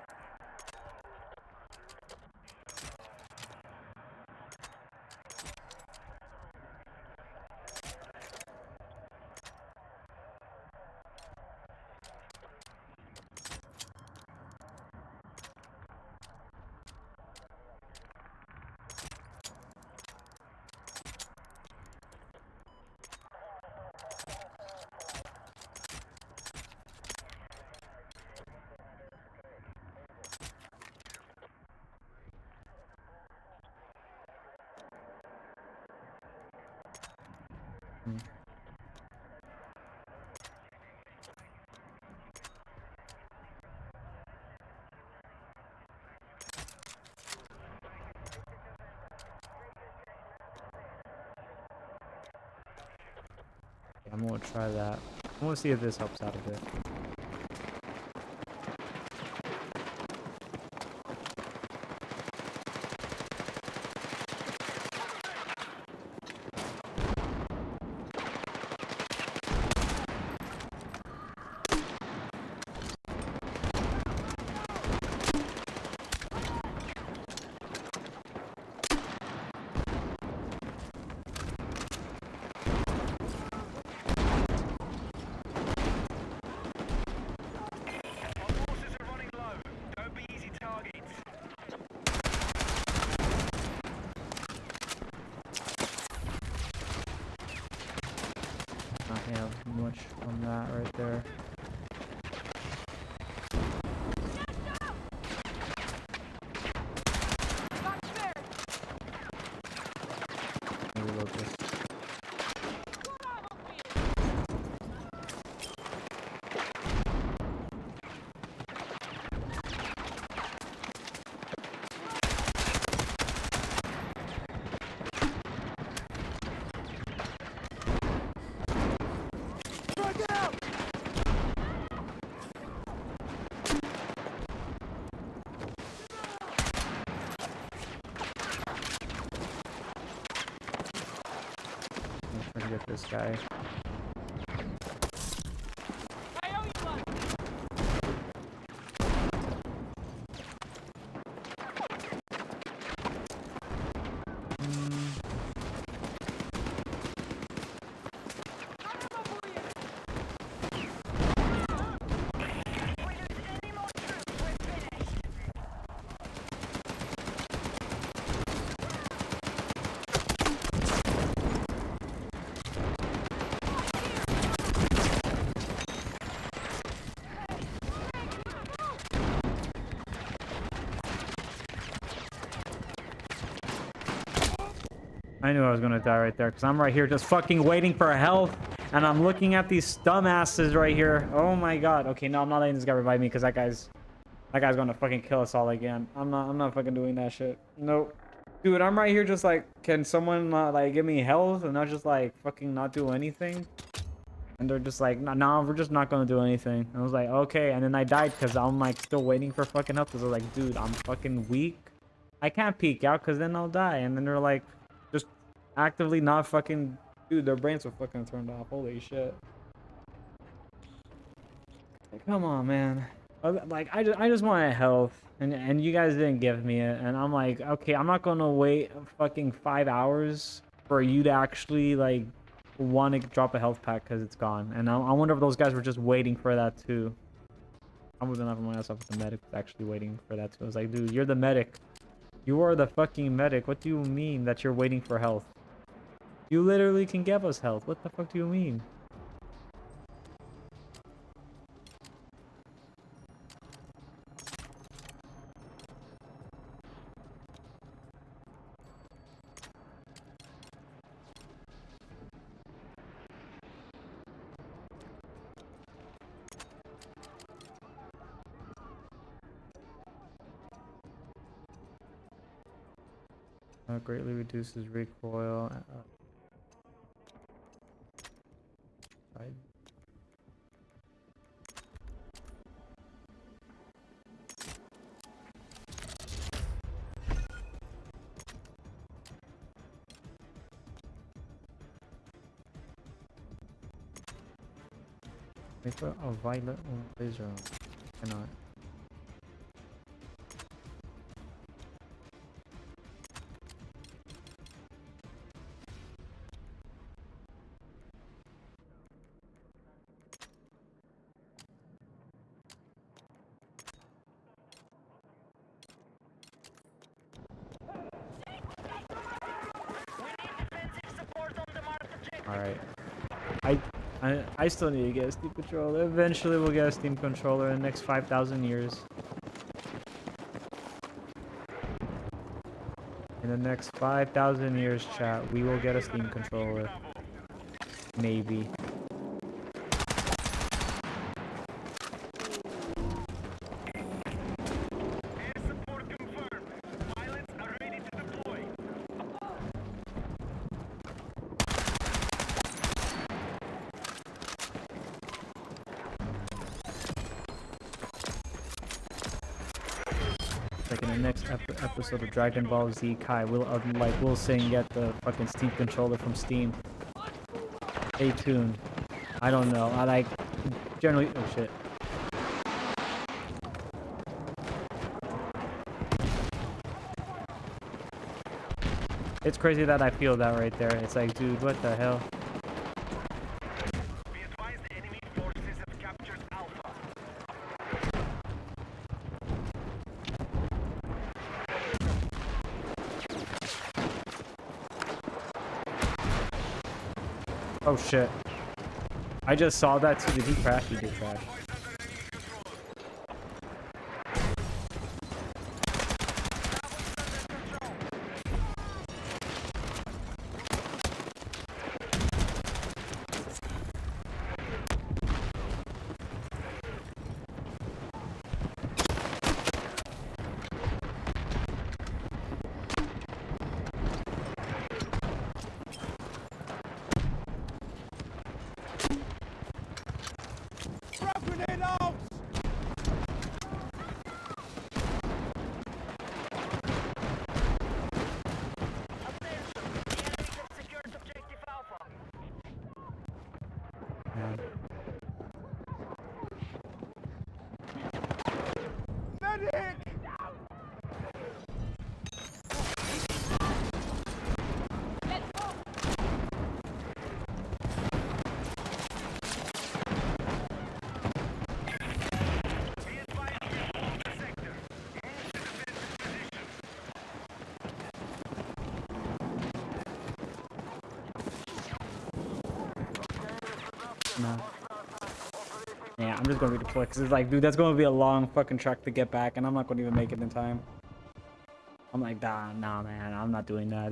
Hmm. I'm gonna try that. I want to see if this helps out a bit. Our forces are running low. Don't be easy targets. Not have much on that right there. Reload this. I'm trying to get this guy. I knew I was gonna die right there because I'm right here just fucking waiting for health, and I'm looking at these dumbasses right here. Oh my god. Okay, no, I'm not letting this guy revive me because that guy's gonna fucking kill us all again. I'm not fucking doing that shit. Nope. Dude, I'm right here just like, can someone like give me health and not just like fucking not do anything? And they're just like, nah, we're just not gonna do anything. And I was like, okay, and then I died because I'm like still waiting for fucking help because I was like, dude, I'm fucking weak. I can't peek out because then I'll die. And then they're like, just actively not fucking, dude, their brains were fucking turned off. Holy shit. Like, come on, man. Like, I just wanted health, and you guys didn't give me it, and I'm like, okay, I'm not gonna wait fucking 5 hours for you to actually like want to drop a health pack because it's gone. And I wonder if those guys were just waiting for that too. I wasn't having myself with the medic was actually waiting for that too. I was like, dude, you're the medic. You are the fucking medic. What do you mean that you're waiting for health? You literally can give us health. What the fuck do you mean? Greatly reduces recoil. Right. They put a violet laser on. Cannot. Alright. I still need to get a Steam controller. Eventually we'll get a Steam controller in the next 5,000 years. In the next 5,000 years, chat, we will get a Steam controller. Maybe. Air support confirmed. Pilots are ready to deploy. Like in the next episode of Dragon Ball Z Kai, we'll say and get the fucking Steam controller from Steam. Stay tuned. I don't know. I like generally. Oh shit. It's crazy that I feel that right there. It's like, dude, what the hell? Be advised the enemy forces have captured Alpha. Oh shit. I just saw that too. Did he crash? He did crash. Man. No. Yeah, I'm just gonna redeploy because it's like, dude, that's gonna be a long fucking trek to get back, and I'm not gonna even make it in time. I'm like, nah, man, I'm not doing that.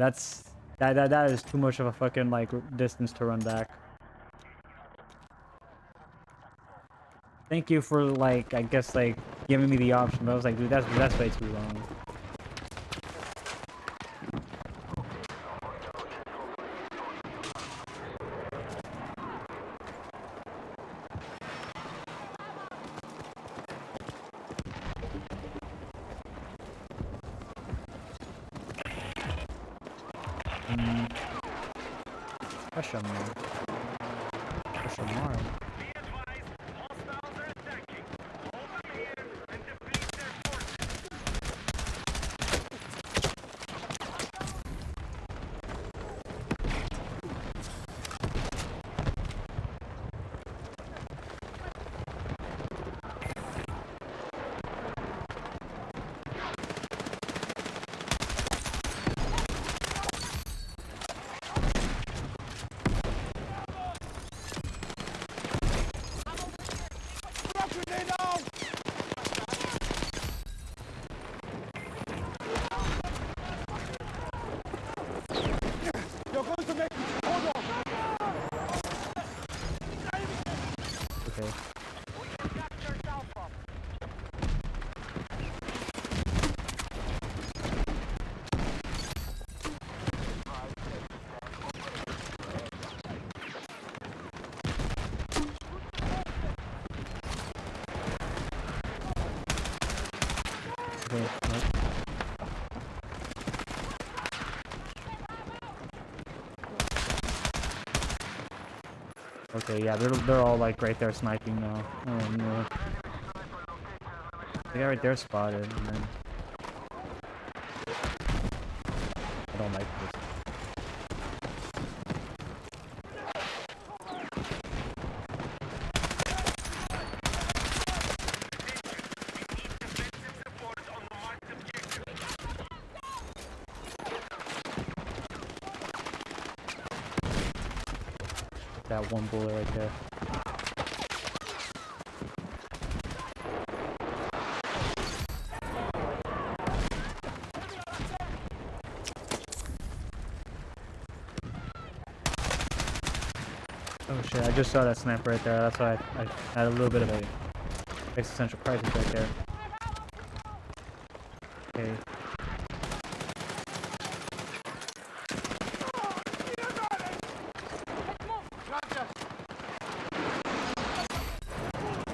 That is too much of a fucking like distance to run back. Thank you for like, I guess like giving me the option, but I was like, dude, that's way too long. Question mark. Be advised, hostiles are attacking. Hold them here and defeat their forces. Okay, yeah, they're all like right there sniping now. Oh no. The guy right there spotted, and then I don't like this. That one bullet right there. Oh shit, I just saw that sniper right there. That's why I had a little bit of a existential crisis right there. Okay.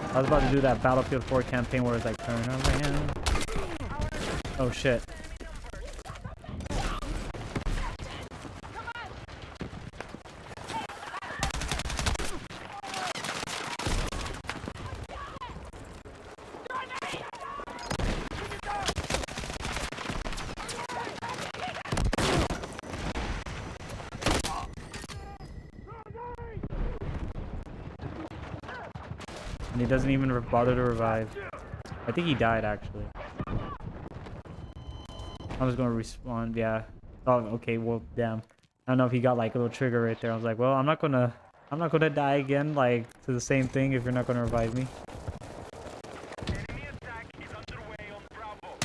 I was about to do that Battlefield 4 campaign where it's like turn around. Oh shit. And he doesn't even bother to revive. I think he died actually. I was gonna respawn, yeah. Oh, okay, well, damn. I don't know if he got like a little trigger right there. I was like, well, I'm not gonna die again, like, to the same thing if you're not gonna revive me. Enemy attack is underway on Bravo.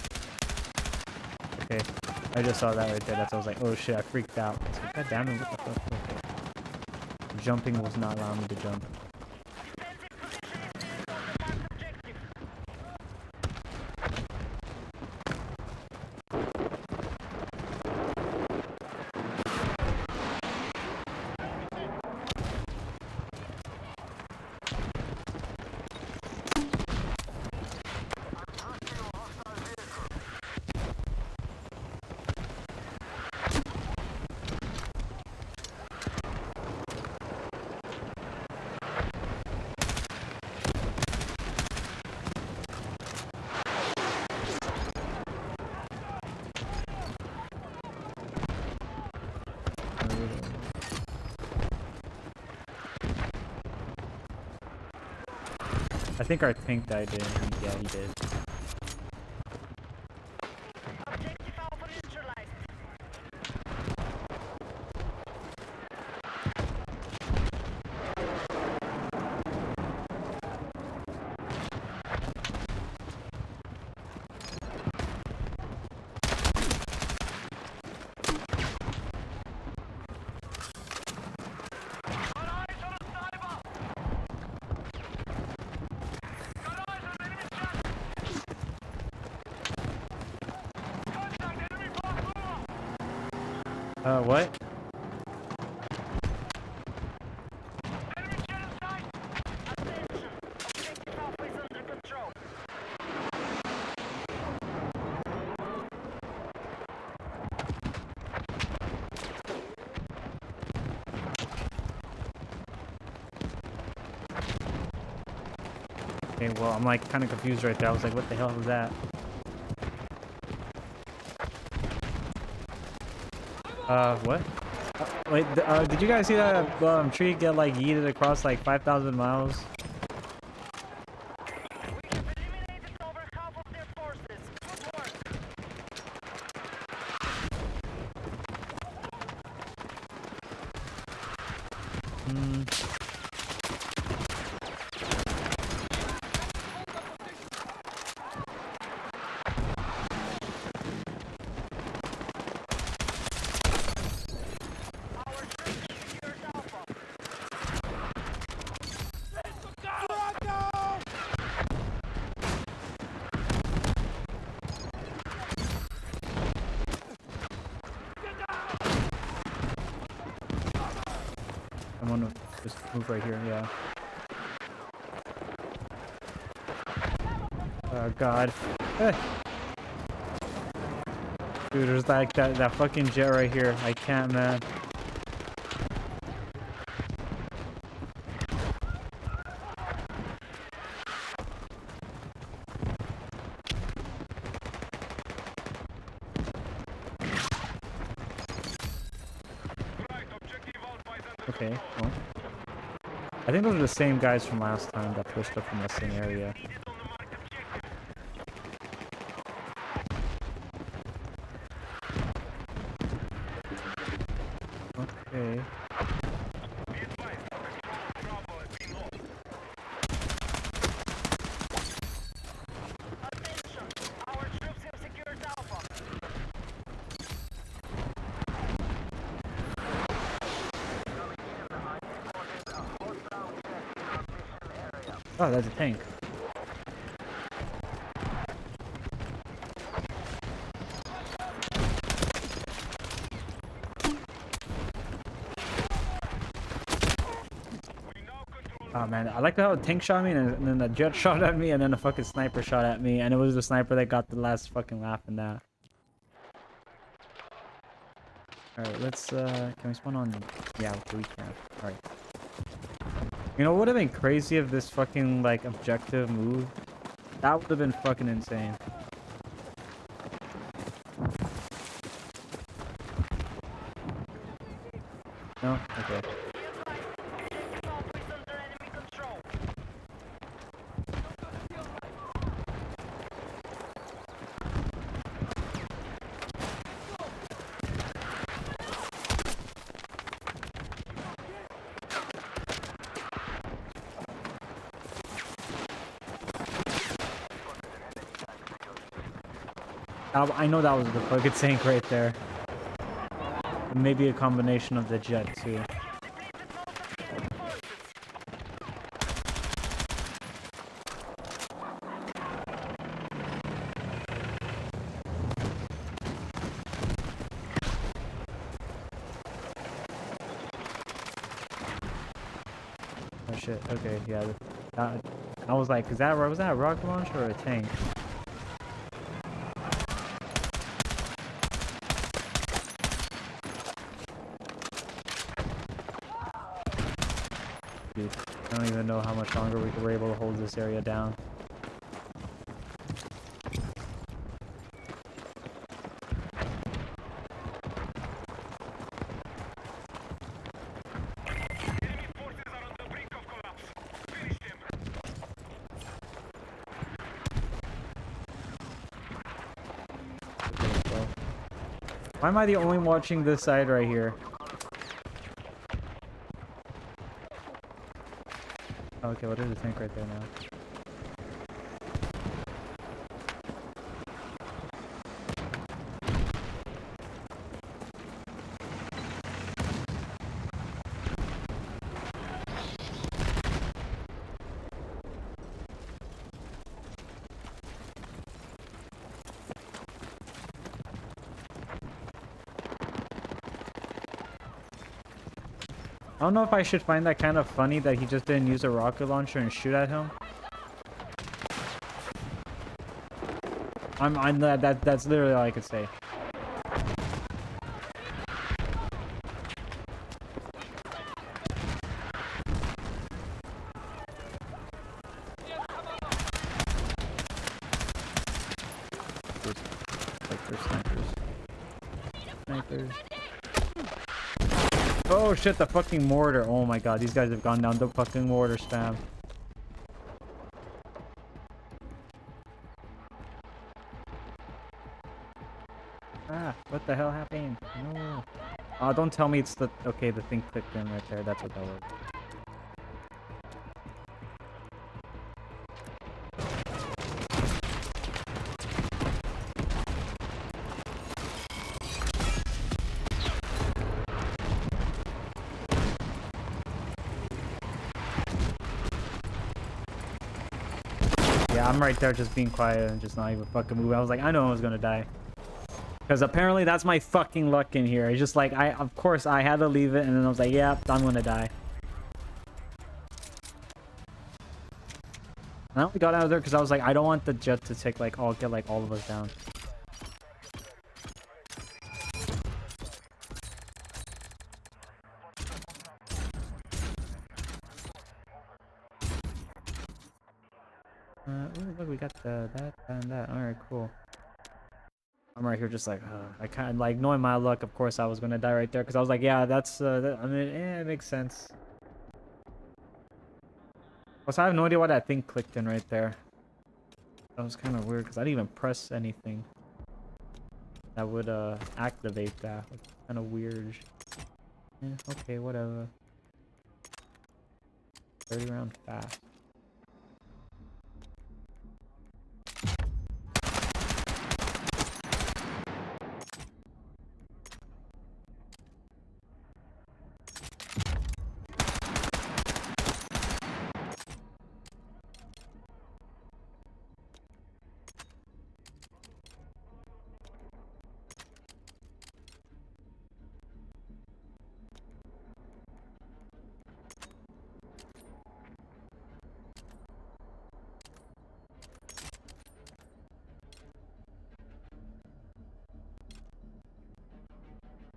Okay, I just saw that right there. That's why I was like, oh shit, I freaked out. I was like, God damn it, what the fuck? Okay. Jumping was not allowing me to jump. I think our tank died, didn't he? Yeah, he did. Objective Alpha neutralized. Got eyes on a sniper. Got eyes on enemy shot. Contact enemy bomb. What? Enemy shot in sight. Attention. Objective Alpha is under control. Okay, well, I'm like kind of confused right there. I was like, what the hell was that? What? Wait, did you guys see that tree get like yeeted across like 5,000 miles? We have eliminated over half of their forces. Good work. Hmm. Our troops secured Alpha. I'm gonna just move right here, yeah. Oh god. Eh. Dude, there's like that fucking jet right here. I can't, man. Okay, well. I think those are the same guys from last time that pushed up from the same area. Okay. Attention! Our troops have secured Alpha. Oh, that's a tank. Oh man, I like how a tank shot me and then the jet shot at me and then a fucking sniper shot at me and it was the sniper that got the last fucking laugh in that. Alright, let's can we spawn on yeah, we can. Alright. You know what would have been crazy if this fucking like objective moved? That would have been fucking insane. No? Okay. I know that was the fucking tank right there. Maybe a combination of the jet too. Oh shit, okay, yeah. I was like, was that a rocket launcher or a tank? Dude, I don't even know how much longer we were able to hold this area down. Okay, well. Why am I the only one watching this side right here? Okay, well there's a tank right there now. I don't know if I should find that kind of funny that he just didn't use a rocket launcher and shoot at him. That's literally all I could say. Like they're snipers. Snipers. Oh shit, the fucking mortar. Oh my god, these guys have gone down the fucking mortar spam. Ah, what the hell happened? No. Oh, don't tell me it's the... Okay, the thing clicked in right there. That's what that was. Yeah, I'm right there just being quiet and just not even fucking moving. I was like, I know I was gonna die. Because apparently that's my fucking luck in here. It's just like, of course, I had to leave it, and then I was like, yeah, I'm gonna die. I only got out of there because I was like, I don't want the jet to take, like, get, like, all of us down. Ooh, look, we got that, and that. Alright, cool. I'm right here just like, I kind of like knowing my luck. Of course, I was gonna die right there because I was like, yeah, that's. I mean, it makes sense. Also, I have no idea why that thing clicked in right there. That was kind of weird because I didn't even press anything that would activate that. Kind of weird. Yeah, okay, whatever. 30 round fast.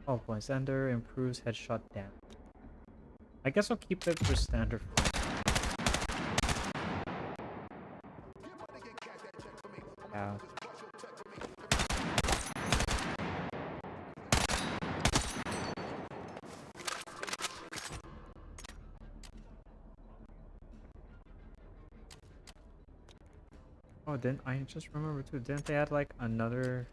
Oh, points. Ender improves headshot damage. I guess I'll keep it for standard. Yeah. Oh, didn't I just remember too? Didn't they add like another?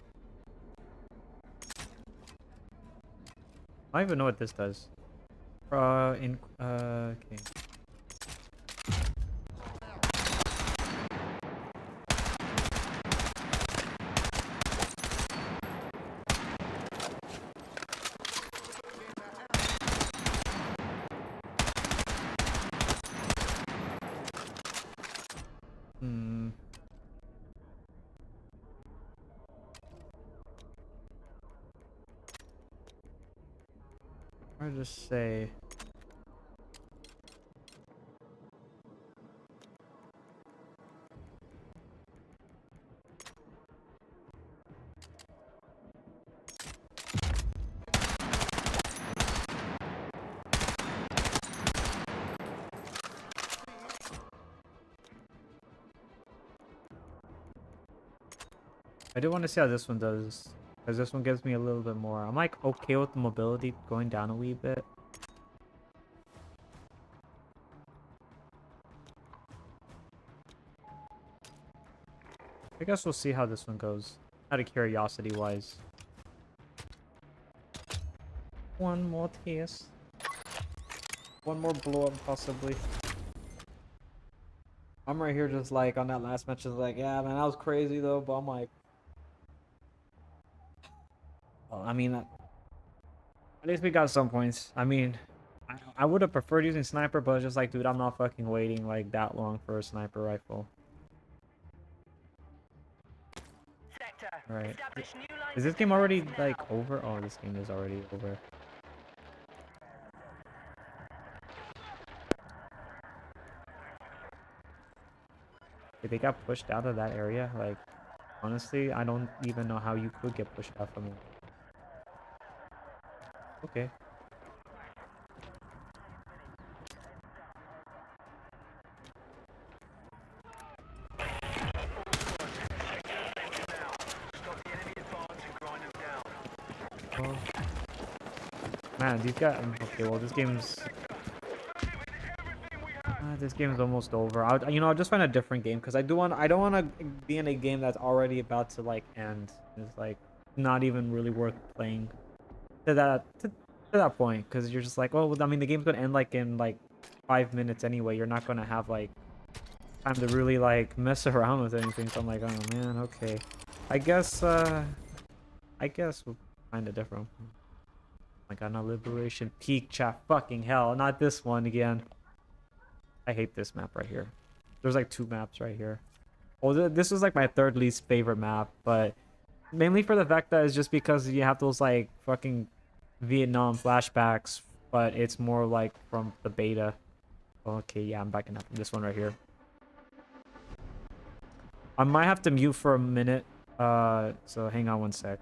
I don't even know what this does. Okay. Hmm. I'll just say. I do want to see how this one does, because this one gives me a little bit more. I'm like okay with the mobility going down a wee bit. I guess we'll see how this one goes, out of curiosity wise. One more test. One more blow up possibly. I'm right here just like on that last match, just like, yeah, man, that was crazy though, but I'm like, well, I mean, at least we got some points. I mean, I would have preferred using sniper, but it's just like, dude, I'm not fucking waiting like that long for a sniper rifle. Sector. Right. Establish new lines Is of this game already defense like now. over? Oh, this game is already over. If they got pushed out of that area, like, honestly, I don't even know how you could get pushed out from it. Okay. Well, man, these guys. Okay, well, this game's almost over. I'll just find a different game because I don't want to be in a game that's already about to like end. It's like not even really worth playing to that point because you're just like, oh, well, I mean, the game's gonna end like in like 5 minutes anyway. You're not gonna have like time to really like mess around with anything. So I'm like, oh man, okay. I guess we'll find a different one. Oh my god, not Liberation Peak, chat. Fucking hell, not this one again. I hate this map right here. There's like 2 maps right here. Well, this was like my 3rd least favorite map, but mainly for the fact that it's just because you have those like fucking Vietnam flashbacks, but it's more like from the beta. Okay, yeah, I'm backing up from this one right here. I might have to mute for a minute. So hang on one sec.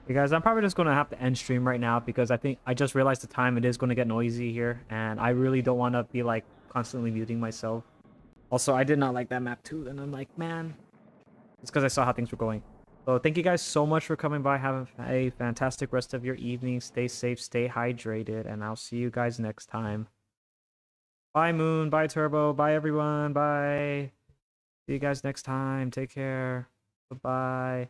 You guys, I'm probably just going to have to end stream right now because I think I just realized the time. It is going to get noisy here, and I really don't want to be like constantly muting myself. Also, I did not like that map too, and I'm like, man, it's because I saw how things were going. So thank you guys so much for coming by. Have a fantastic rest of your evening. Stay safe, stay hydrated, and I'll see you guys next time. Bye, Moon. Bye, Turbo. Bye, everyone. Bye. See you guys next time. Take care. Bye-bye.